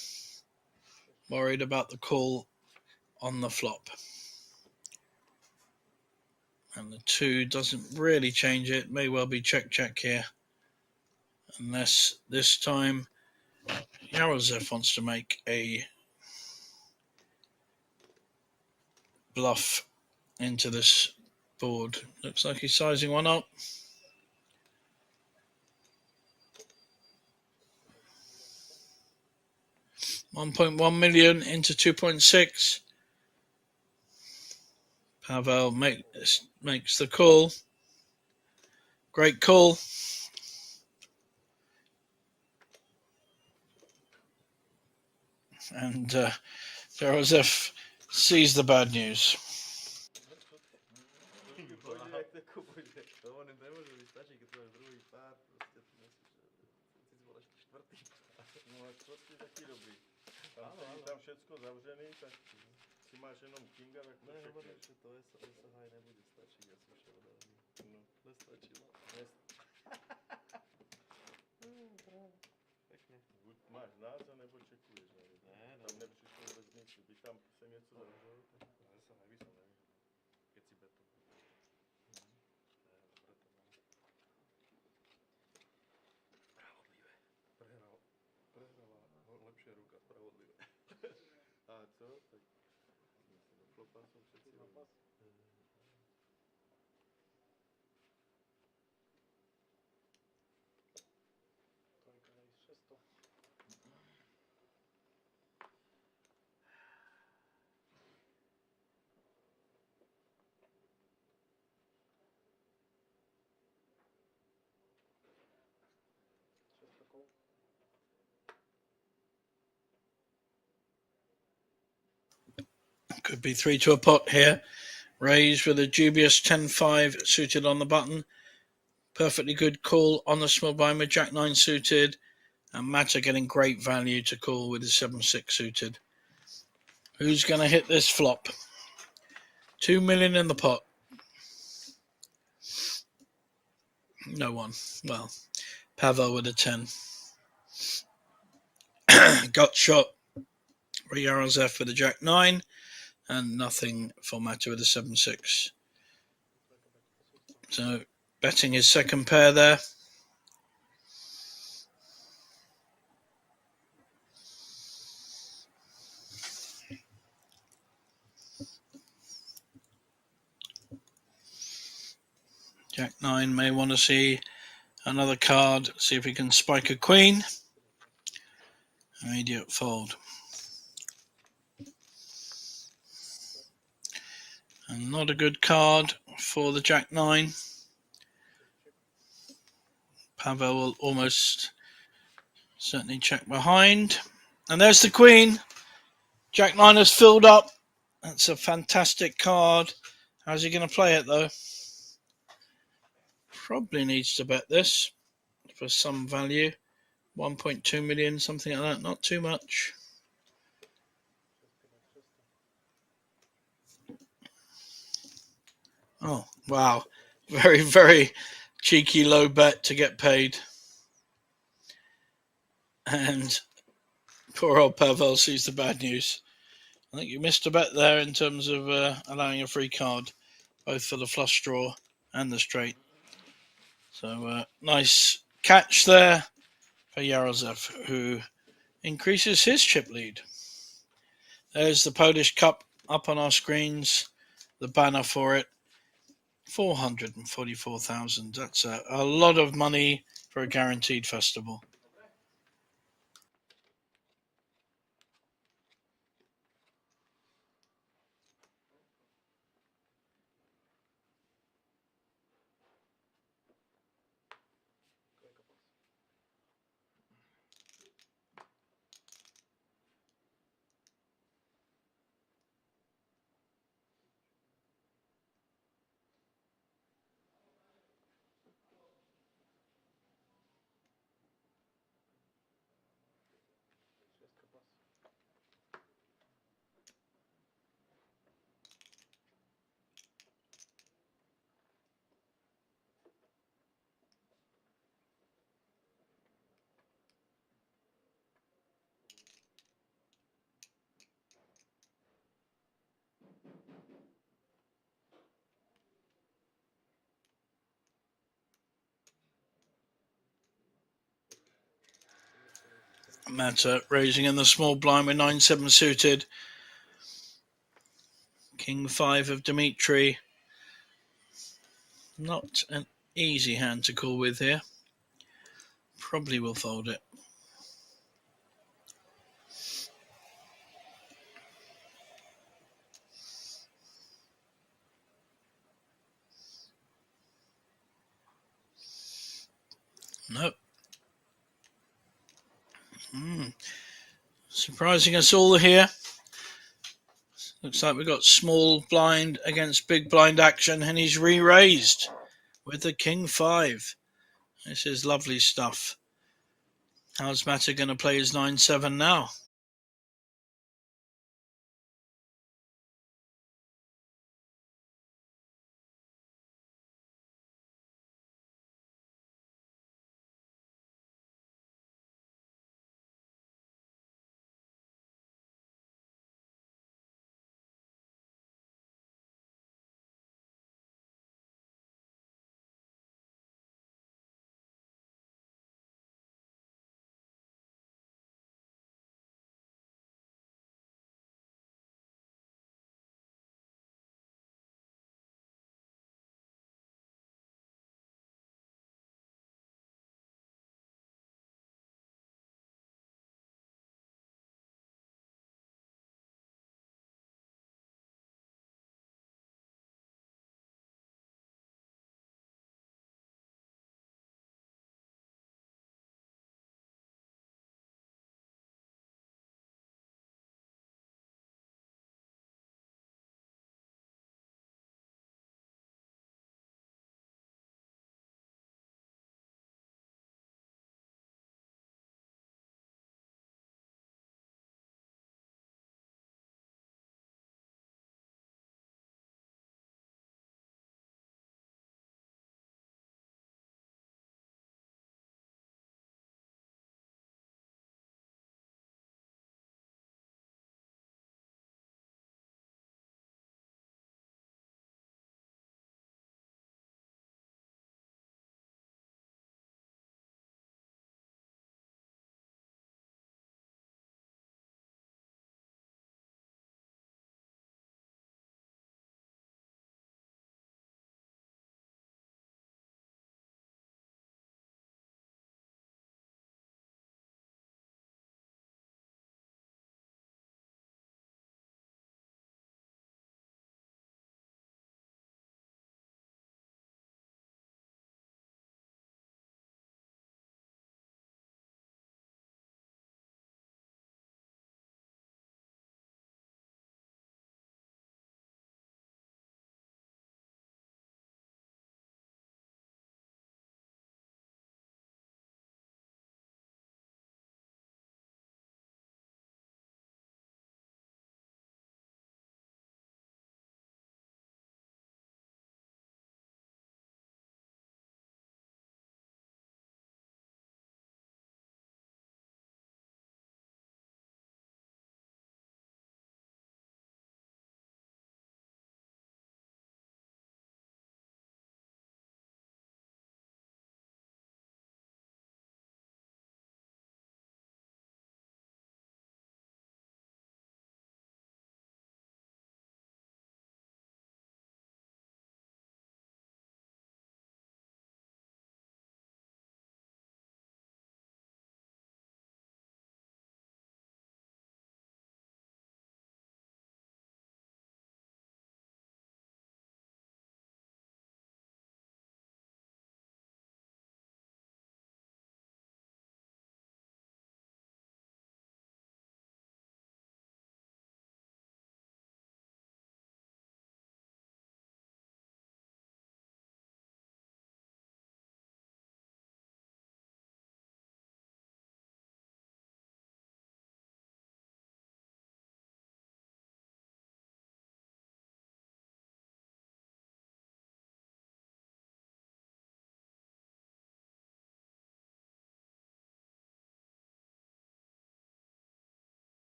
C: Worried about the call on the flop. And the 2 doesn't really change it. May well be check here. Unless this time Yaroslav wants to make a bluff into this board. Looks like he's sizing one up. $1.1 million into 2.6. Pavel makes the call. Great call. And Yaroslav sees the bad news.
D: Tam všetko zavřený, tak si máš jenom kinga, tak to
F: hovorím, že to SHI nebude stačiť, ja som všeobdávny. No, nestačilo. Pekne.
D: Buď máš nás, nebo čekuješ.
F: Ne,
D: tam nepřišlo vůbec nic. By tam se něco zavřelo, tak
F: SHI by som nevyhral. Keď si beton. Spravodlivé. Prehrala lepšia ruka, spravodlivé.
D: A co? Tak do flopa som všetci robil.
C: Could be 3 to a pot here. Raise with a dubious 10-5 suited on the button. Perfectly good call on the small blind with Jack 9 suited. And Matter getting great value to call with his 7-6 suited. Who's going to hit this flop? 2 million in the pot. No one. Well, Pavel with a 10. Gut shot for Yaroslav with a Jack 9. And nothing for Matter with a 7-6. So betting his second pair there. Jack 9 may want to see another card, see if he can spike a queen. Immediate fold. And not a good card for the Jack 9. Pavel will almost certainly check behind. And there's the queen. Jack 9 has filled up. That's a fantastic card. How's he going to play it though? Probably needs to bet this for some value. 1.2 million, something like that. Not too much. Oh, wow. Very, very cheeky low bet to get paid. And poor old Pavel sees the bad news. I think you missed a bet there in terms of allowing a free card, both for the flush draw and the straight. So nice catch there for Yaroslav, who increases his chip lead. There's the Polish Cup up on our screens, the banner for it. 444,000. That's a lot of money for a guaranteed festival. Mata raising in the small blind with 9-7 suited. King 5 of Dimitri. Not an easy hand to call with here. Probably will fold it. Nope. Surprising us all here. Looks like we've got small blind against big blind action, and he's re-raised with the King 5. This is lovely stuff. How's Mata going to play his 9-7 now?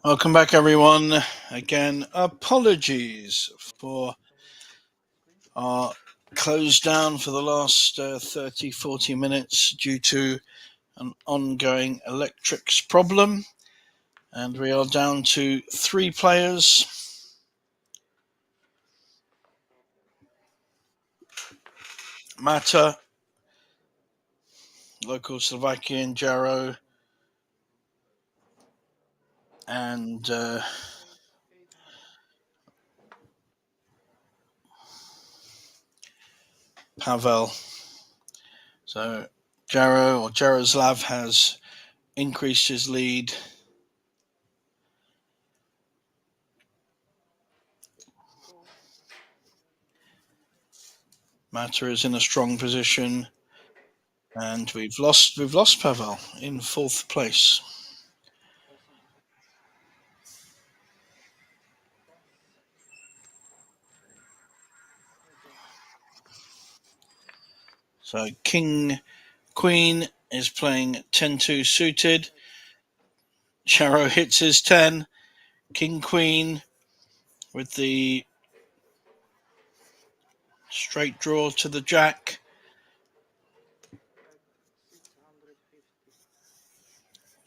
C: Welcome back, everyone. Again, apologies for our close down for the last 30, 40 minutes due to an ongoing electrics problem. And we are down to 3 players. Mata, local Slovakian, Jaro, and Pavel. So Jaroslav has increased his lead. Mata is in a strong position, and we've lost Pavel in 4th place. So King Queen is playing 10-2 suited. Jaro hits his 10. King Queen with the straight draw to the jack.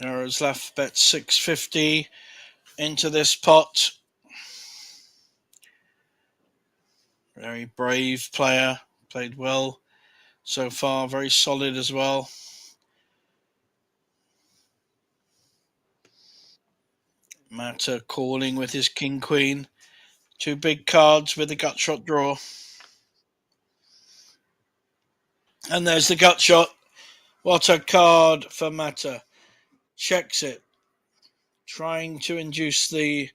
C: Jaroslav bet 650 into this pot. Very brave player, played well so far, very solid as well. Mata calling with his King Queen. 2 big cards with a gut shot draw. And there's the gut shot. What a card for Mata. Checks it. Trying to induce the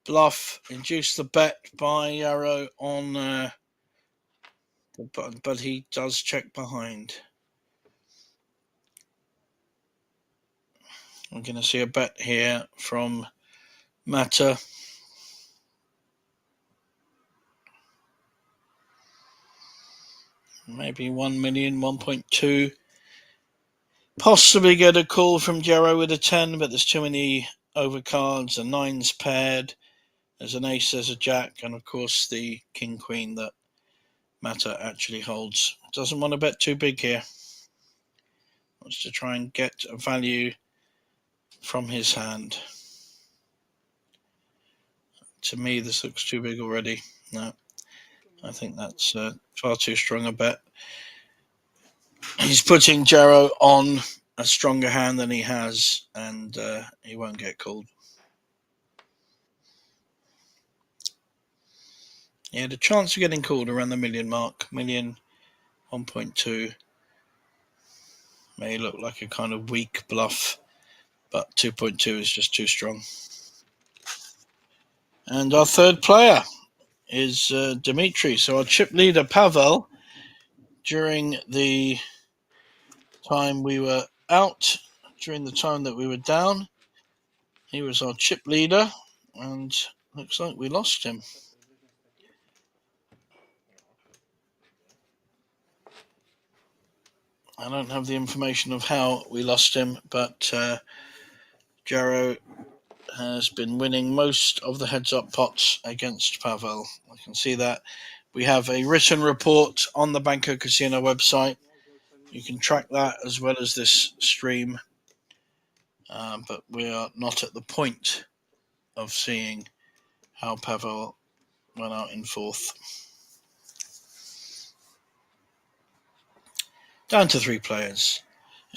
C: bluff, induce the bet by Yarrow on the button, but he does check behind. I'm going to see a bet here from Mata. Maybe 1 million, 1.2. Possibly get a call from Jarrow with a 10, but there's too many overcards. A 9's paired. There's an ace, there's a jack, and of course the King Queen that Mata actually holds. Doesn't want to bet too big here. Wants to try and get a value from his hand. To me, this looks too big already. No, I think that's far too strong a bet. He's putting Jarrow on a stronger hand than he has, and he won't get called. He had a chance of getting called around the million mark. 1.2 may look like a kind of weak bluff, but 2.2 is just too strong. And our third player is Dimitri. So our chip leader, Pavel, during the time we were out, during the time that we were down, he was our chip leader, and looks like we lost him. I don't have the information of how we lost him, but Jarrow has been winning most of the heads-up pots against Pavel. I can see that. We have a written report on the Banco Casino website. You can track that as well as this stream, but we are not at the point of seeing how Pavel went out in 4th. Down to 3 players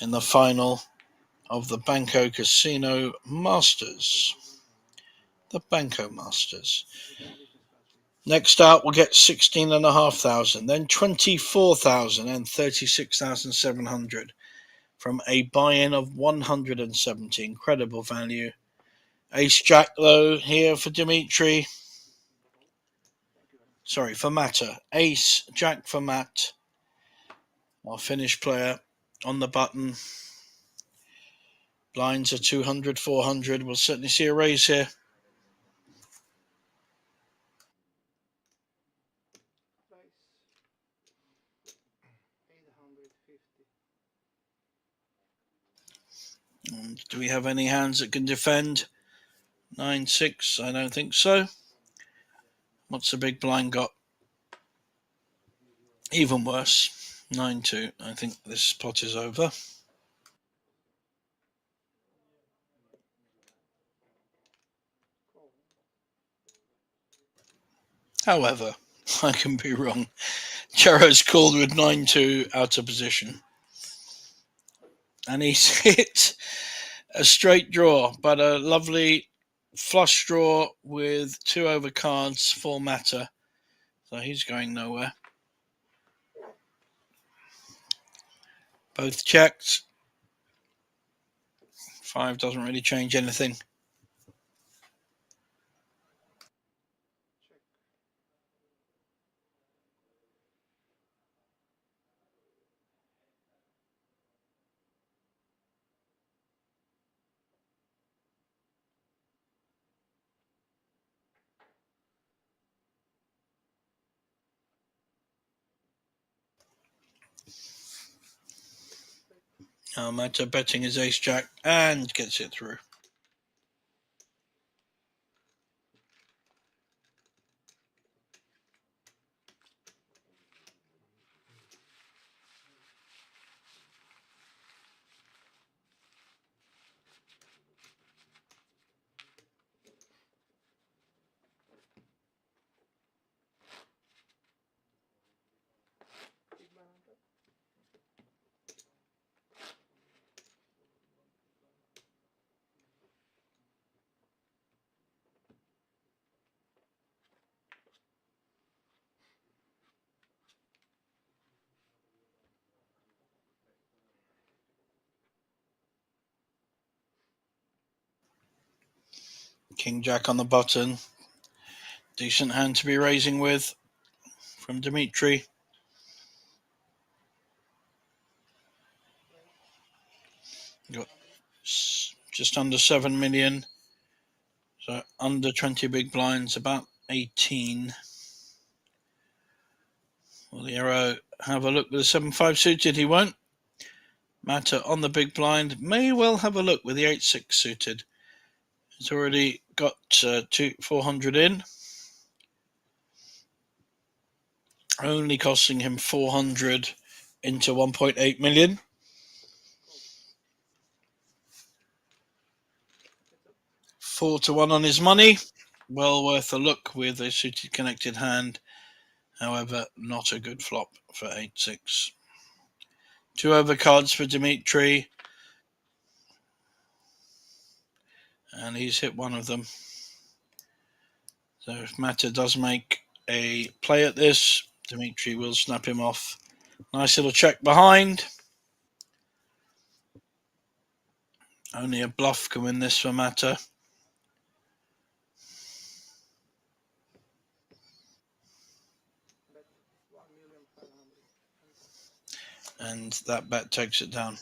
C: in the final of the Banco Casino Masters. The Banco Masters. Next out, we'll get 16,500, then 24,000 and 36,700 from a buy-in of 170. Incredible value. Ace Jack, though, here for Dimitri. Sorry, for Mata. Ace Jack for Matt. Our Finnish player on the button. Blinds are 200, 400. We'll certainly see a raise here. And do we have any hands that can defend? 9-6, I don't think so. What's the big blind got? Even worse. 9-2. I think this pot is over. However, I can be wrong. Chero's called with 9-2 out of position. And he's hit a straight draw, but a lovely flush draw with 2 over cards for matter. So he's going nowhere. Both checked. 5 doesn't really change anything. Matter betting his ace jack and gets it through. King jack on the button. Decent hand to be raising with from Dimitri. Got just under 7 million. So under 20 big blinds, about 18. Will the arrow have a look with the 7-5 suited? He won't. Matter on the big blind may well have a look with the 8-6 suited. He's already got 400 in. Only costing him 400 into 1.8 million. Four to 1 on his money. Well worth a look with a suited connected hand. However, not a good flop for 8-6. 2 overcards for Dimitri. And he's hit one of them. So if Matter does make a play at this, Dimitri will snap him off. Nice little check behind. Only a bluff can win this for Matter. And that bet takes it down.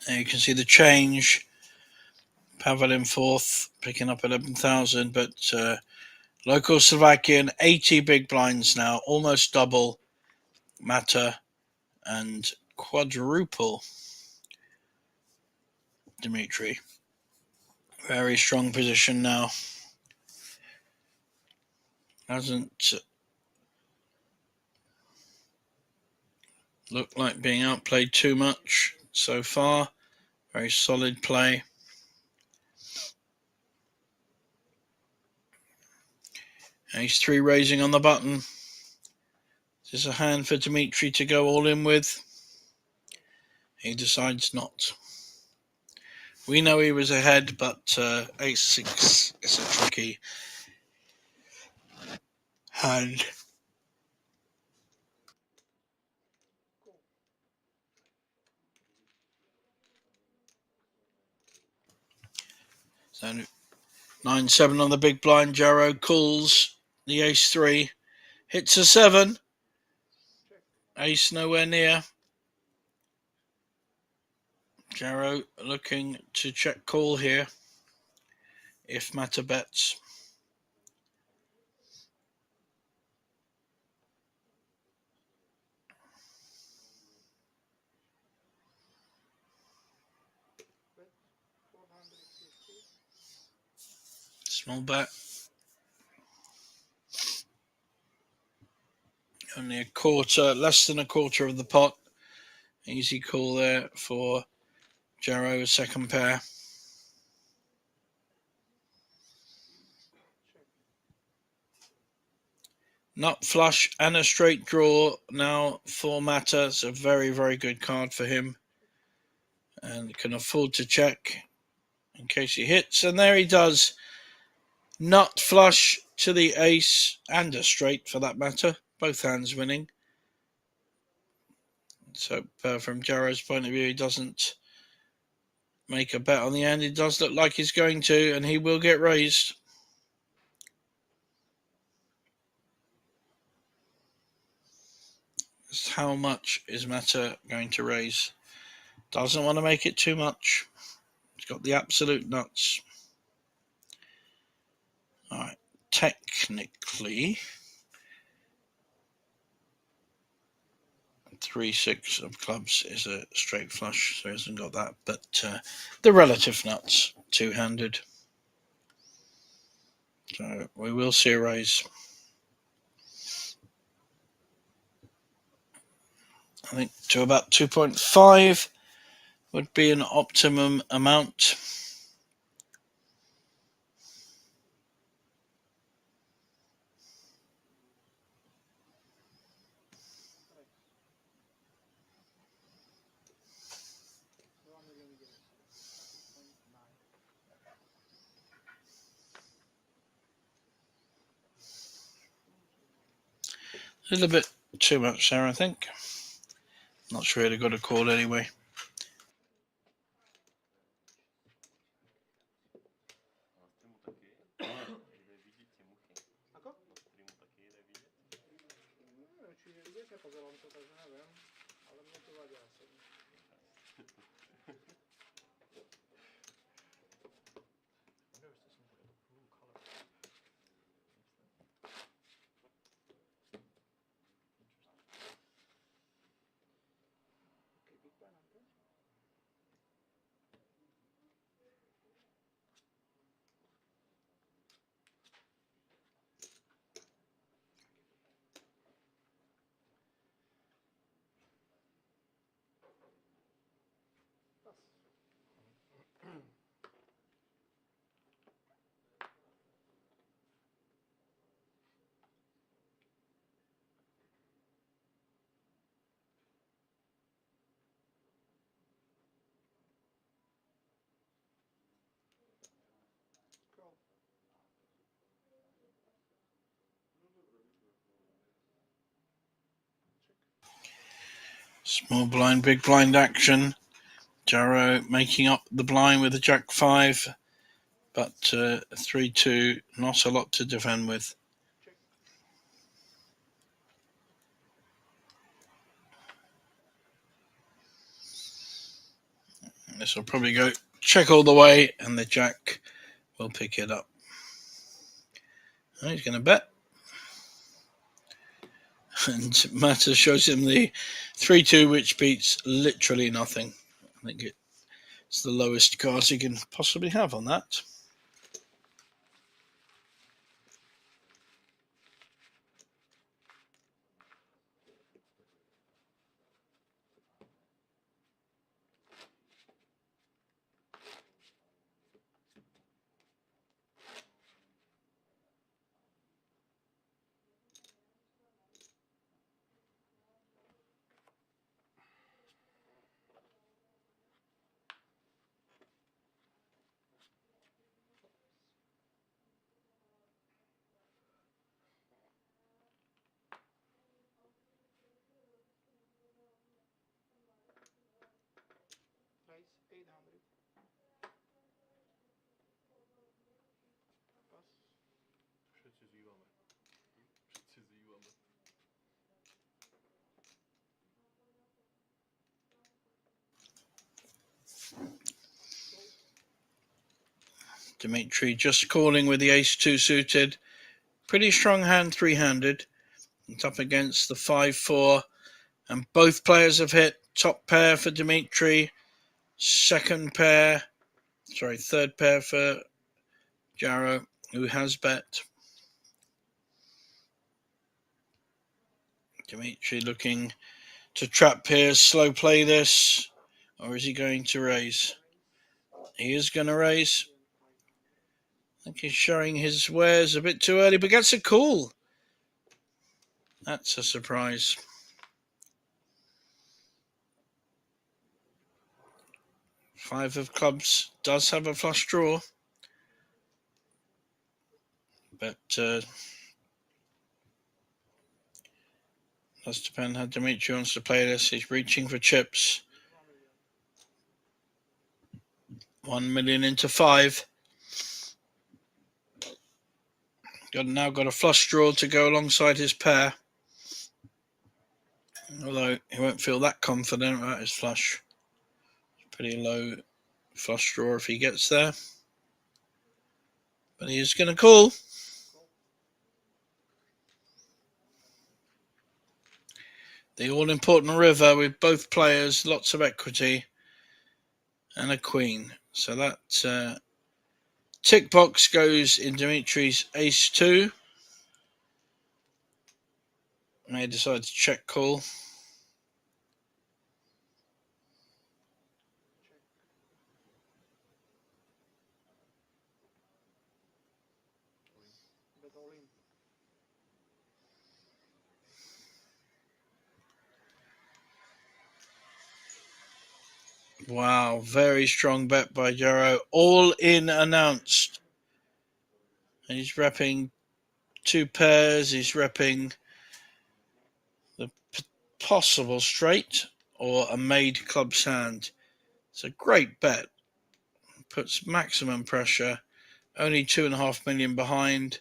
C: There you can see the change. Pavel in fourth, picking up 11,000, but local Slovakian 80 big blinds now, almost double Mata and quadruple Dimitri. Very strong position now. Hasn't looked like being outplayed too much so far. Very solid play. Ace 3 raising on the button. Is this a hand for Dimitri to go all in with? He decides not. We know he was ahead, but Ace 6 is a tricky hand. So 9-7 on the big blind. Jarrow calls the Ace 3. Hits a 7. Ace nowhere near. Jarrow looking to check call here if Mata bets. Small bet. Only a quarter, less than a quarter of the pot. Easy call there for Jarrow, second pair. Nut flush and a straight draw now for Mata. It's a very, very good card for him. And can afford to check in case he hits. And there he does. Nut flush to the ace and a straight for that matter. Both hands winning. So from Jarrow's point of view, he doesn't make a bet on the end. It does look like he's going to, and he will get raised. Just how much is Mata going to raise? Doesn't want to make it too much. He's got the absolute nuts. All right, technically 3-6 of clubs is a straight flush, so he hasn't got that. But the relative nuts, two-handed. So we will see a raise. I think to about 2.5 would be an optimum amount. A little bit too much there, I think. Not sure he'd have got a call anyway. Small blind, big blind action. Jarrow making up the blind with a jack 5, but 3-2, not a lot to defend with. This will probably go check all the way, and the jack will pick it up. Oh, he's going to bet. And Mata shows him the 3-2, which beats literally nothing. I think it's the lowest cards he can possibly have on that. Dimitri just calling with the ace-2 suited. Pretty strong hand, three-handed. It's up against the 5-4. And both players have hit. Top pair for Dimitri. Third pair for Jaro, who has bet. Dimitri looking to trap here, slow play this. Or is he going to raise? He is going to raise. I think he's showing his wares a bit too early, but gets a call. That's a surprise. Five of clubs does have a flush draw. But does depend how Dimitri wants to play this. He's reaching for chips. 1 million into 5. Now got a flush draw to go alongside his pair. Although he won't feel that confident about his flush. Pretty low flush draw if he gets there. But he is going to call. The all-important river with both players, lots of equity, and a queen. So that tick box goes in Dimitri's ace-2. May decide to check call. Wow, very strong bet by Jaro. All in announced. And he's repping 2 pairs. He's repping the possible straight or a made club's hand. It's a great bet. Puts maximum pressure. Only 2.5 million behind.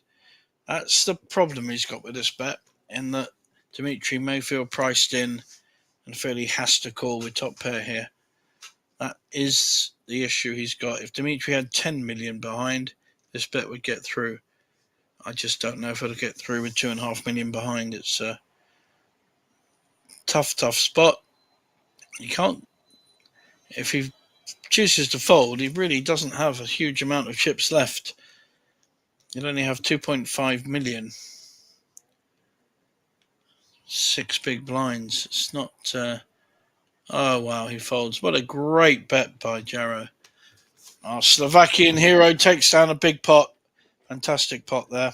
C: That's the problem he's got with this bet, in that Dimitri may feel priced in and feel he has to call with top pair here. That is the issue he's got. If Dimitri had 10 million behind, this bet would get through. I just don't know if it'll get through with 2.5 million behind. It's a tough spot. You can't. If he chooses to fold, he really doesn't have a huge amount of chips left. He'll only have 2.5 million. 6 big blinds. It's not. Oh, wow, he folds. What a great bet by Jaro. Our Slovakian hero takes down a big pot. Fantastic pot there.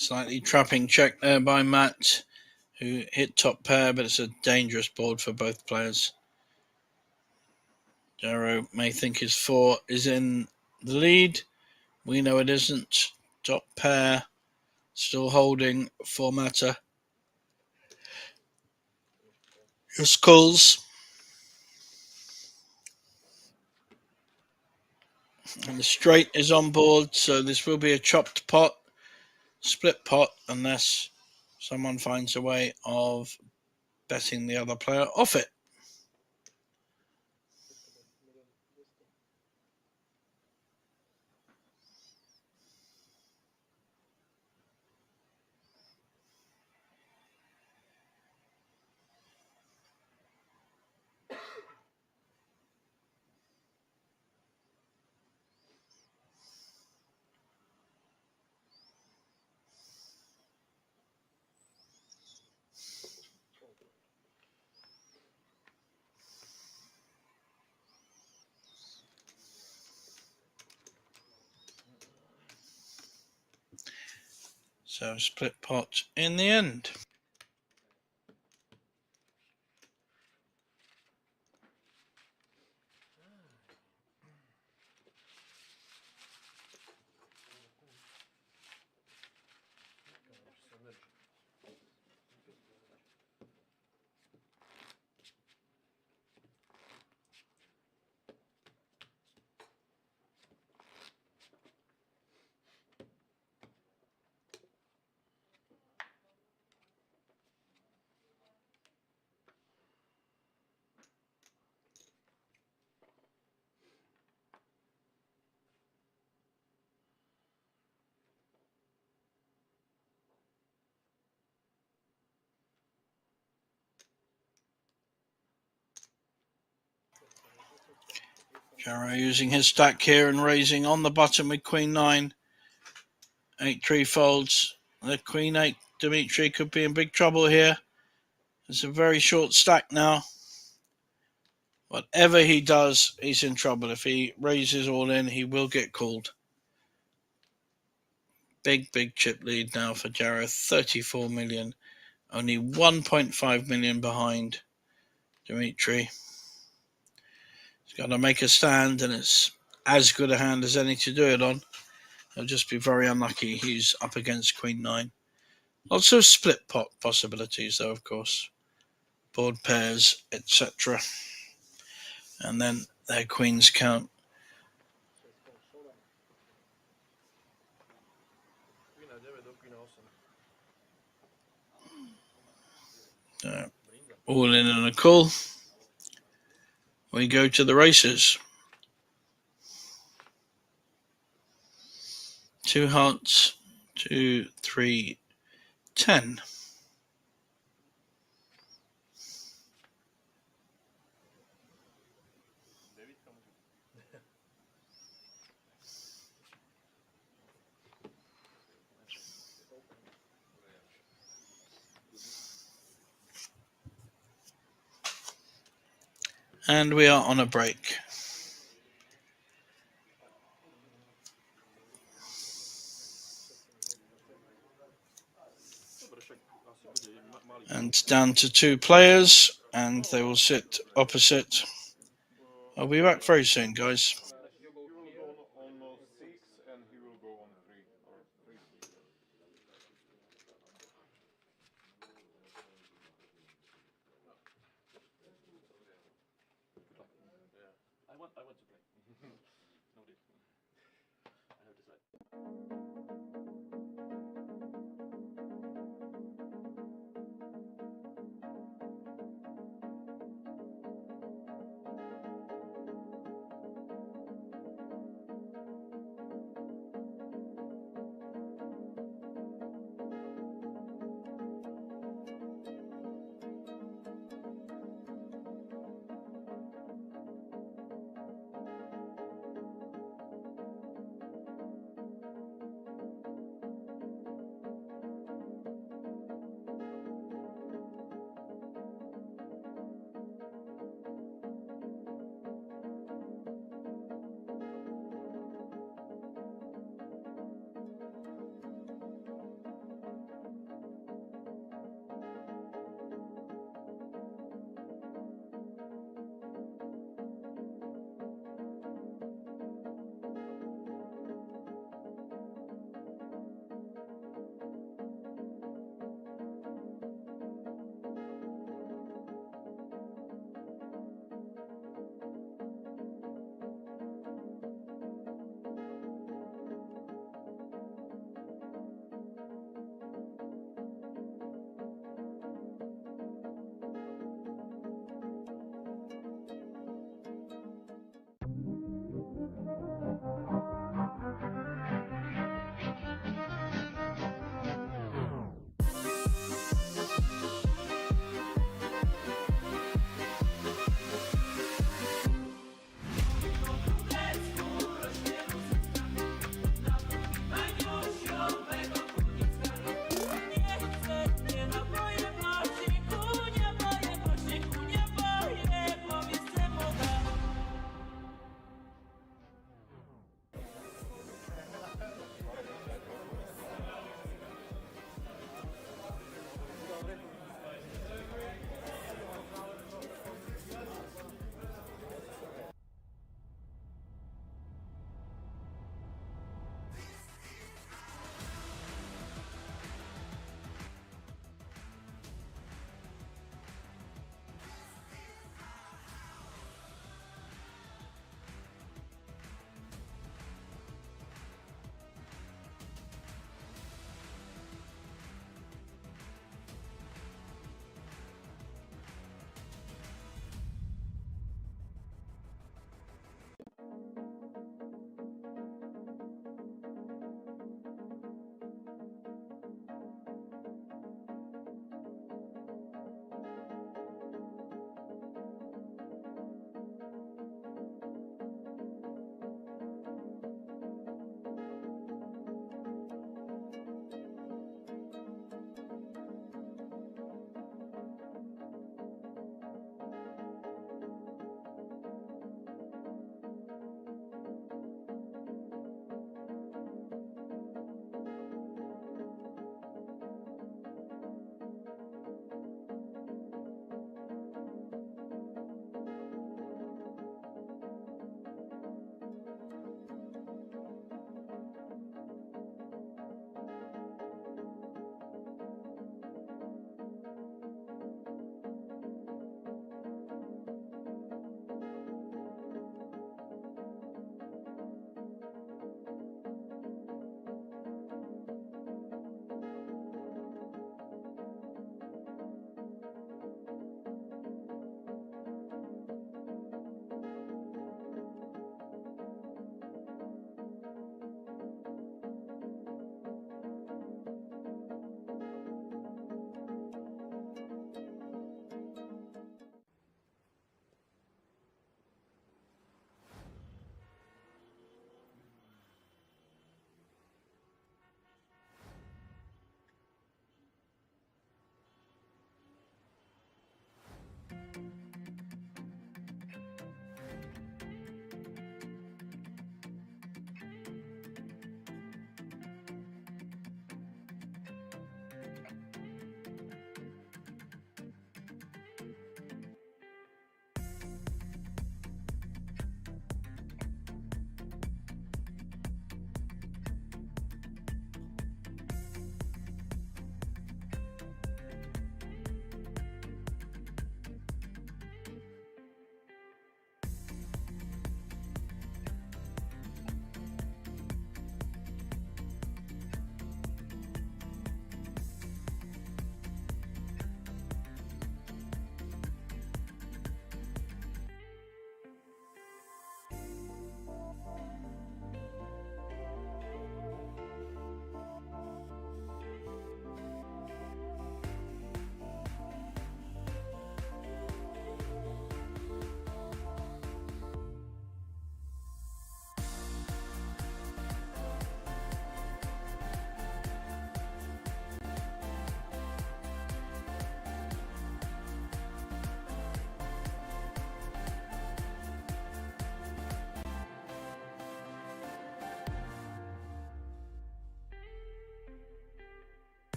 C: Slightly trapping check there by Matt, who hit top pair, but it's a dangerous board for both players. Jarrow may think his 4 is in the lead. We know it isn't. Top pair still holding for Matter. Your skulls. And the straight is on board, so this will be a chopped pot, split pot, unless someone finds a way of betting the other player off it. So split pot in the end. Jarrow using his stack here and raising on the button with Queen 9. 8-3 folds. The Queen 8 Dimitri could be in big trouble here. It's a very short stack now. Whatever he does, he's in trouble. If he raises all in, he will get called. Big chip lead now for Jarrow. 34 million. Only 1.5 million behind Dimitri. He's got to make a stand, and it's as good a hand as any to do it on. He'll just be very unlucky. He's up against Queen 9. Lots of split pot possibilities, though, of course. Board pairs, etc. And then their queens count. All in and a call. We go to the races. 2 hearts, 2, 3, 10. And we are on a break. And down to 2 players, and they will sit opposite. I'll be back very soon, guys.
E: He will go on 6 and he will go on 3 or 3.
F: I want to play. No deal. I have decided.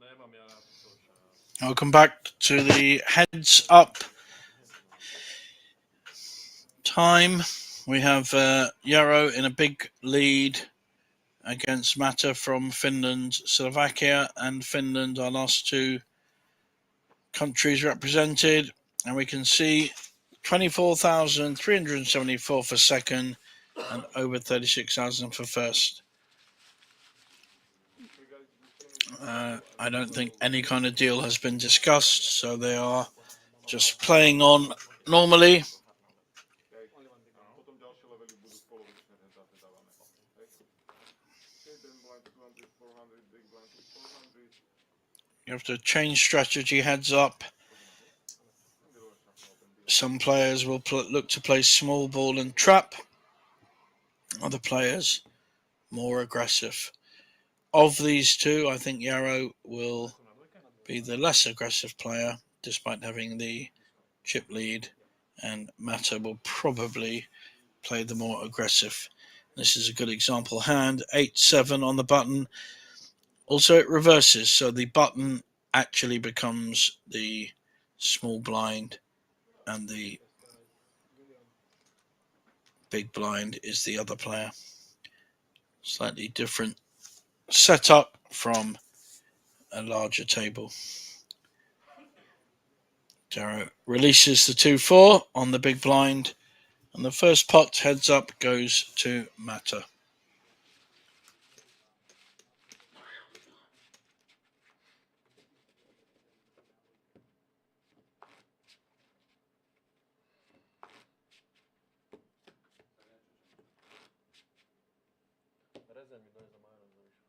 F: Nemám ja na to čas.
C: Welcome back to the heads up time. We have Jaro in a big lead against Mata from Finland, Slovakia, and Finland, our last two countries represented. And we can see 24,374 for second and over 36,000 for first. I don't think any kind of deal has been discussed, so they are just playing on normally.
E: Potom ďalšie levely budú polovičné dávané. Ten blind 200, 400, big blind 400.
C: You have to change strategy heads up. Some players will look to play small ball and trap. Other players more aggressive. Of these two, I think Jaro will be the less aggressive player, despite having the chip lead, and Mata will probably play the more aggressive. This is a good example hand, 8-7 on the button. Also, it reverses, so the button actually becomes the small blind, and the big blind is the other player. Slightly different setup from a larger table. Jaro releases the 2-4 on the big blind, and the first pot heads up goes to Mata.
F: Rezeň mi daj za majonez za vyššie.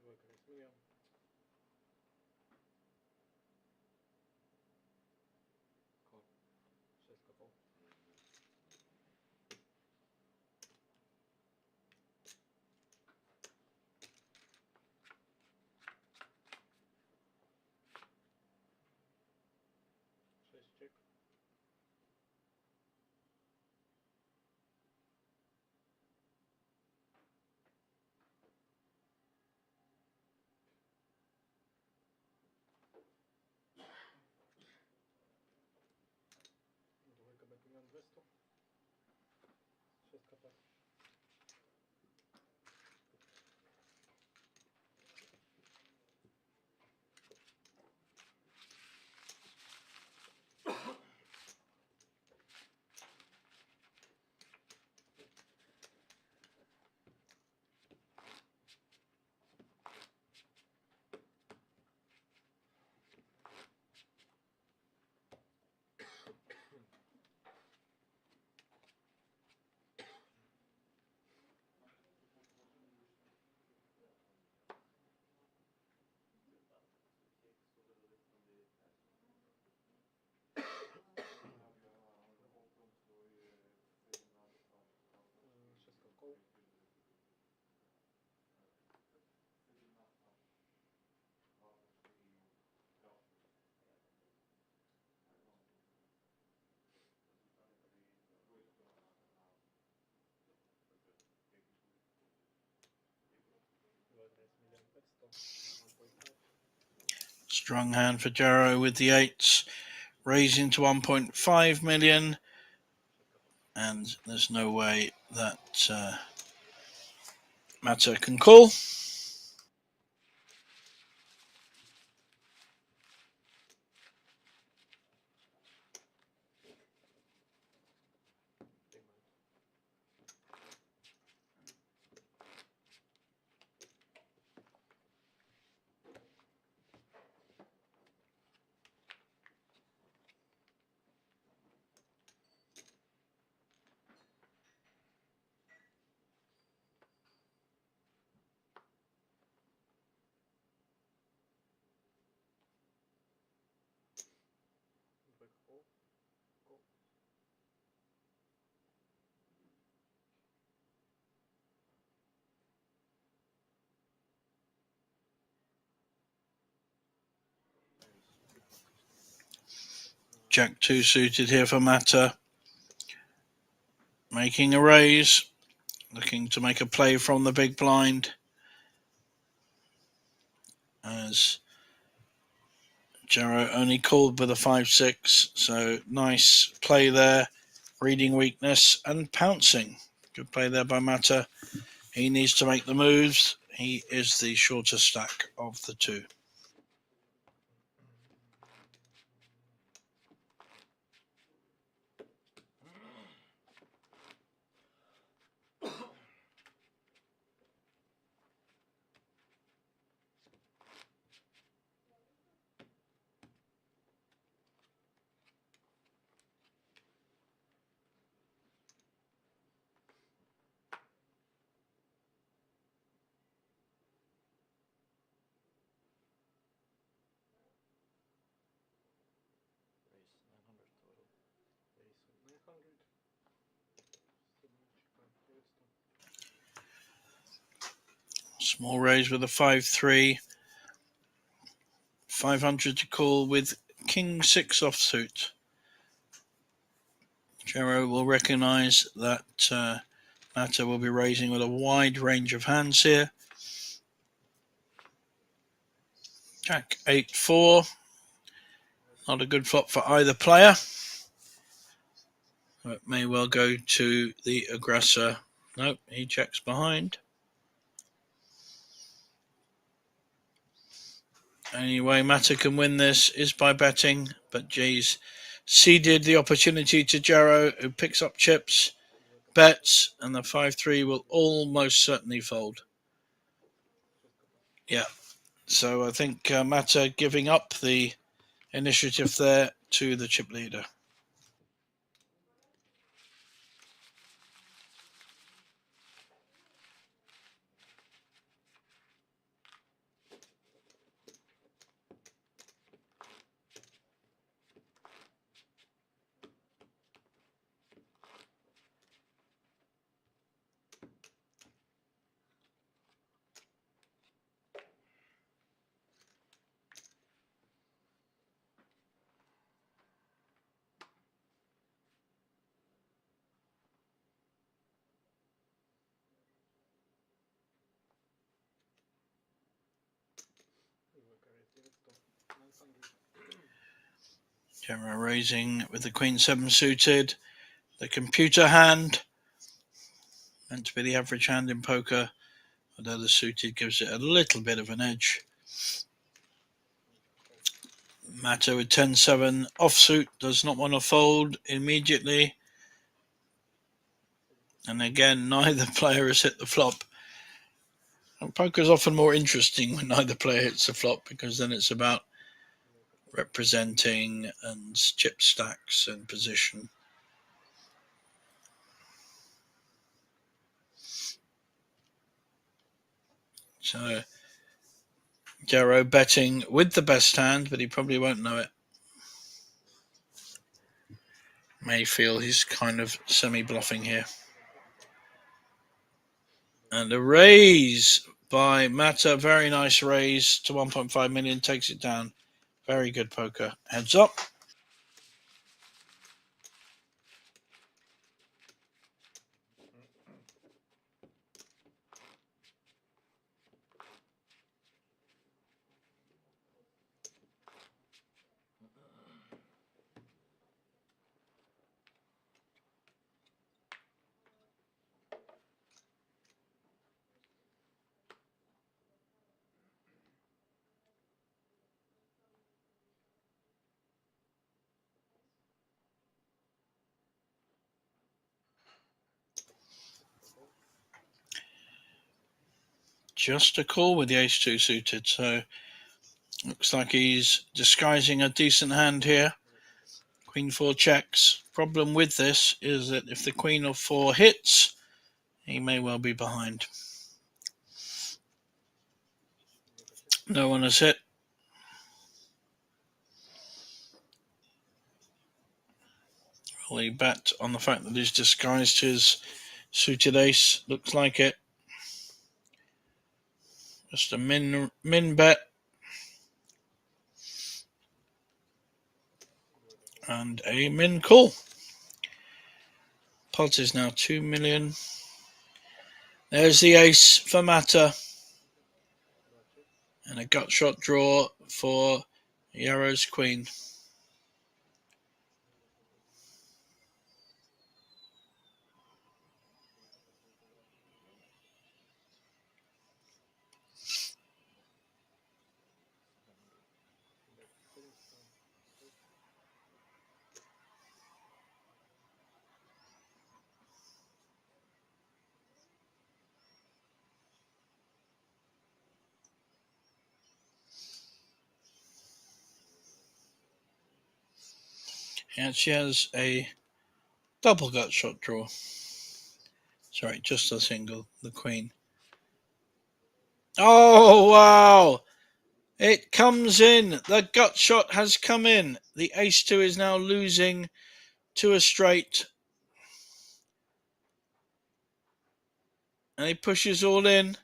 F: Dvojka je milión. Kol. 6,5. Šesťek. Dvojka bet milión 200. Šestka pas. Šestka kol. Dvojka je milión 500. 1.5.
C: Strong hand for Jaro with the 8s, raising to 1.5 million, and there's no way that Mata can call. Jack 2 suited here for Mata. Making a raise. Looking to make a play from the big blind. As Jarrow only called with a 5-6. So nice play there. Reading weakness and pouncing. Good play there by Mata. He needs to make the moves. He is the shorter stack of the two. Small raise with a 5-3. 500 to call with King 6 offsuit. Jarrow will recognise that Mata will be raising with a wide range of hands here. Jack 8-4. Not a good flop for either player. It may well go to the aggressor. Nope, he checks behind. Only way Mata can win this is by betting, but Jay's ceded the opportunity to Jarrow, who picks up chips, bets, and the 5-3 will almost certainly fold. Yeah, so I think Mata giving up the initiative there to the chip leader. Jarrow raising with the Queen 7 suited. The computer hand, meant to be the average hand in poker, although the suited gives it a little bit of an edge. Mata with 10-7 offsuit does not want to fold immediately. And again, neither player has hit the flop. And poker is often more interesting when neither player hits the flop, because then it's about representing and chip stacks and position. So Jarrow betting with the best hand, but he probably won't know it. May feel he's kind of semi-bluffing here. And a raise by Mata. Very nice raise to 1.5 million. Takes it down. Very good poker. Heads up. Just a call with the ace-2 suited. So looks like he's disguising a decent hand here. Queen 4 checks. Problem with this is that if the Queen of 4 hits, he may well be behind. No one has hit. Will he bet on the fact that he's disguised his suited ace? Looks like it. Just a min bet. And a min call. Pot is now 2 million. There's the ace for Mata. And a gut shot draw for Yarrow's queen. And she has a double gut shot draw. Sorry, just a single, the queen. Oh, wow! It comes in. The gut shot has come in. The ace-2 is now losing to a straight. And he pushes all in.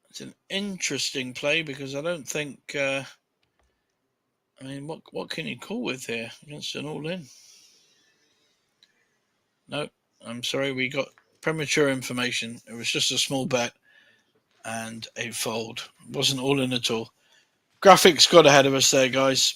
C: It's an interesting play because I don't think... I mean, what can you call with here against an all-in? No, I'm sorry, we got premature information. It was just a small bet and a fold. It wasn't all-in at all. Graphics got ahead of us there, guys.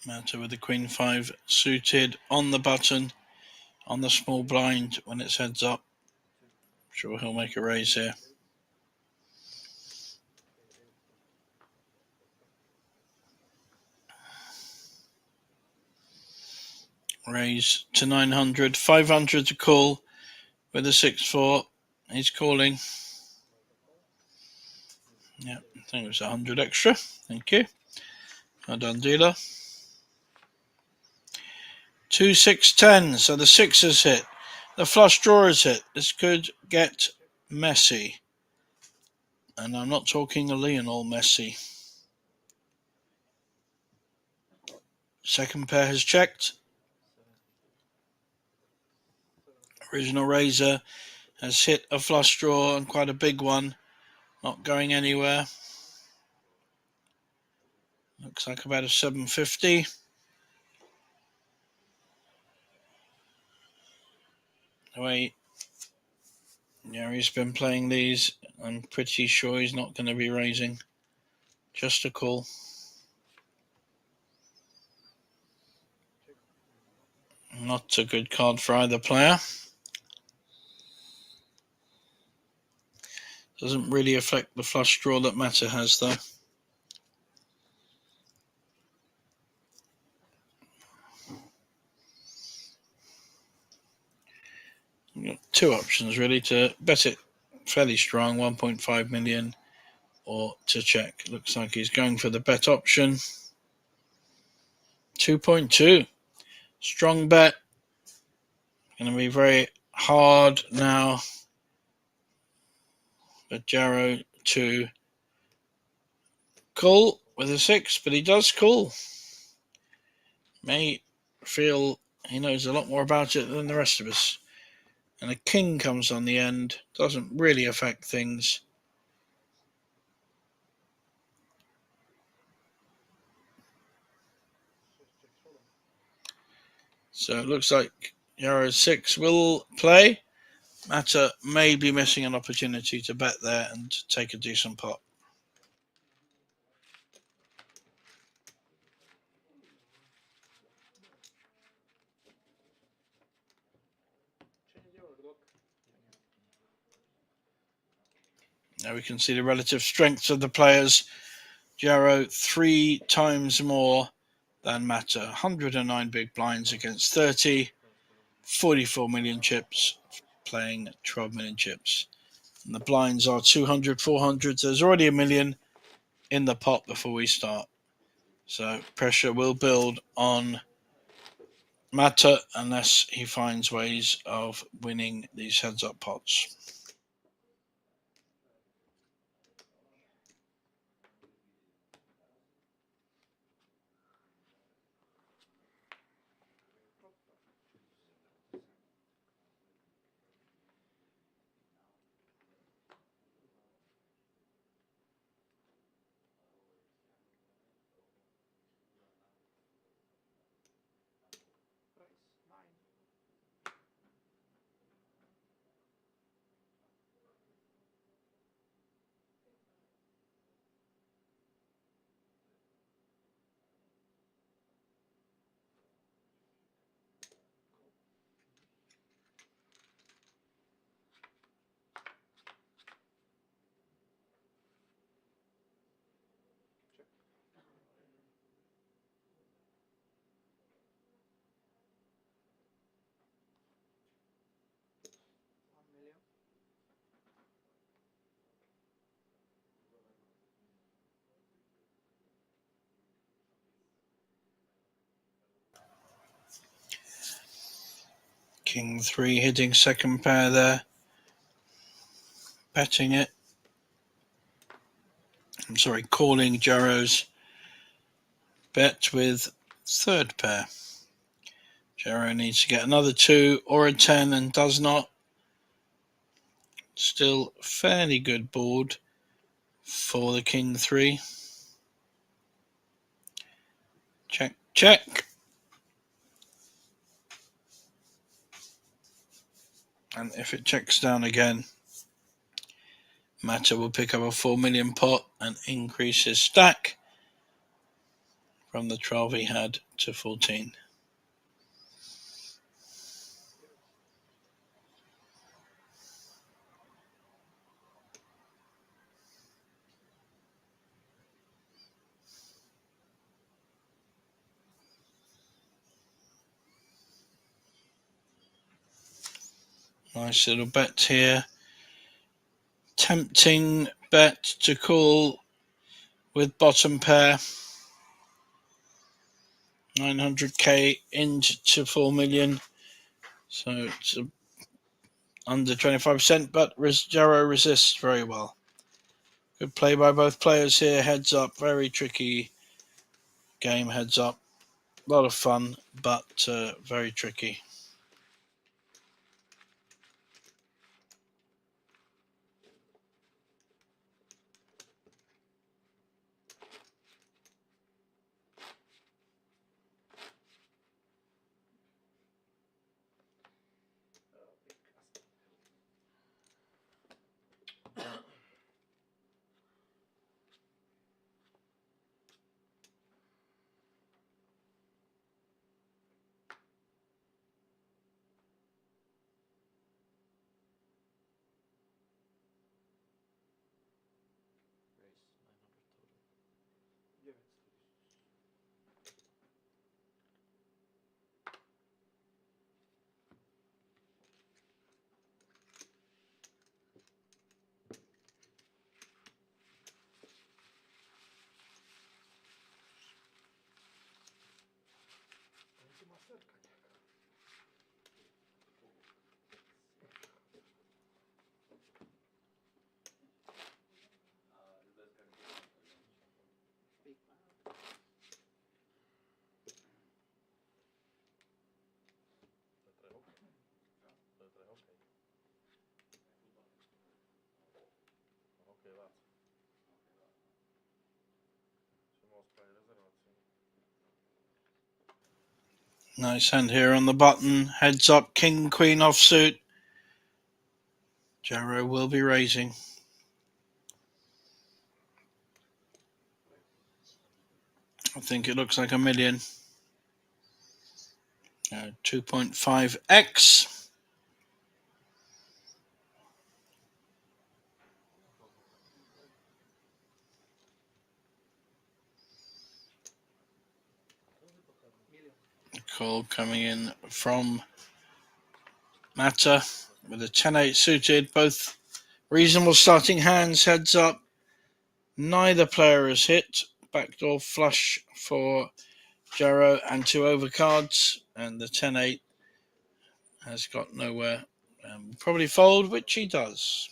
C: Mata with the queen 5 suited on the button, on the small blind when it's heads up. I'm sure he'll make a raise here. Raise to 900, 500 to call with a 6-4. He's calling. Yeah, I think it was 100 extra. Thank you. Well done, dealer. 2, 6, 10. So the 6 is hit. The flush draw is hit. This could get messy. And I'm not talking a Lionel Messi. Second pair has checked. Original raiser has hit a flush draw and quite a big one. Not going anywhere. Looks like about a 750. The way Gary's been playing these, I'm pretty sure he's not going to be raising. Just a call. Not a good card for either player. Doesn't really affect the flush draw that Mata has, though. You've got two options, really, to bet it fairly strong, 1.5 million, or to check. Looks like he's going for the bet option. 2.2. Strong bet. Going to be very hard now for Jarrow to call with a 6, but he does call. May feel he knows a lot more about it than the rest of us. and a king comes on the end. Doesn't really affect things. So it looks like Euro 6 will play. Mata may be missing an opportunity to bet there and take a decent pot. Now we can see the relative strengths of the players. Jaro 3 times more than Mata. 109 big blinds against 30. 44 million chips, playing 12 million chips. And the blinds are 200, 400. So there's already a million in the pot before we start. So pressure will build on Mata unless he finds ways of winning these heads-up pots. King 3 hitting second pair there. Betting it. I'm sorry, calling Jaro's bet with third pair. Jaro needs to get another 2 or a 10 and does not. Still fairly good board for the King 3. Check, check. And if it checks down again, Mata will pick up a 4 million pot and increase his stack from the 12 he had to 14. Nice little bet here. Tempting bet to call with bottom pair. 900k into 4 million. So it's under 25%, but Jaro resists very well. Good play by both players here. Heads up. Very tricky game, heads up. A lot of fun, but very tricky. Nice hand here on the button. Heads up, king, queen offsuit. Jarrow will be raising. I think it looks like a million. 2.5x. Call coming in from Mata with a 10-8 suited. Both reasonable starting hands. Heads up. Neither player has hit. Backdoor flush for Jarrow and 2 overcards. And the 10-8 has got nowhere. Probably fold, which he does.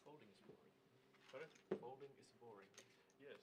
F: Folding is boring. Sorry? Folding is boring. Yes.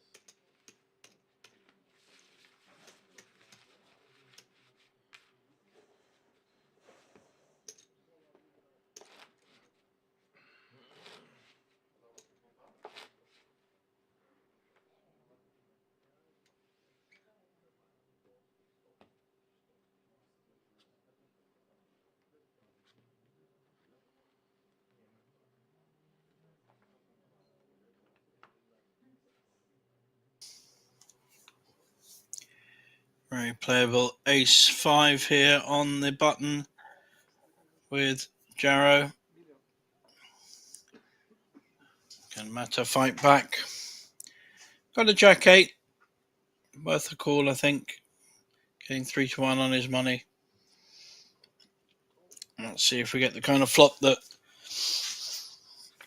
C: Very playable ace-5 here on the button with Jarrow. Can Mata fight back? Got a jack-8. Worth a call, I think. Getting 3-1 on his money. Let's see if we get the kind of flop that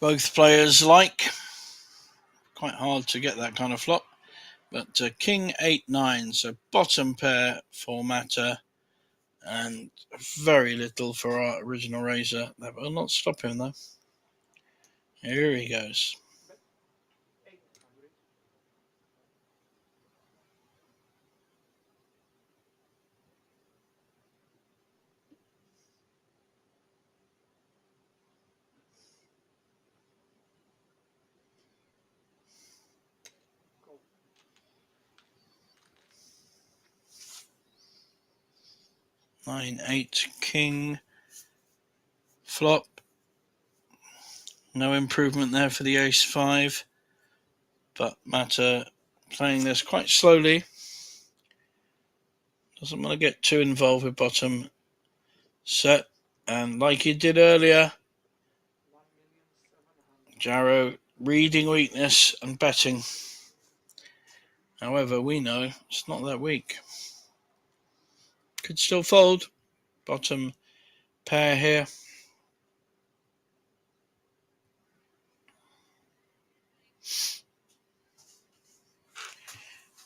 C: both players like. Quite hard to get that kind of flop. But king 8-9, so bottom pair for Mata. And very little for our original raiser. That will not stop him though. Here he goes. Nine, 8, king, flop. No improvement there for the ace-5. But Mata playing this quite slowly. Doesn't want to get too involved with bottom set. And like he did earlier, Jarrow reading weakness and betting. However, we know it's not that weak. Could still fold. Bottom pair here.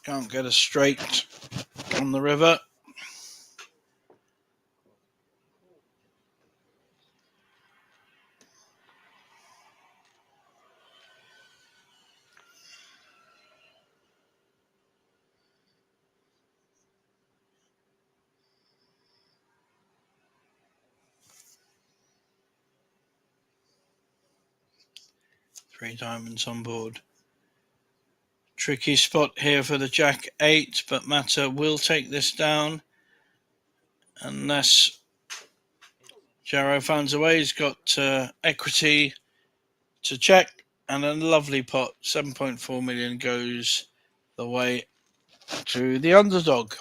C: Can't get a straight on the river. Three diamonds on board. Tricky spot here for the Jack 8, but Mata will take this down unless Jarrow finds a way. He's got equity to check, and a lovely pot. 7.4 million goes the way to the underdog.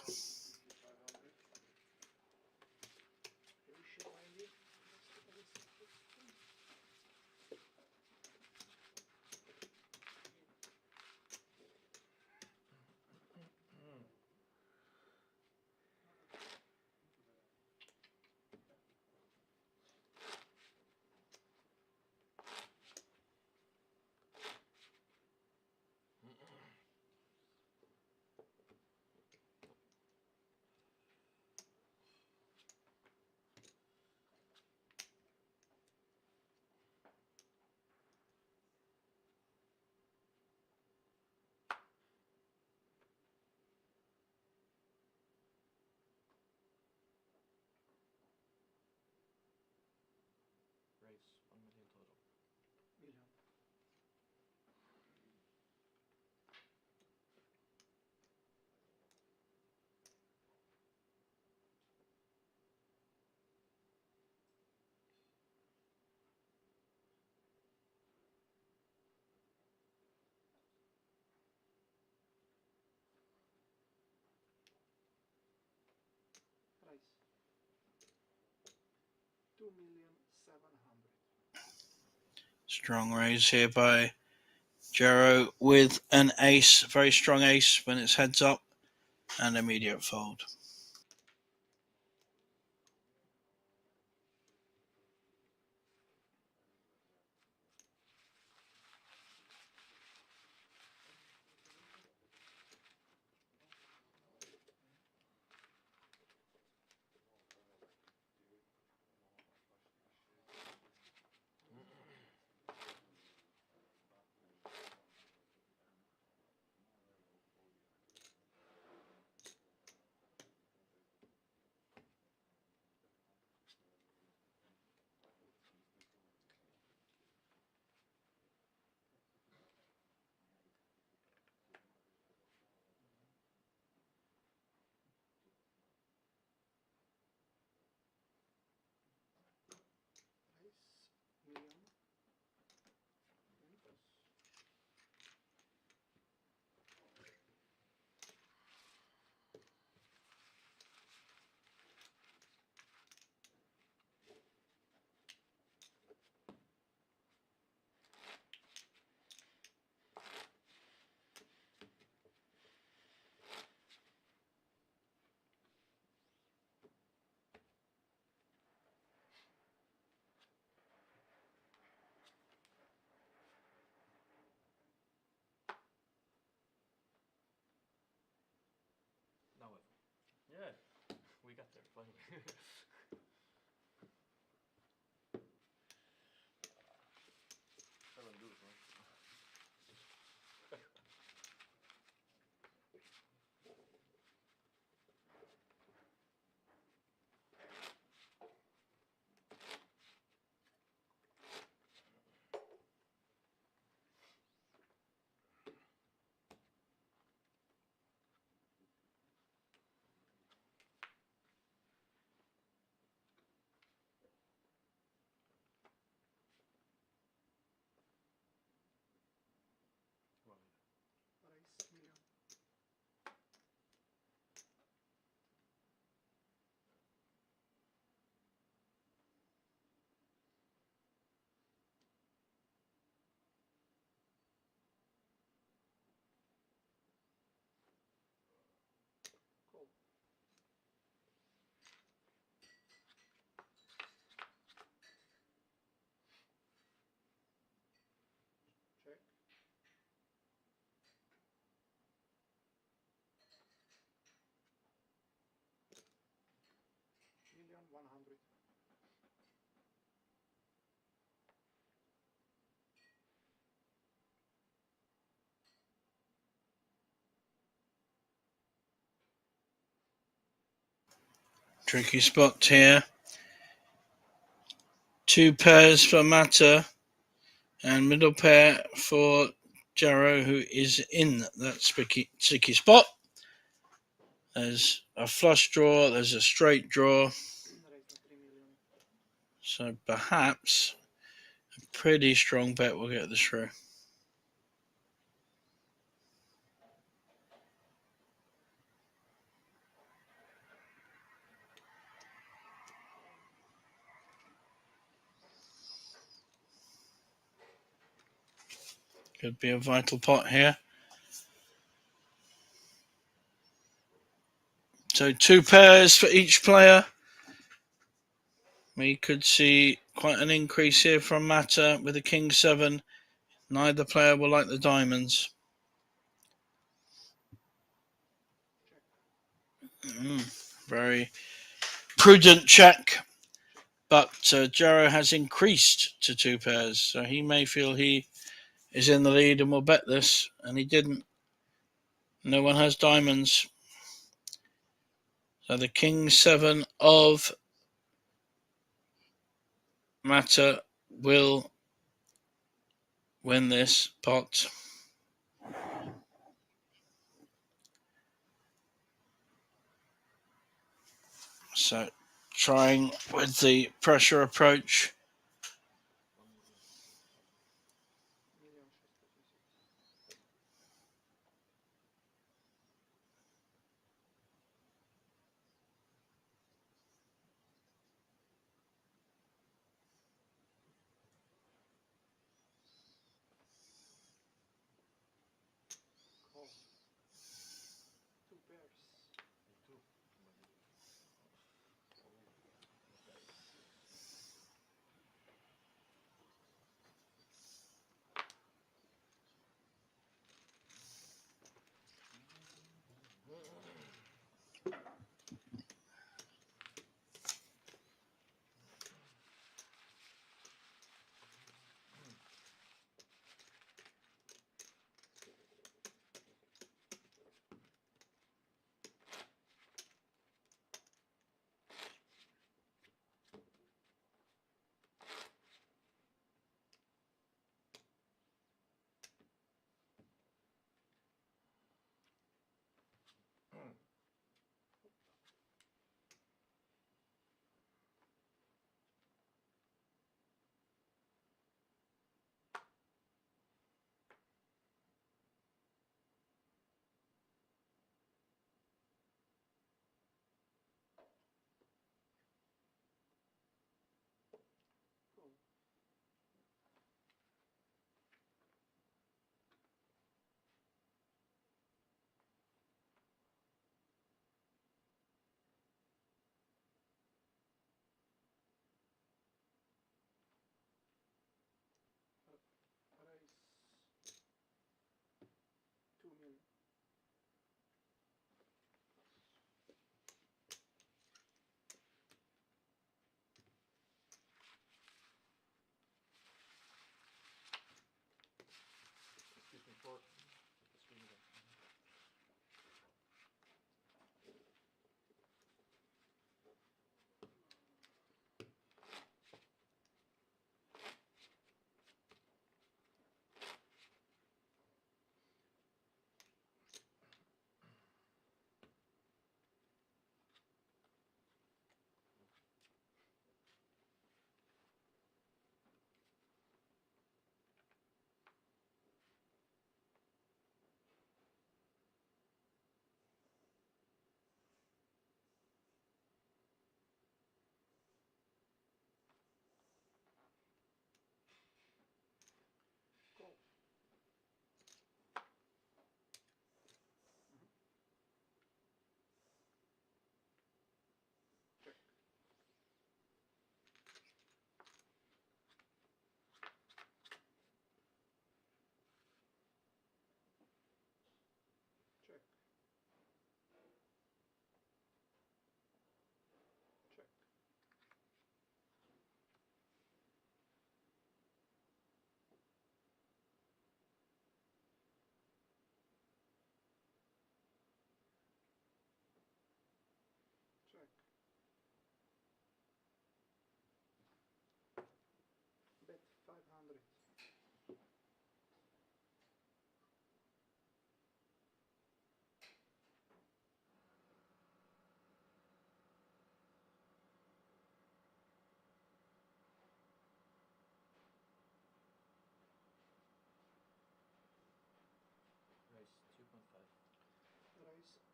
F: Race, 1 million total.
B: Price 2,700,000.
C: Strong raise here by Jarrow with an ace, very strong ace when it's heads up, and immediate fold.
F: Now yeah, we got there finally. Seven dudes, man.
B: Price million. Call. Check. 1,100,000.
C: Tricky spot here. 2 pairs for Mata and middle pair for Jarrow, who is in that sticky spot. There's a flush draw, there's a straight draw. So perhaps a pretty strong bet will get the through. Could be a vital pot here. So 2 pairs for each player. We could see quite an increase here from Mata with the King 7. Neither player will like the diamonds. Very prudent check. But Jarrow has increased to 2 pairs. So he may feel he is in the lead and will bet this. And he didn't. No one has diamonds. So the King 7 of Mata will win this pot. So trying with the pressure approach.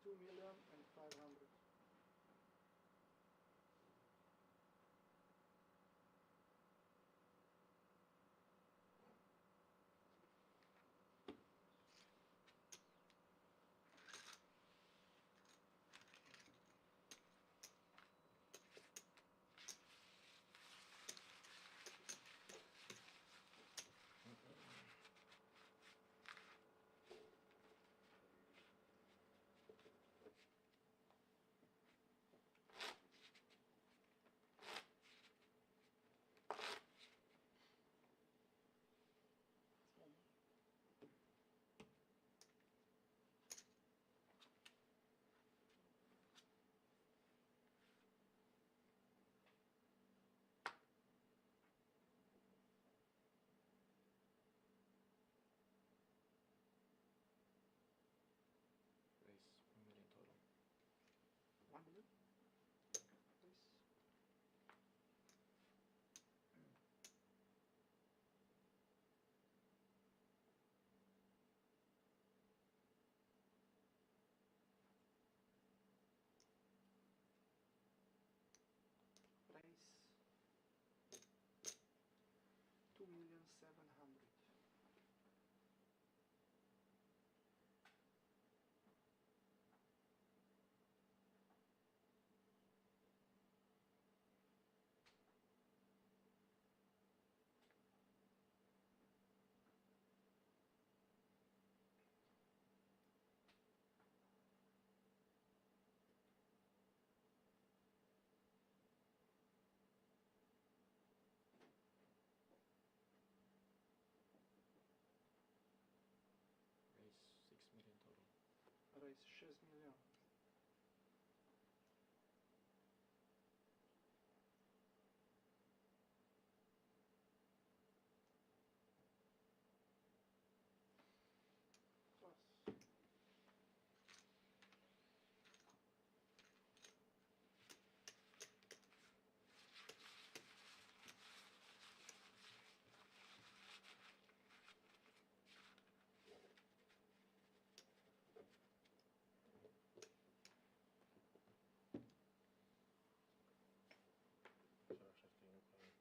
G: 2,500,000.
F: Raise 1 million total.
G: 1 million. Raise. Raise 2,700,000.
F: Raise 6 million total.
G: Raise 6 million. Plus.
F: Strašne stejne ukladám.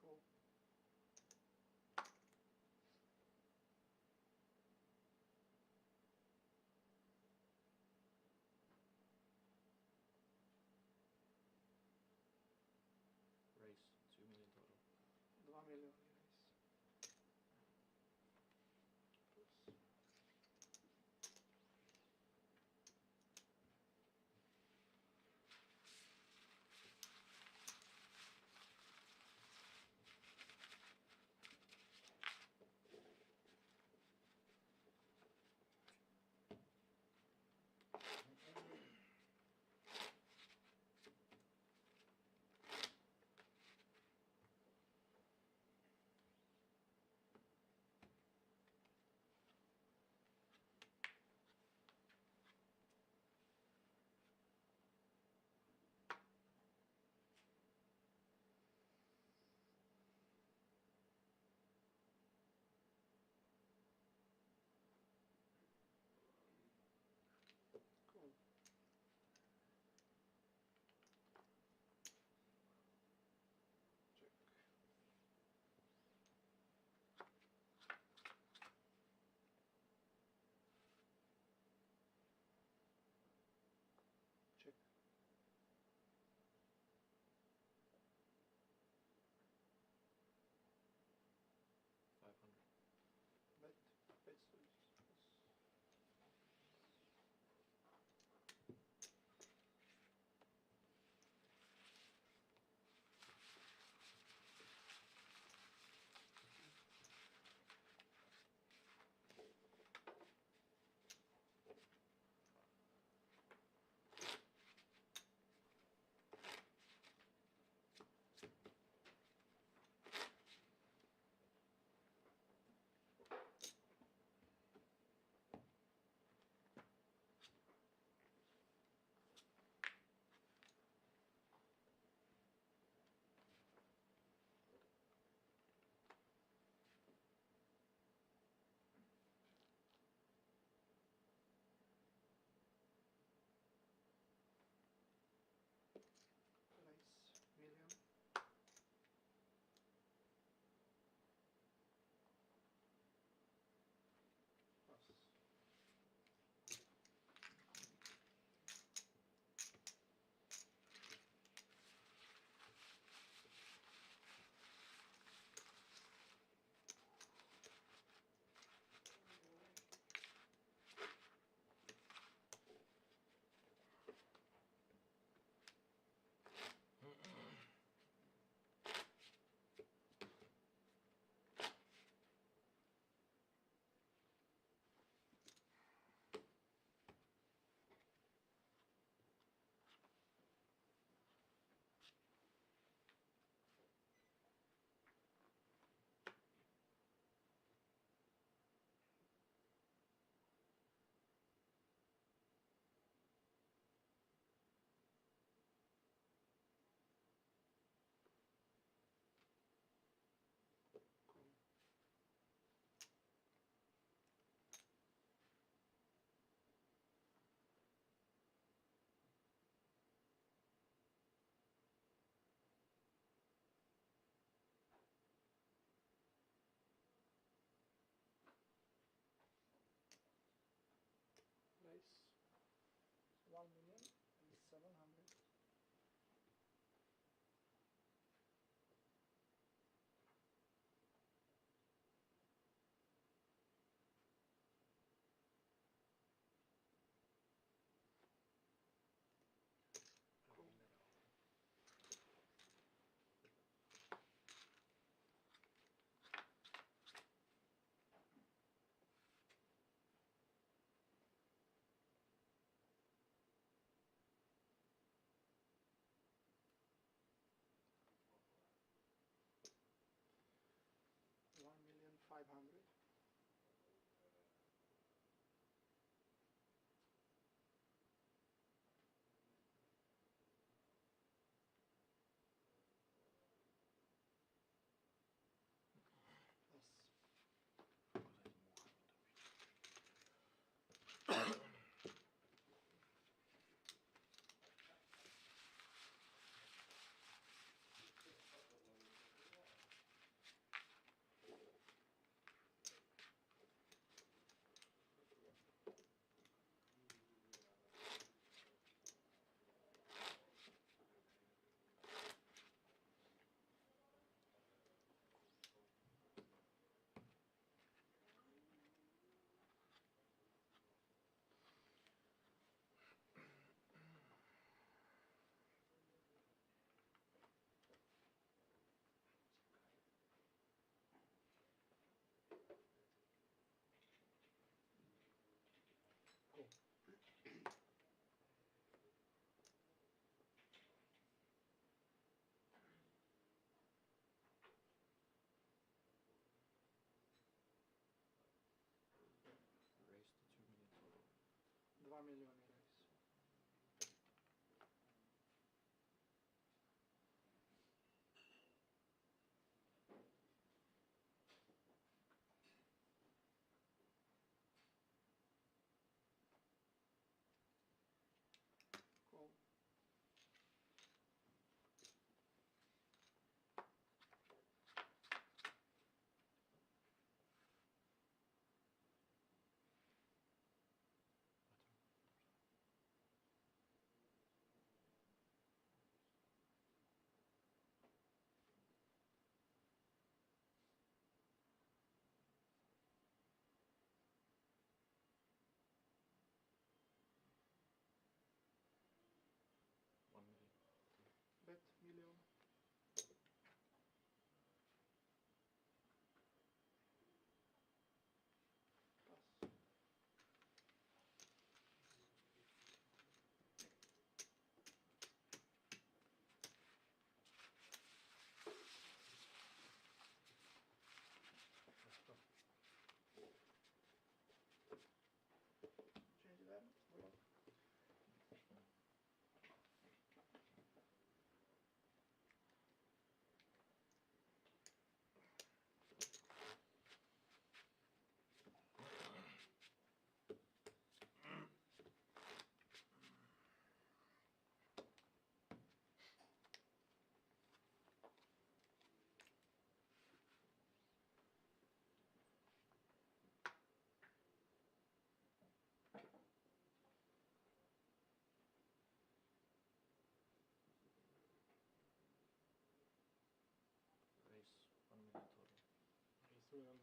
G: Cool.
F: Raise 2 million total.
G: 2 milióny raise. Plus.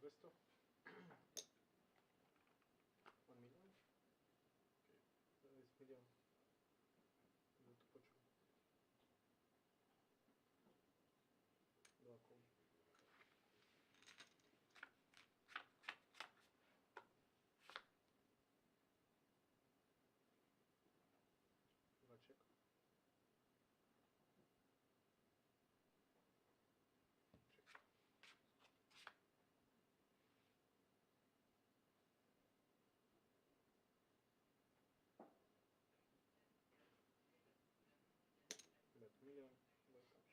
G: 200? 1 milión? To jest milion. Kto to poczuł? 2,5. Raczek. Bet milion. Welcome.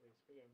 G: Więc milion.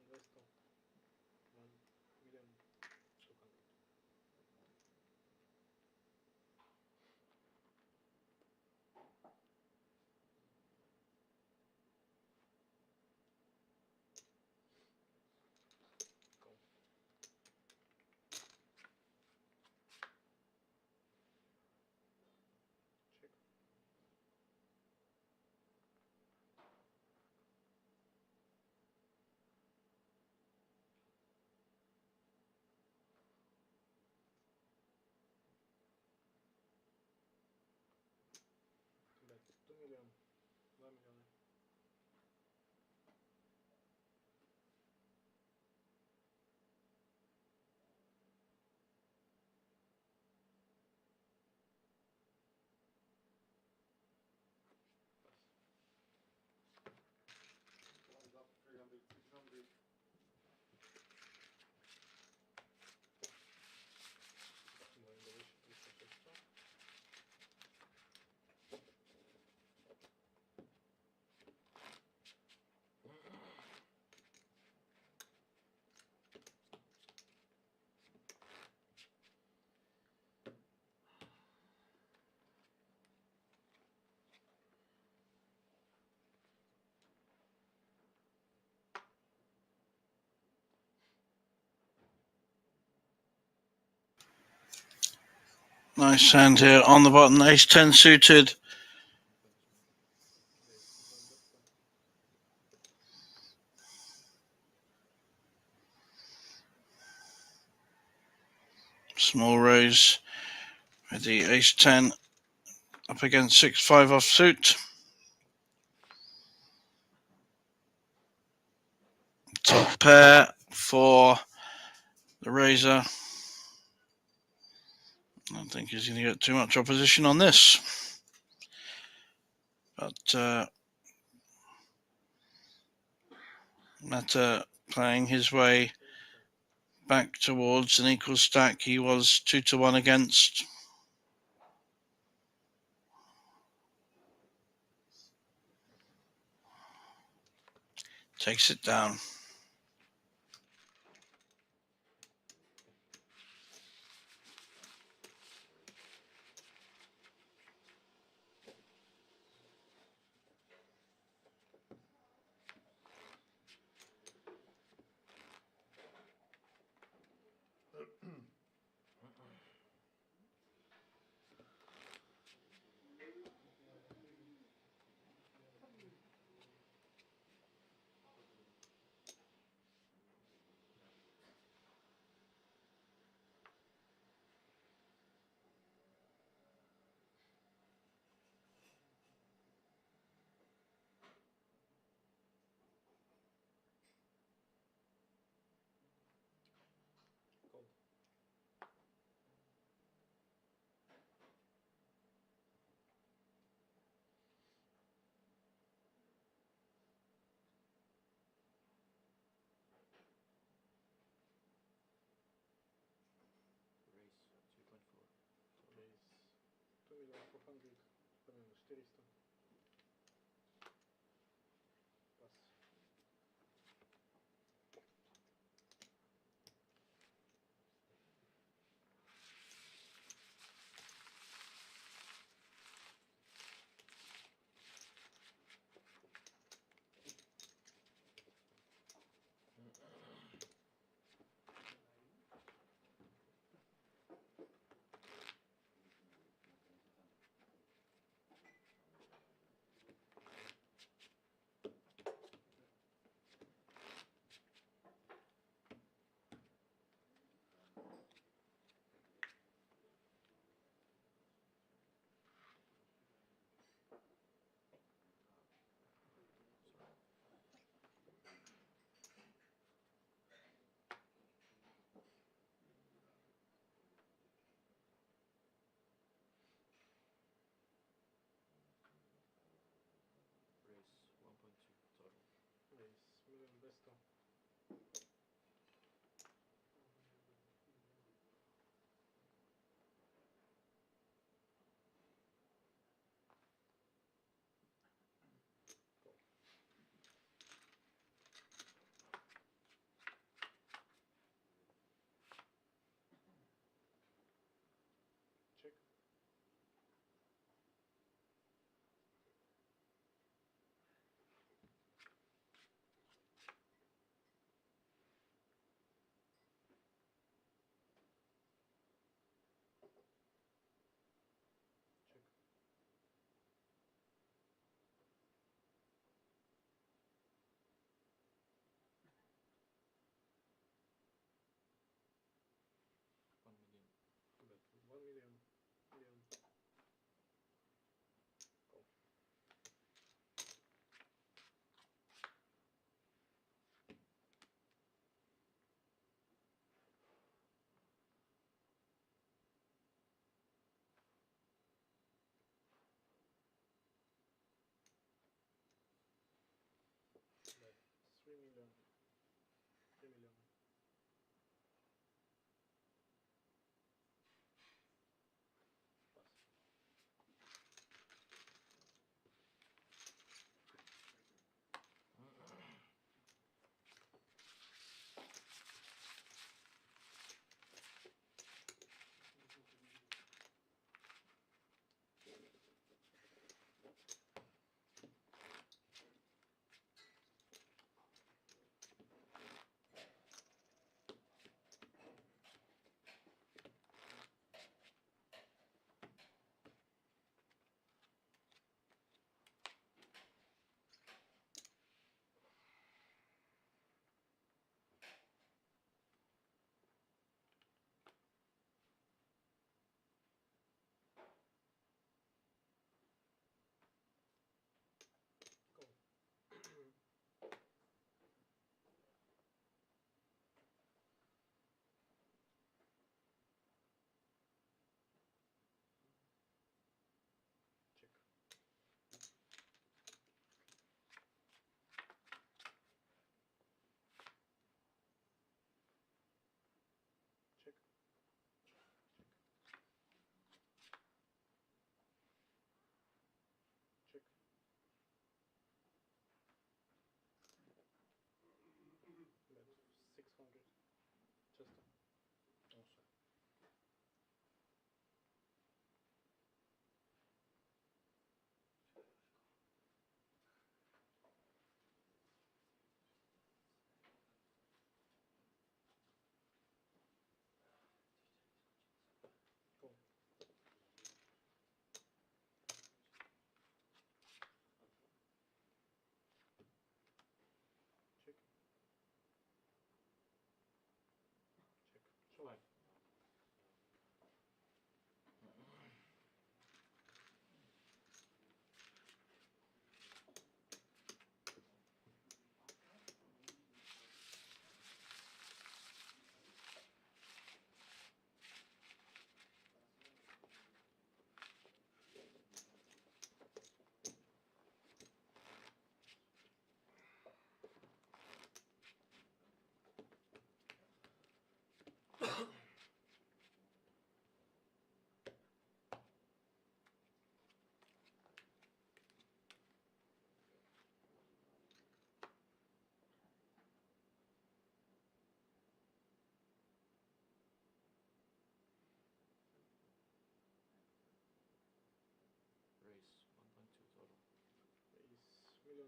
G: investor. 1,200,000. Check. Bet 2,000,000, 2,000,000.
E: Lines up 300, 600.
G: Moje do vyššie 300, 600.
C: Nice hand here on the button. Ace 10 suited.
G: Raise 1,000,000 besto.
C: Small raise with the ace 10 up against 6-5 offsuit. Top pair for the raiser. I don't think he's going to get too much opposition on this. But Meta playing his way back towards an equal stack. He was 2-1 against. Takes it down.
G: Cold.
F: Raise 3.4.
G: Raise 2,400,000. Spadnem na 400. Pas.
F: Raise 1.2 total.
G: Raise 1,000,000 besto. Cold.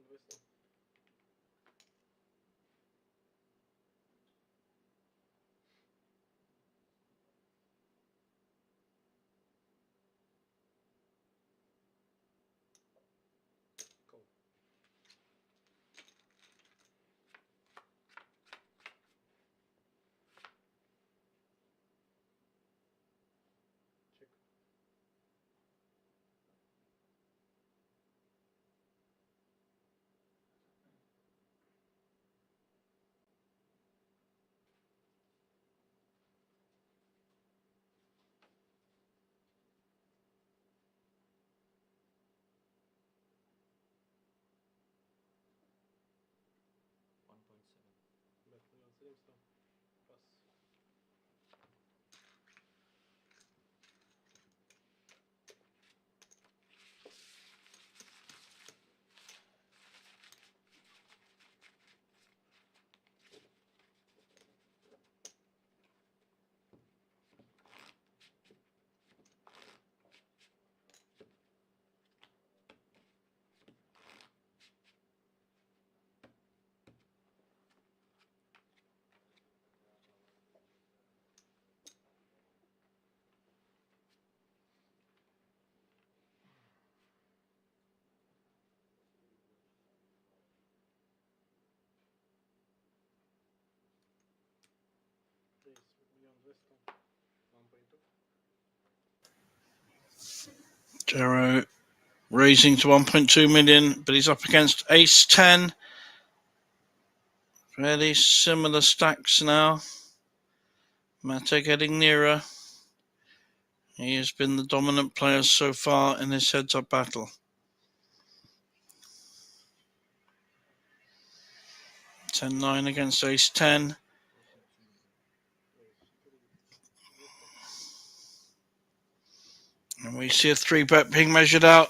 G: 200. Call. Check. Bet 1 700. Pass. Raise 1 200. 1.2.
C: Jero raising to 1.2 million, but he's up against ace 10. Fairly similar stacks now. Mata getting nearer. He has been the dominant player so far in this heads-up battle. 10-9 against ace 10.
G: Raise 3.
C: And we see a 3-bet being measured out.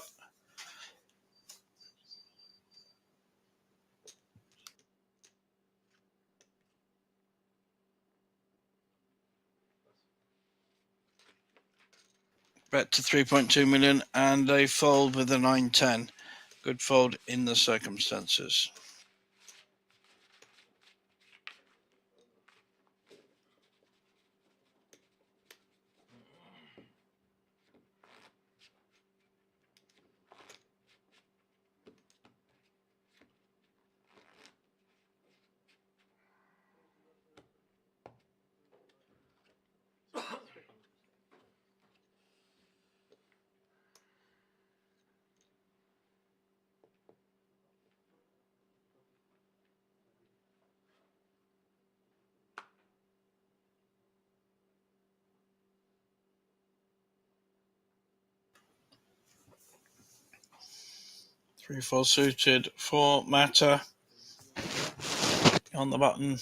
C: Bet to 3.2 million and a fold with a 9-10. Good fold in the circumstances. Three full suited for Mata on the button.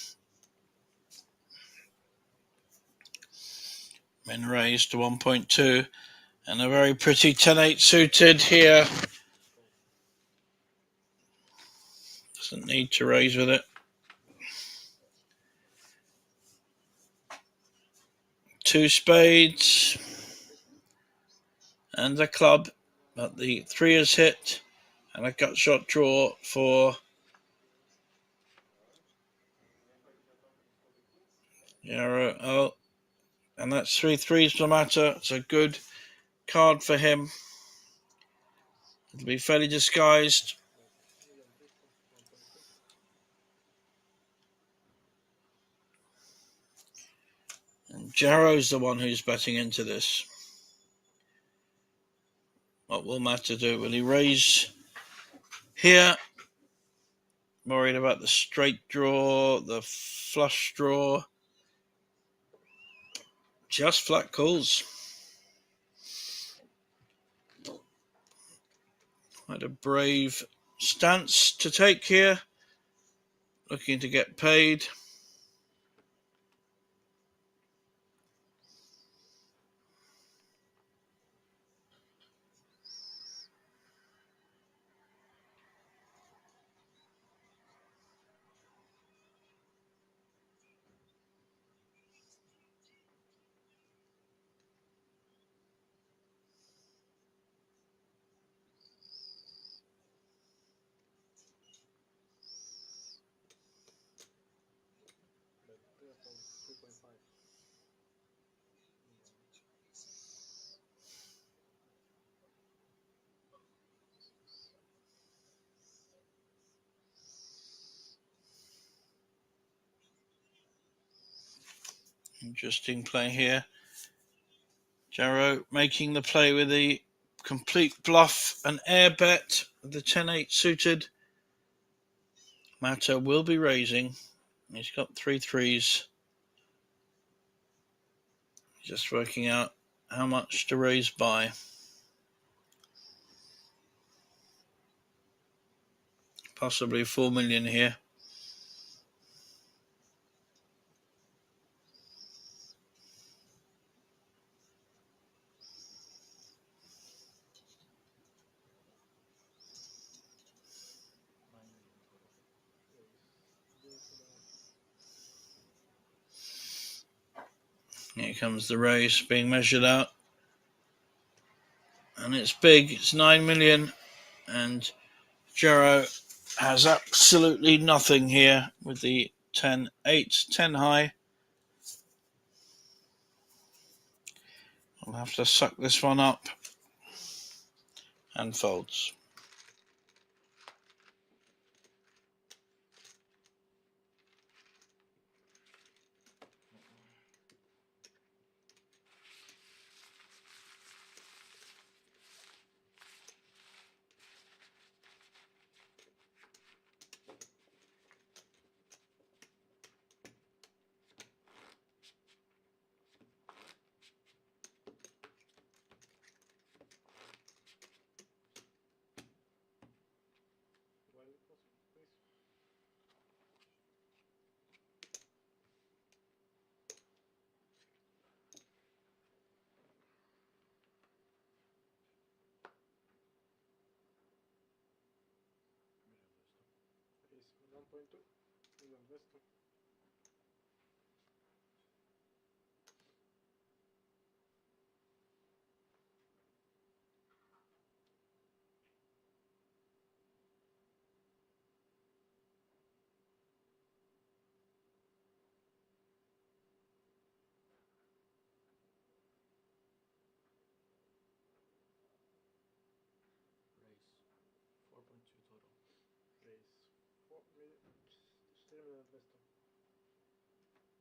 C: Min raised to 1.2 and a very pretty 10-8 suited here. Doesn't need to raise with it. Two spades and a club, but the 3 is hit and a gut shot draw for Jero. Oh, and that's 3 3s for Mata. It's a good card for him. It'll be fairly disguised.
G: 1.2.
C: And Jero's the one who's betting into this. What will Mata do? Will he raise here? Worried about the straight draw, the flush draw. Just flat calls. Quite a brave stance to take here. Looking to get paid. Interesting play here. Jarrow making the play with the complete bluff and air bet with the 10-8 suited. Mata will be raising. He's got 3 threes. Just working out how much to raise by. Possibly 4 million here. Here comes the raise being measured out. And it's big. It's 9 million. And Jarrow has absolutely nothing here with the 10-8, 10 high. I'll have to suck this one up and folds.
G: Raise 1.2, 1.2.
F: Raise 4.2 total.
G: Raise 4 million, 4 million 200. Check. Check.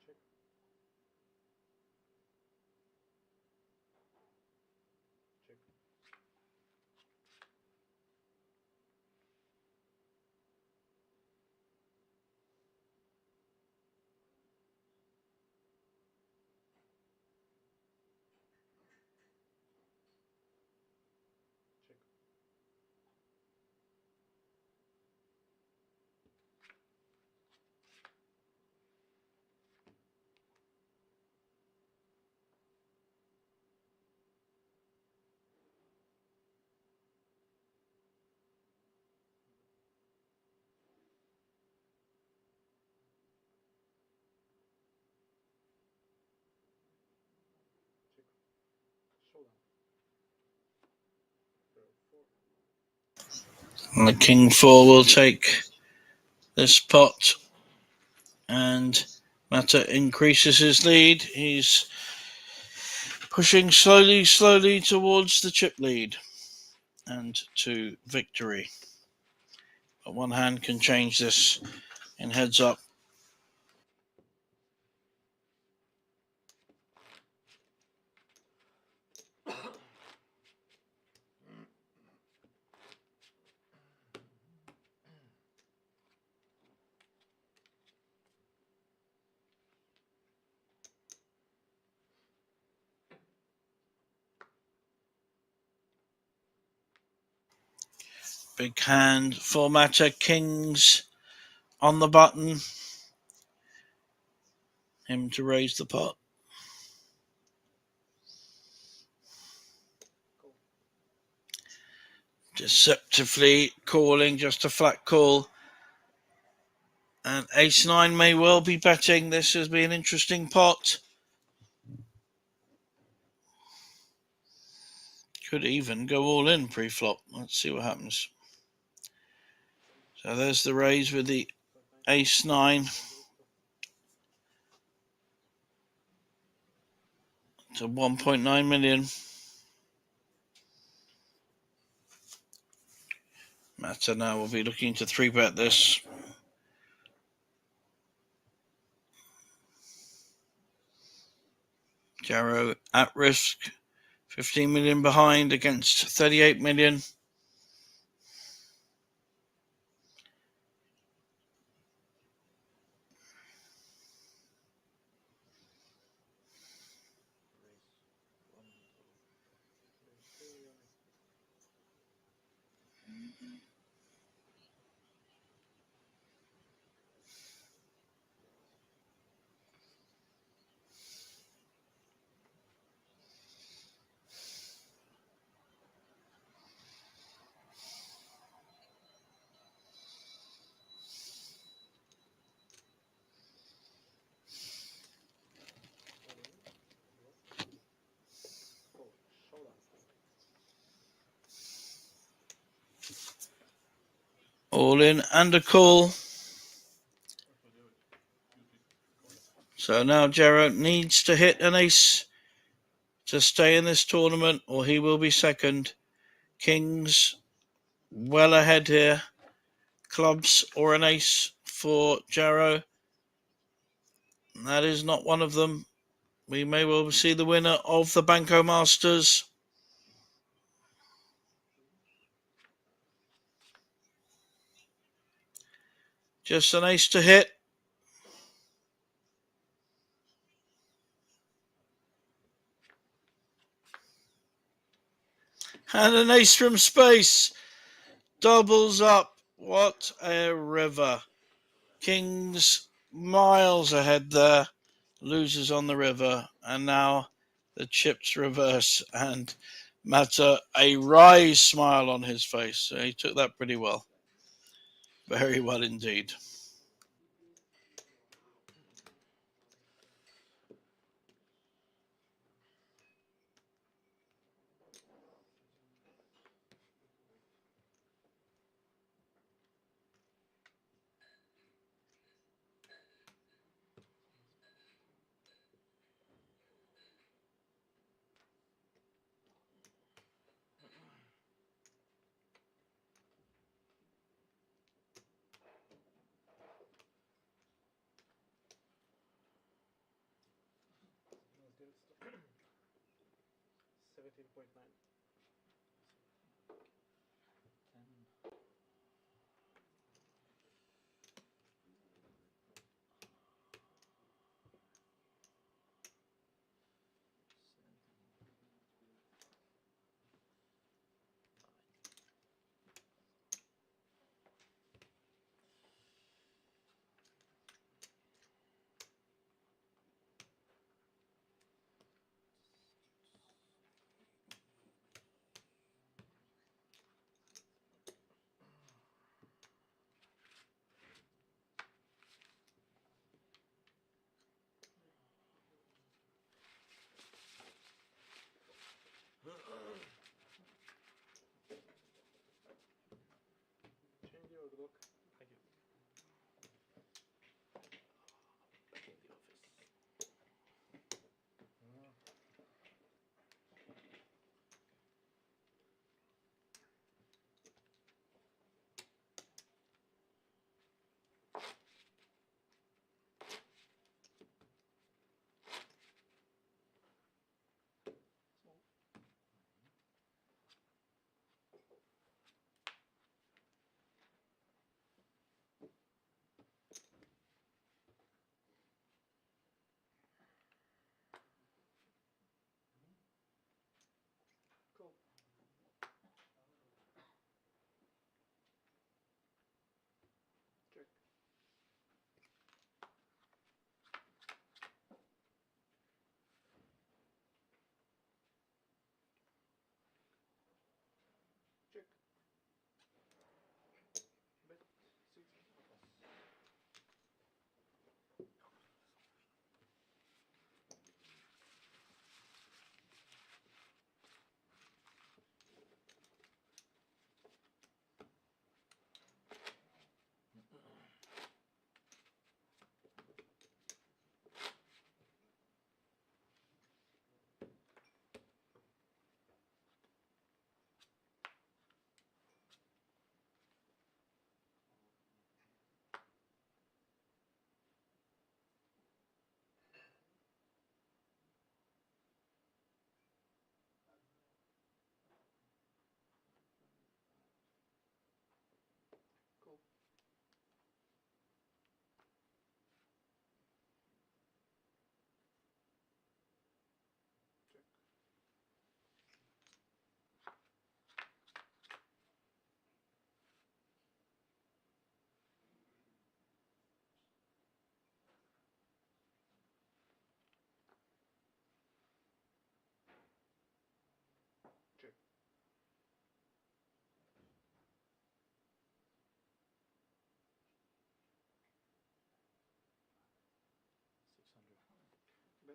G: Check. Check. Showdown. Row 4.
C: And the king 4 will take this pot. And Mata increases his lead. He's pushing slowly towards the chip lead and to victory. But one hand can change this in heads up. Big hand for Mata. Kings on the button. Him to raise the pot. Deceptively calling, just a flat call. And ace-9 may well be betting. This has been an interesting pot. Could even go all in pre-flop. Let's see what happens. So there's the raise with the ace-9 to 1.9 million. Mata now will be looking to 3-bet this. Jarrow at risk, 15 million behind against 38 million. All in and a call. So now Jarrow needs to hit an ace to stay in this tournament, or he will be second. Kings well ahead here. Clubs or an ace for Jarrow. That is not one of them. We may well see the winner of the Banco Masters. Just an ace to hit. And an ace from space. Doubles up. What a river. Kings miles ahead there. Losers on the river. And now the chips reverse. And Mata, a wry smile on his face. So he took that pretty well. Very well indeed.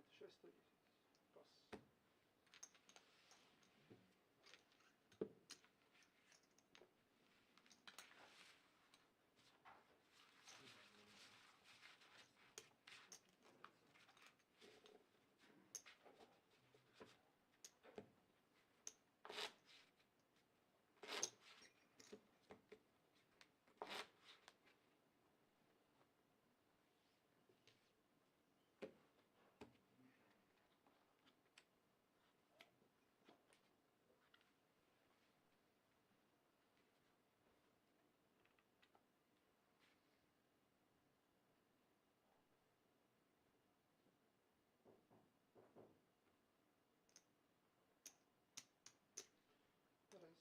G: 600 000. Pas. That is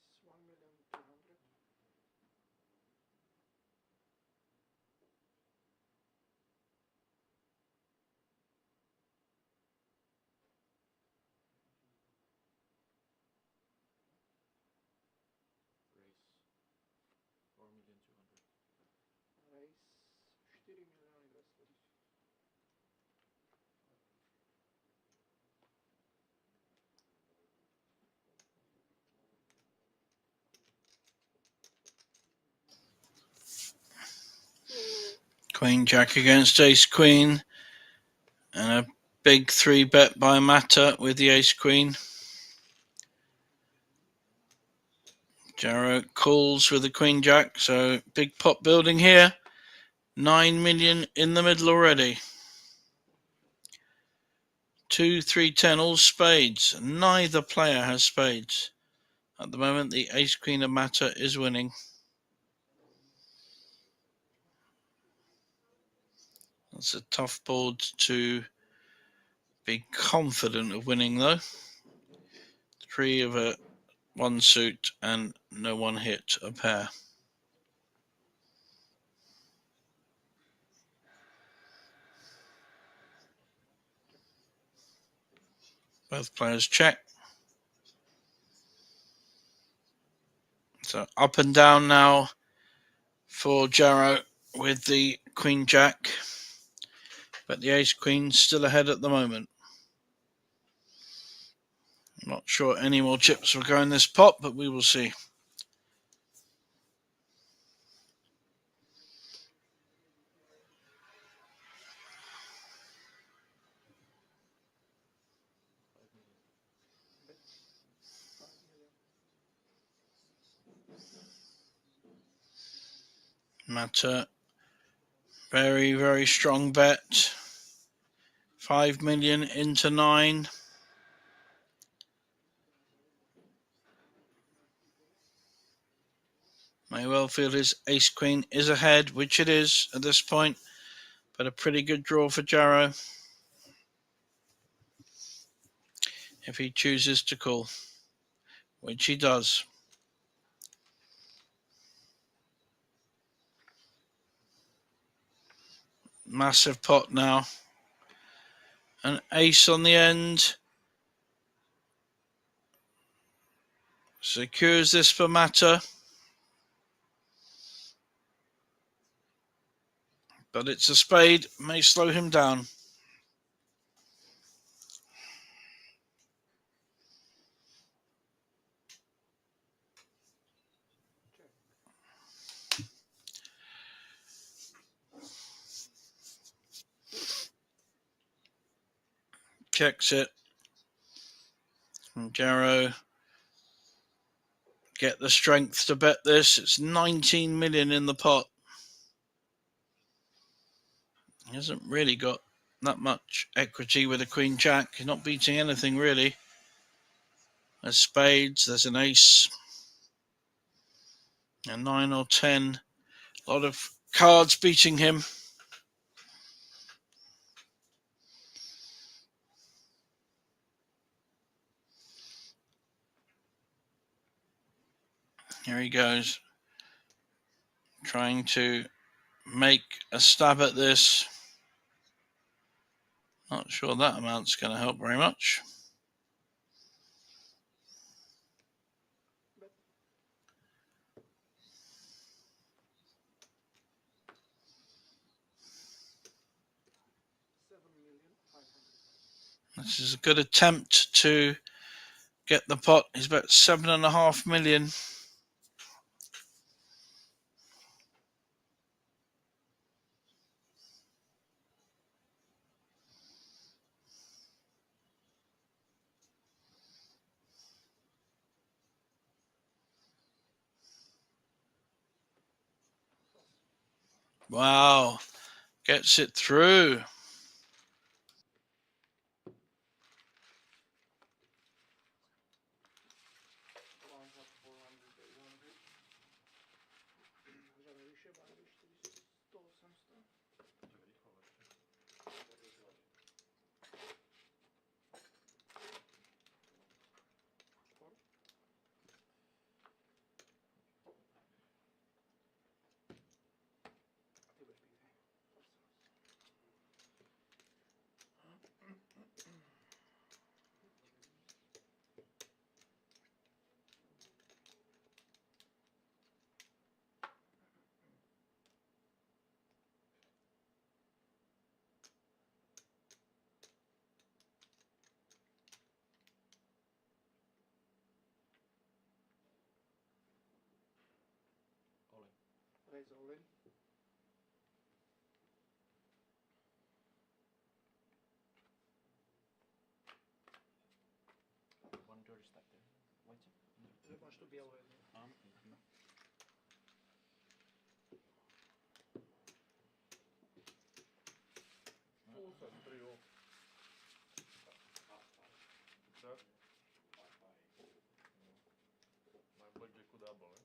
G: 1,200,000.
F: Race 4,200,000.
G: Race 4,200,000.
C: Queen Jack against Ace Queen, and a big 3-bet by Mata with the Ace Queen. Jarrow calls with the Queen Jack, so big pot building here. 9 million in the middle already. 2, 3, 10, all spades. Neither player has spades. At the moment, the Ace Queen of Mata is winning. That's a tough board to be confident of winning, though. 3 of a 1 suit and no one hit a pair. Both players check. So up and down now for Jarrow with the Queen Jack. But the Ace Queen still ahead at the moment. I'm not sure any more chips will go in this pot, but we will see.
G: Bet 5 million.
C: Mata, very, very strong bet. 5 million into 9. May well feel his Ace Queen is ahead, which it is at this point, but a pretty good draw for Jarrow if he chooses to call, which he does. Massive pot now. An ace on the end. Secures this for Mata. But it's a spade. May slow him down. Checks it. And Jarrow get the strength to bet this. It's 19 million in the pot. He hasn't really got that much equity with a Queen Jack. He's not beating anything really. There's spades, there's an ace, a 9 or 10. A lot of cards beating him. Here he goes, trying to make a stab at this. Not sure that amount's going to help very much.
G: Bet 7,500,000.
C: This is a good attempt to get the pot. He's about 7.5 million. Wow, gets it through.
G: Žele više, barvi 400, 800. Ty budeš pít, hej. Raise all in.
B: One dirty stack there. White?
G: Máš tu bělou jednu.
D: Full set, 3-0. Tak? Mám blackjacku double, ne?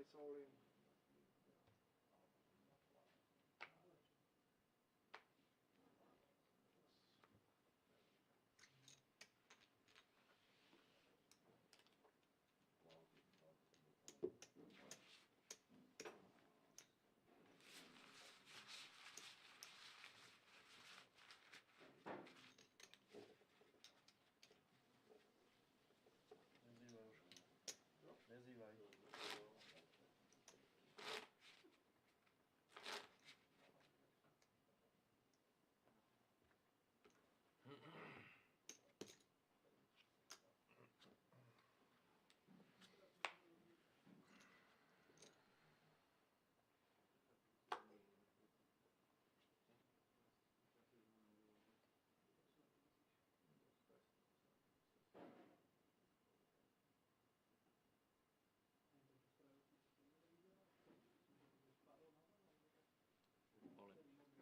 G: Race all in.
D: Nezývaj už. Nezývaj.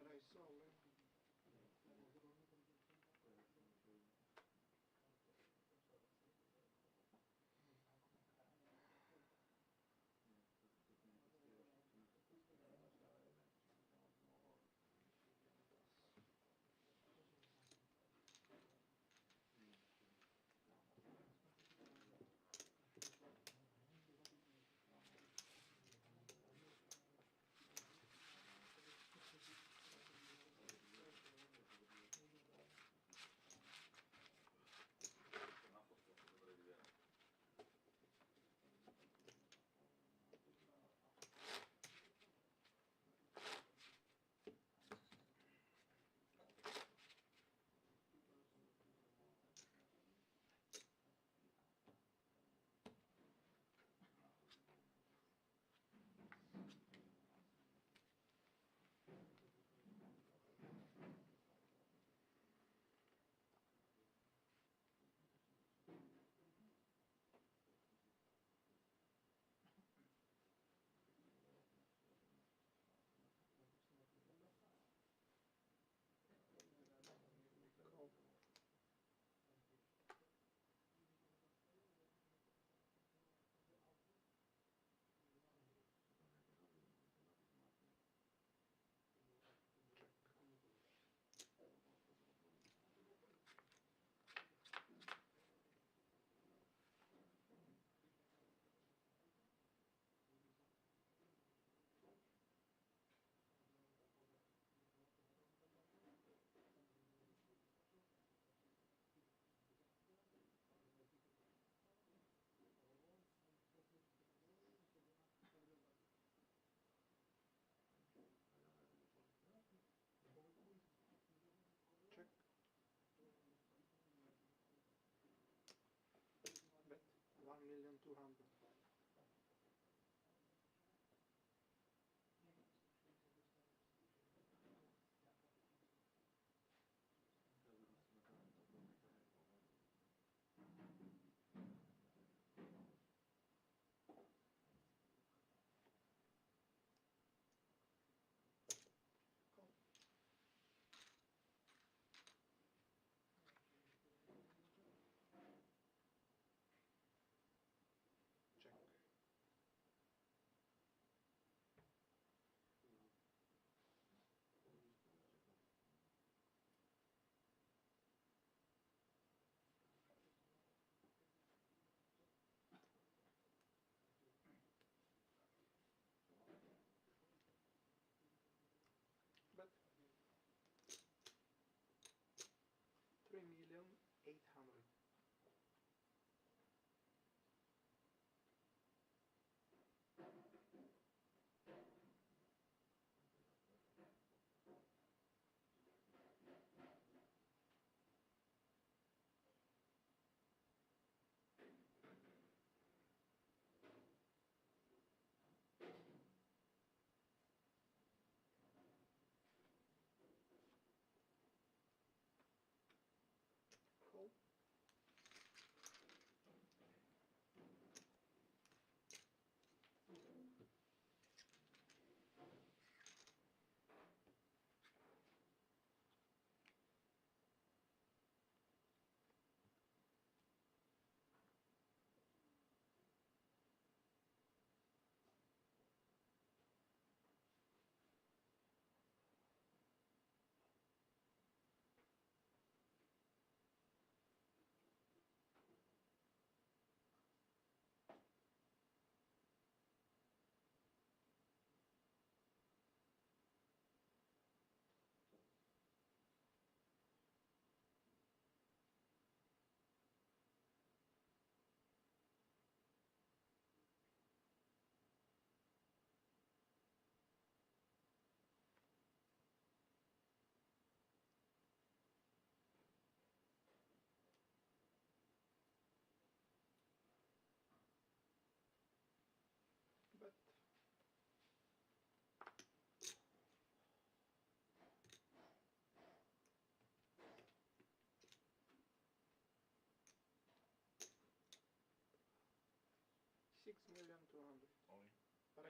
G: Race all in. Call. Check. Bet 1,200,000.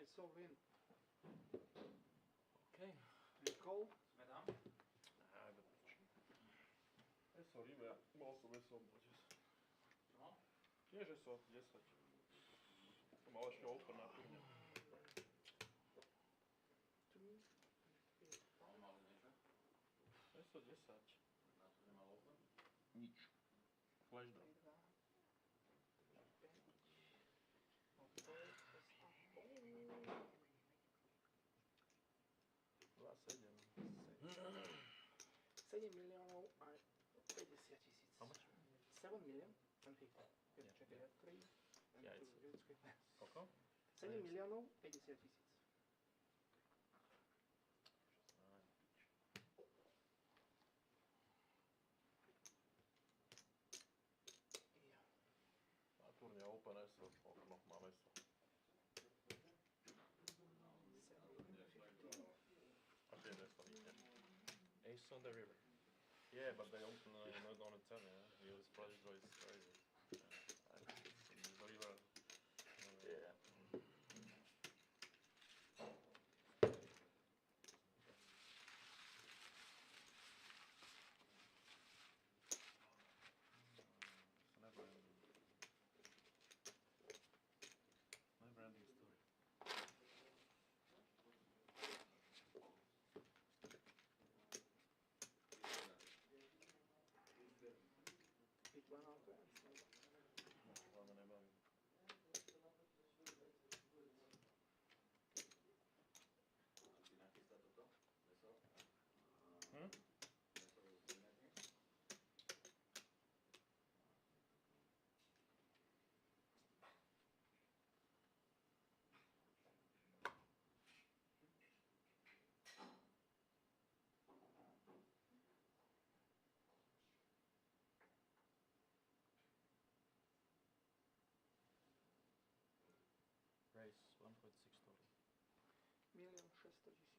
G: I saw win.
F: Okay.
G: Nicole.
B: Sme tam?
F: Aj do piči. Sorry, ja bol som poď.
B: Čo mal?
F: Nie, že som 10. Som mal ešte open na turne.
B: On mal niečo?
F: 10.
B: Na to nemal open?
F: Nič. Flash drop.
G: 7 miliónov a 50 tisíc.
F: How much?
G: 7 million and 50.
F: Yeah,
G: Čakaj,
F: yeah.
G: 3.
F: Yeah, Koľko?
G: 7 miliónov 50 tisíc.
F: Na turne open SO, okno, máme SO. Aké je SO, nikde? Ace on the river. Yeah, but they open not on a 10, yeah? Your splash draw is crazy. Yeah. The river. Yeah. Never-ending story.
G: Pick one out and
F: Hlavne nebaví.
B: Si nachystá toto? Vesel?
F: Hm?
B: Vesel nejaký?
F: Race 1.6 total.
G: 1 600 000.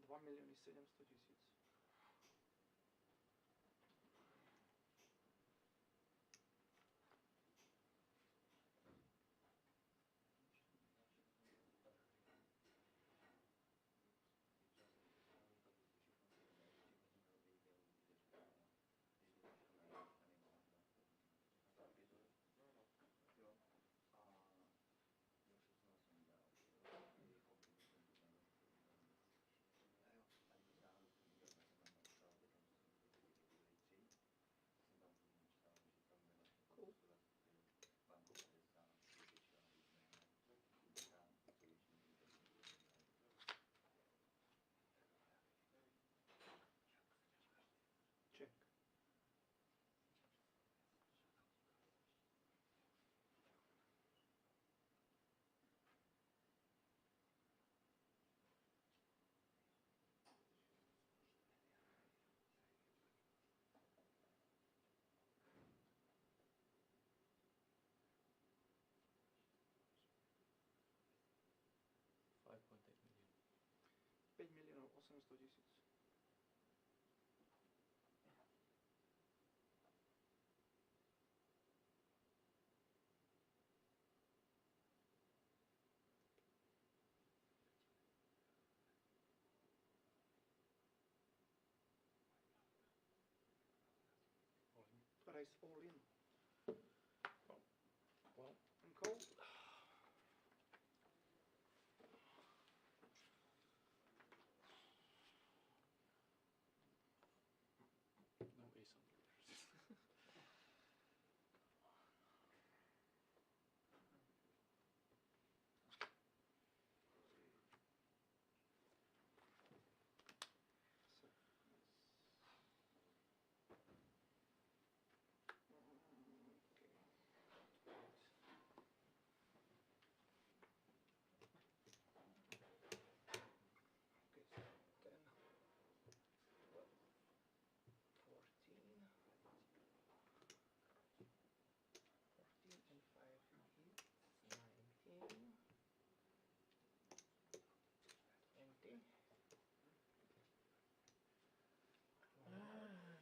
G: 2 milióny 700 000. Cool.
B: Banco Casino
G: Check.
F: $5.8 million.
G: 5 miliónov 800 000. Price all in.
F: Well,
G: And call.
F: no ace on the rivers.
G: Okay, so 10, 12, 14, 14 and 5 hits, 19,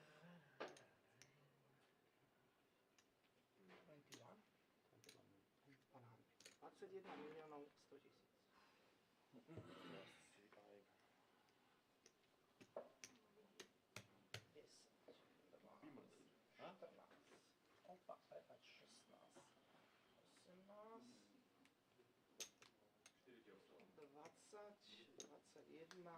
G: 20, 21, 21 miliónov 100 000. Yes. 14, opa, prepač 16, 18, 20, 21 a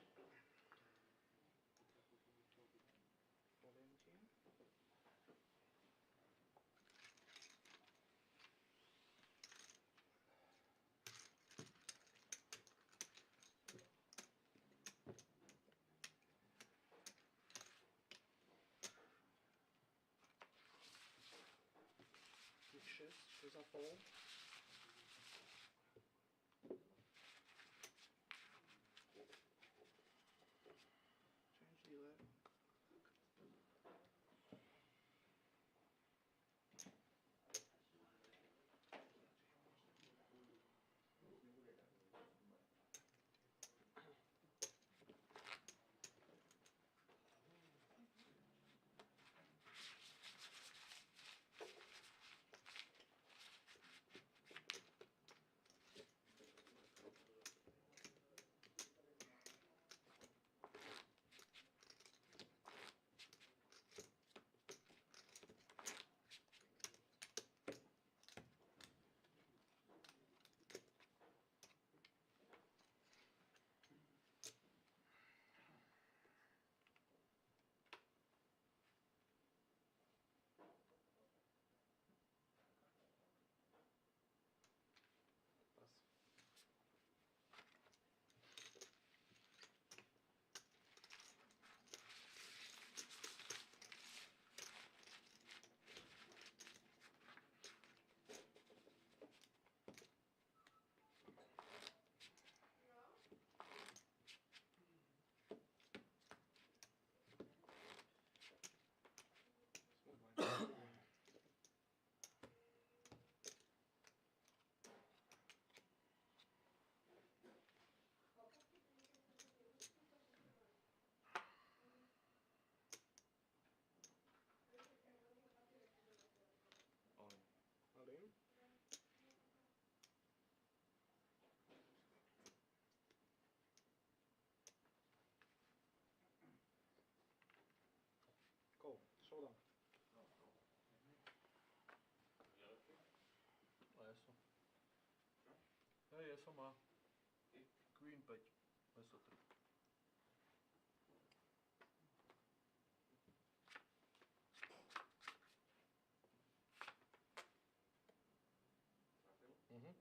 G: stovečka. Poviem ti. Tých 6, 6,5. Change dealer.
D: ESO má Queen 5, ESO 3. Mhm.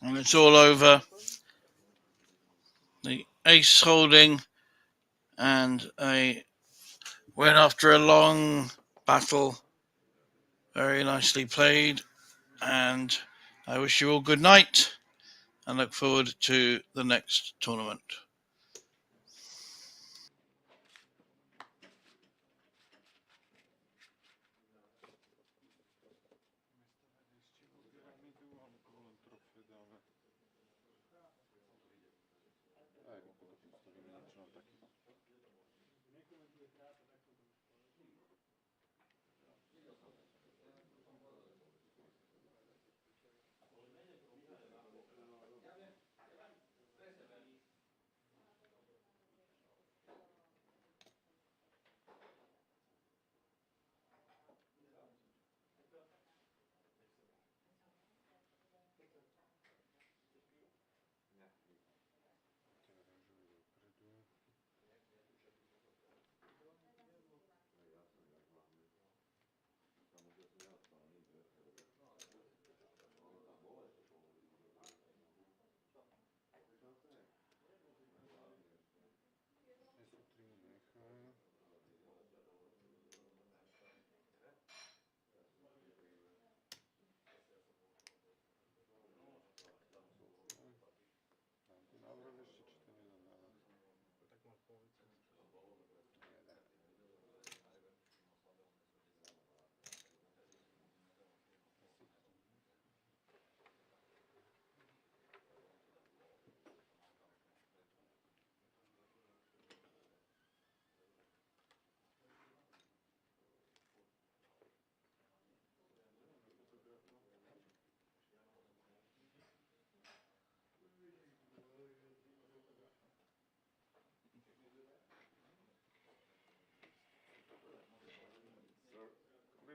C: And it's all over. The ace holding and a win after a long battle. Very nicely played. And I wish you all good night and look forward to the next tournament.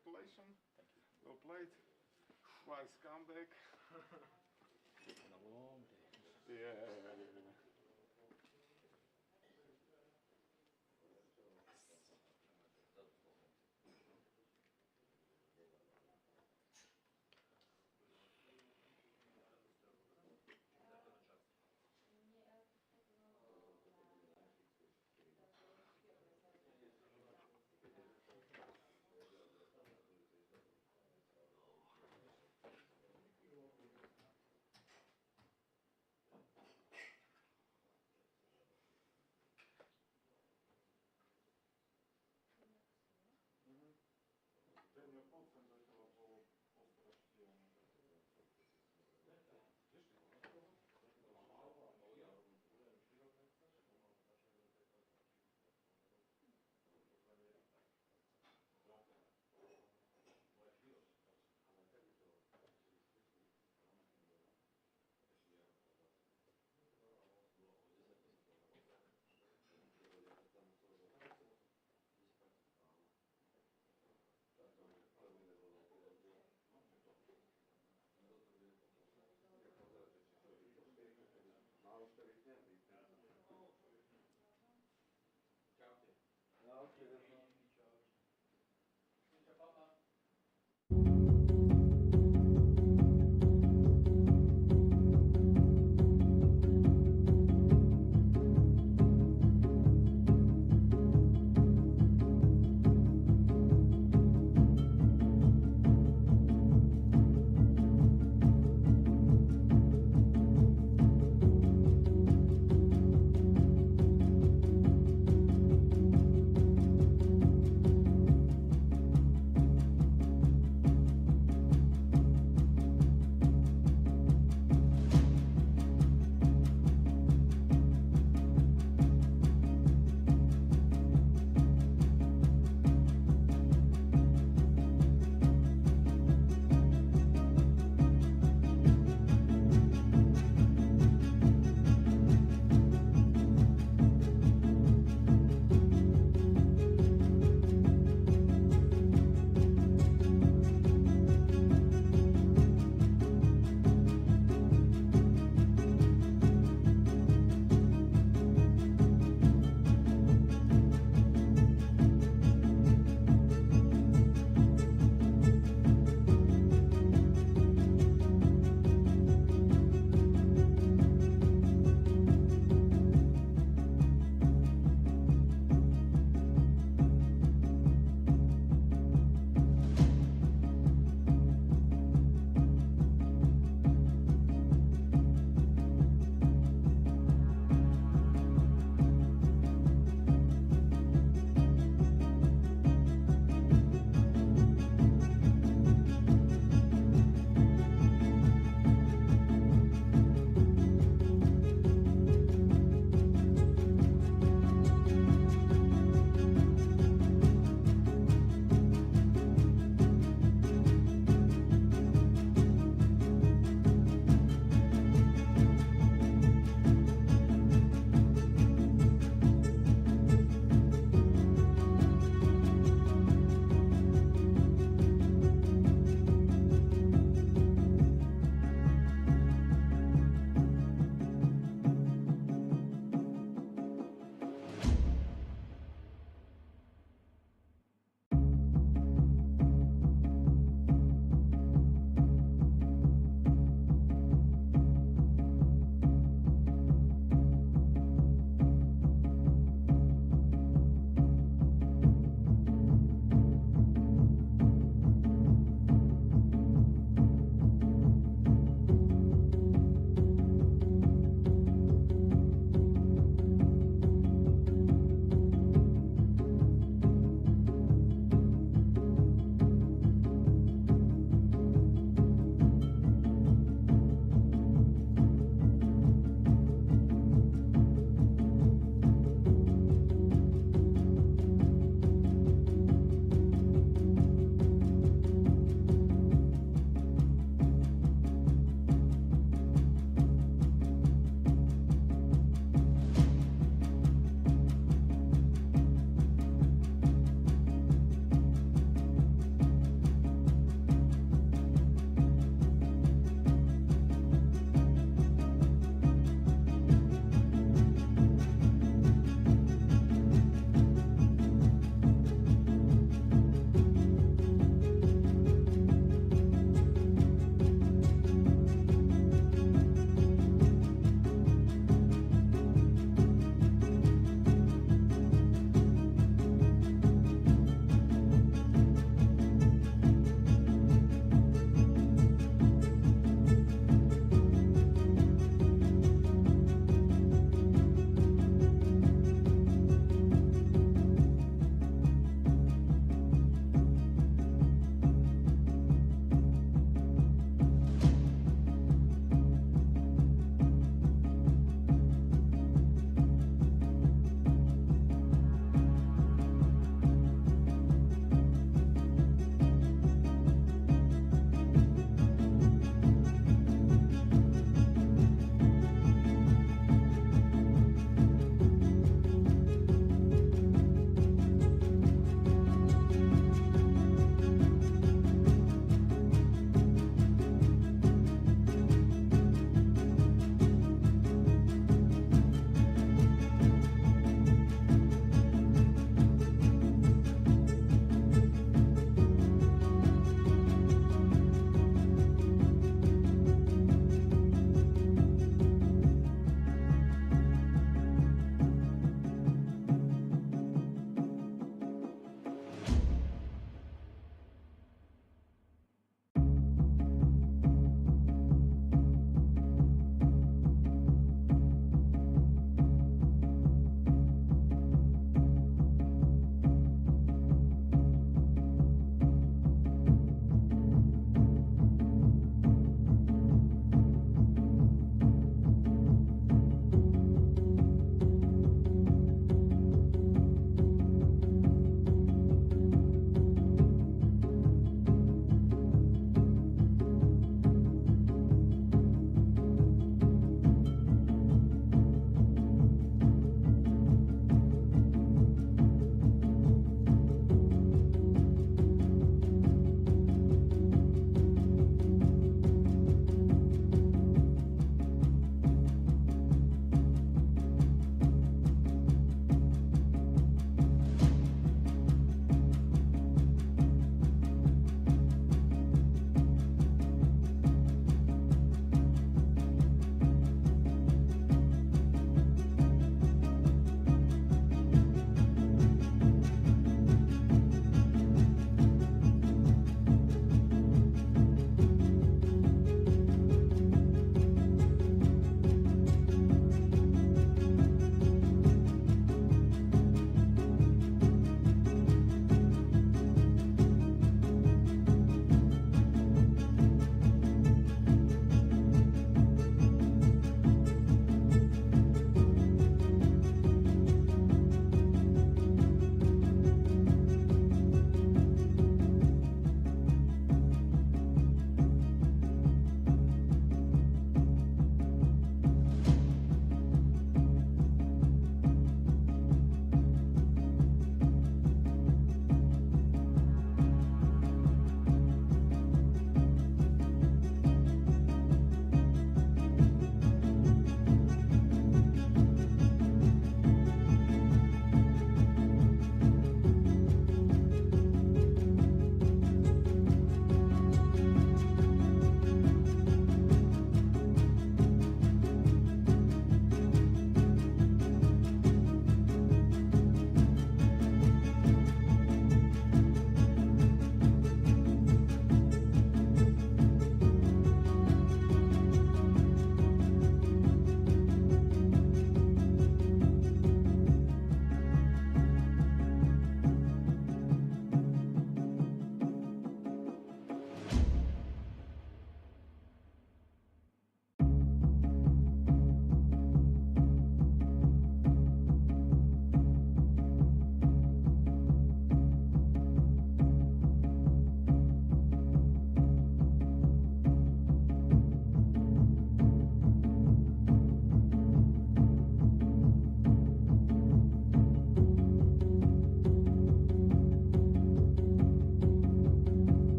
E: Congratulations. Well played. Twice comeback.
F: Been a long day.
E: Yeah.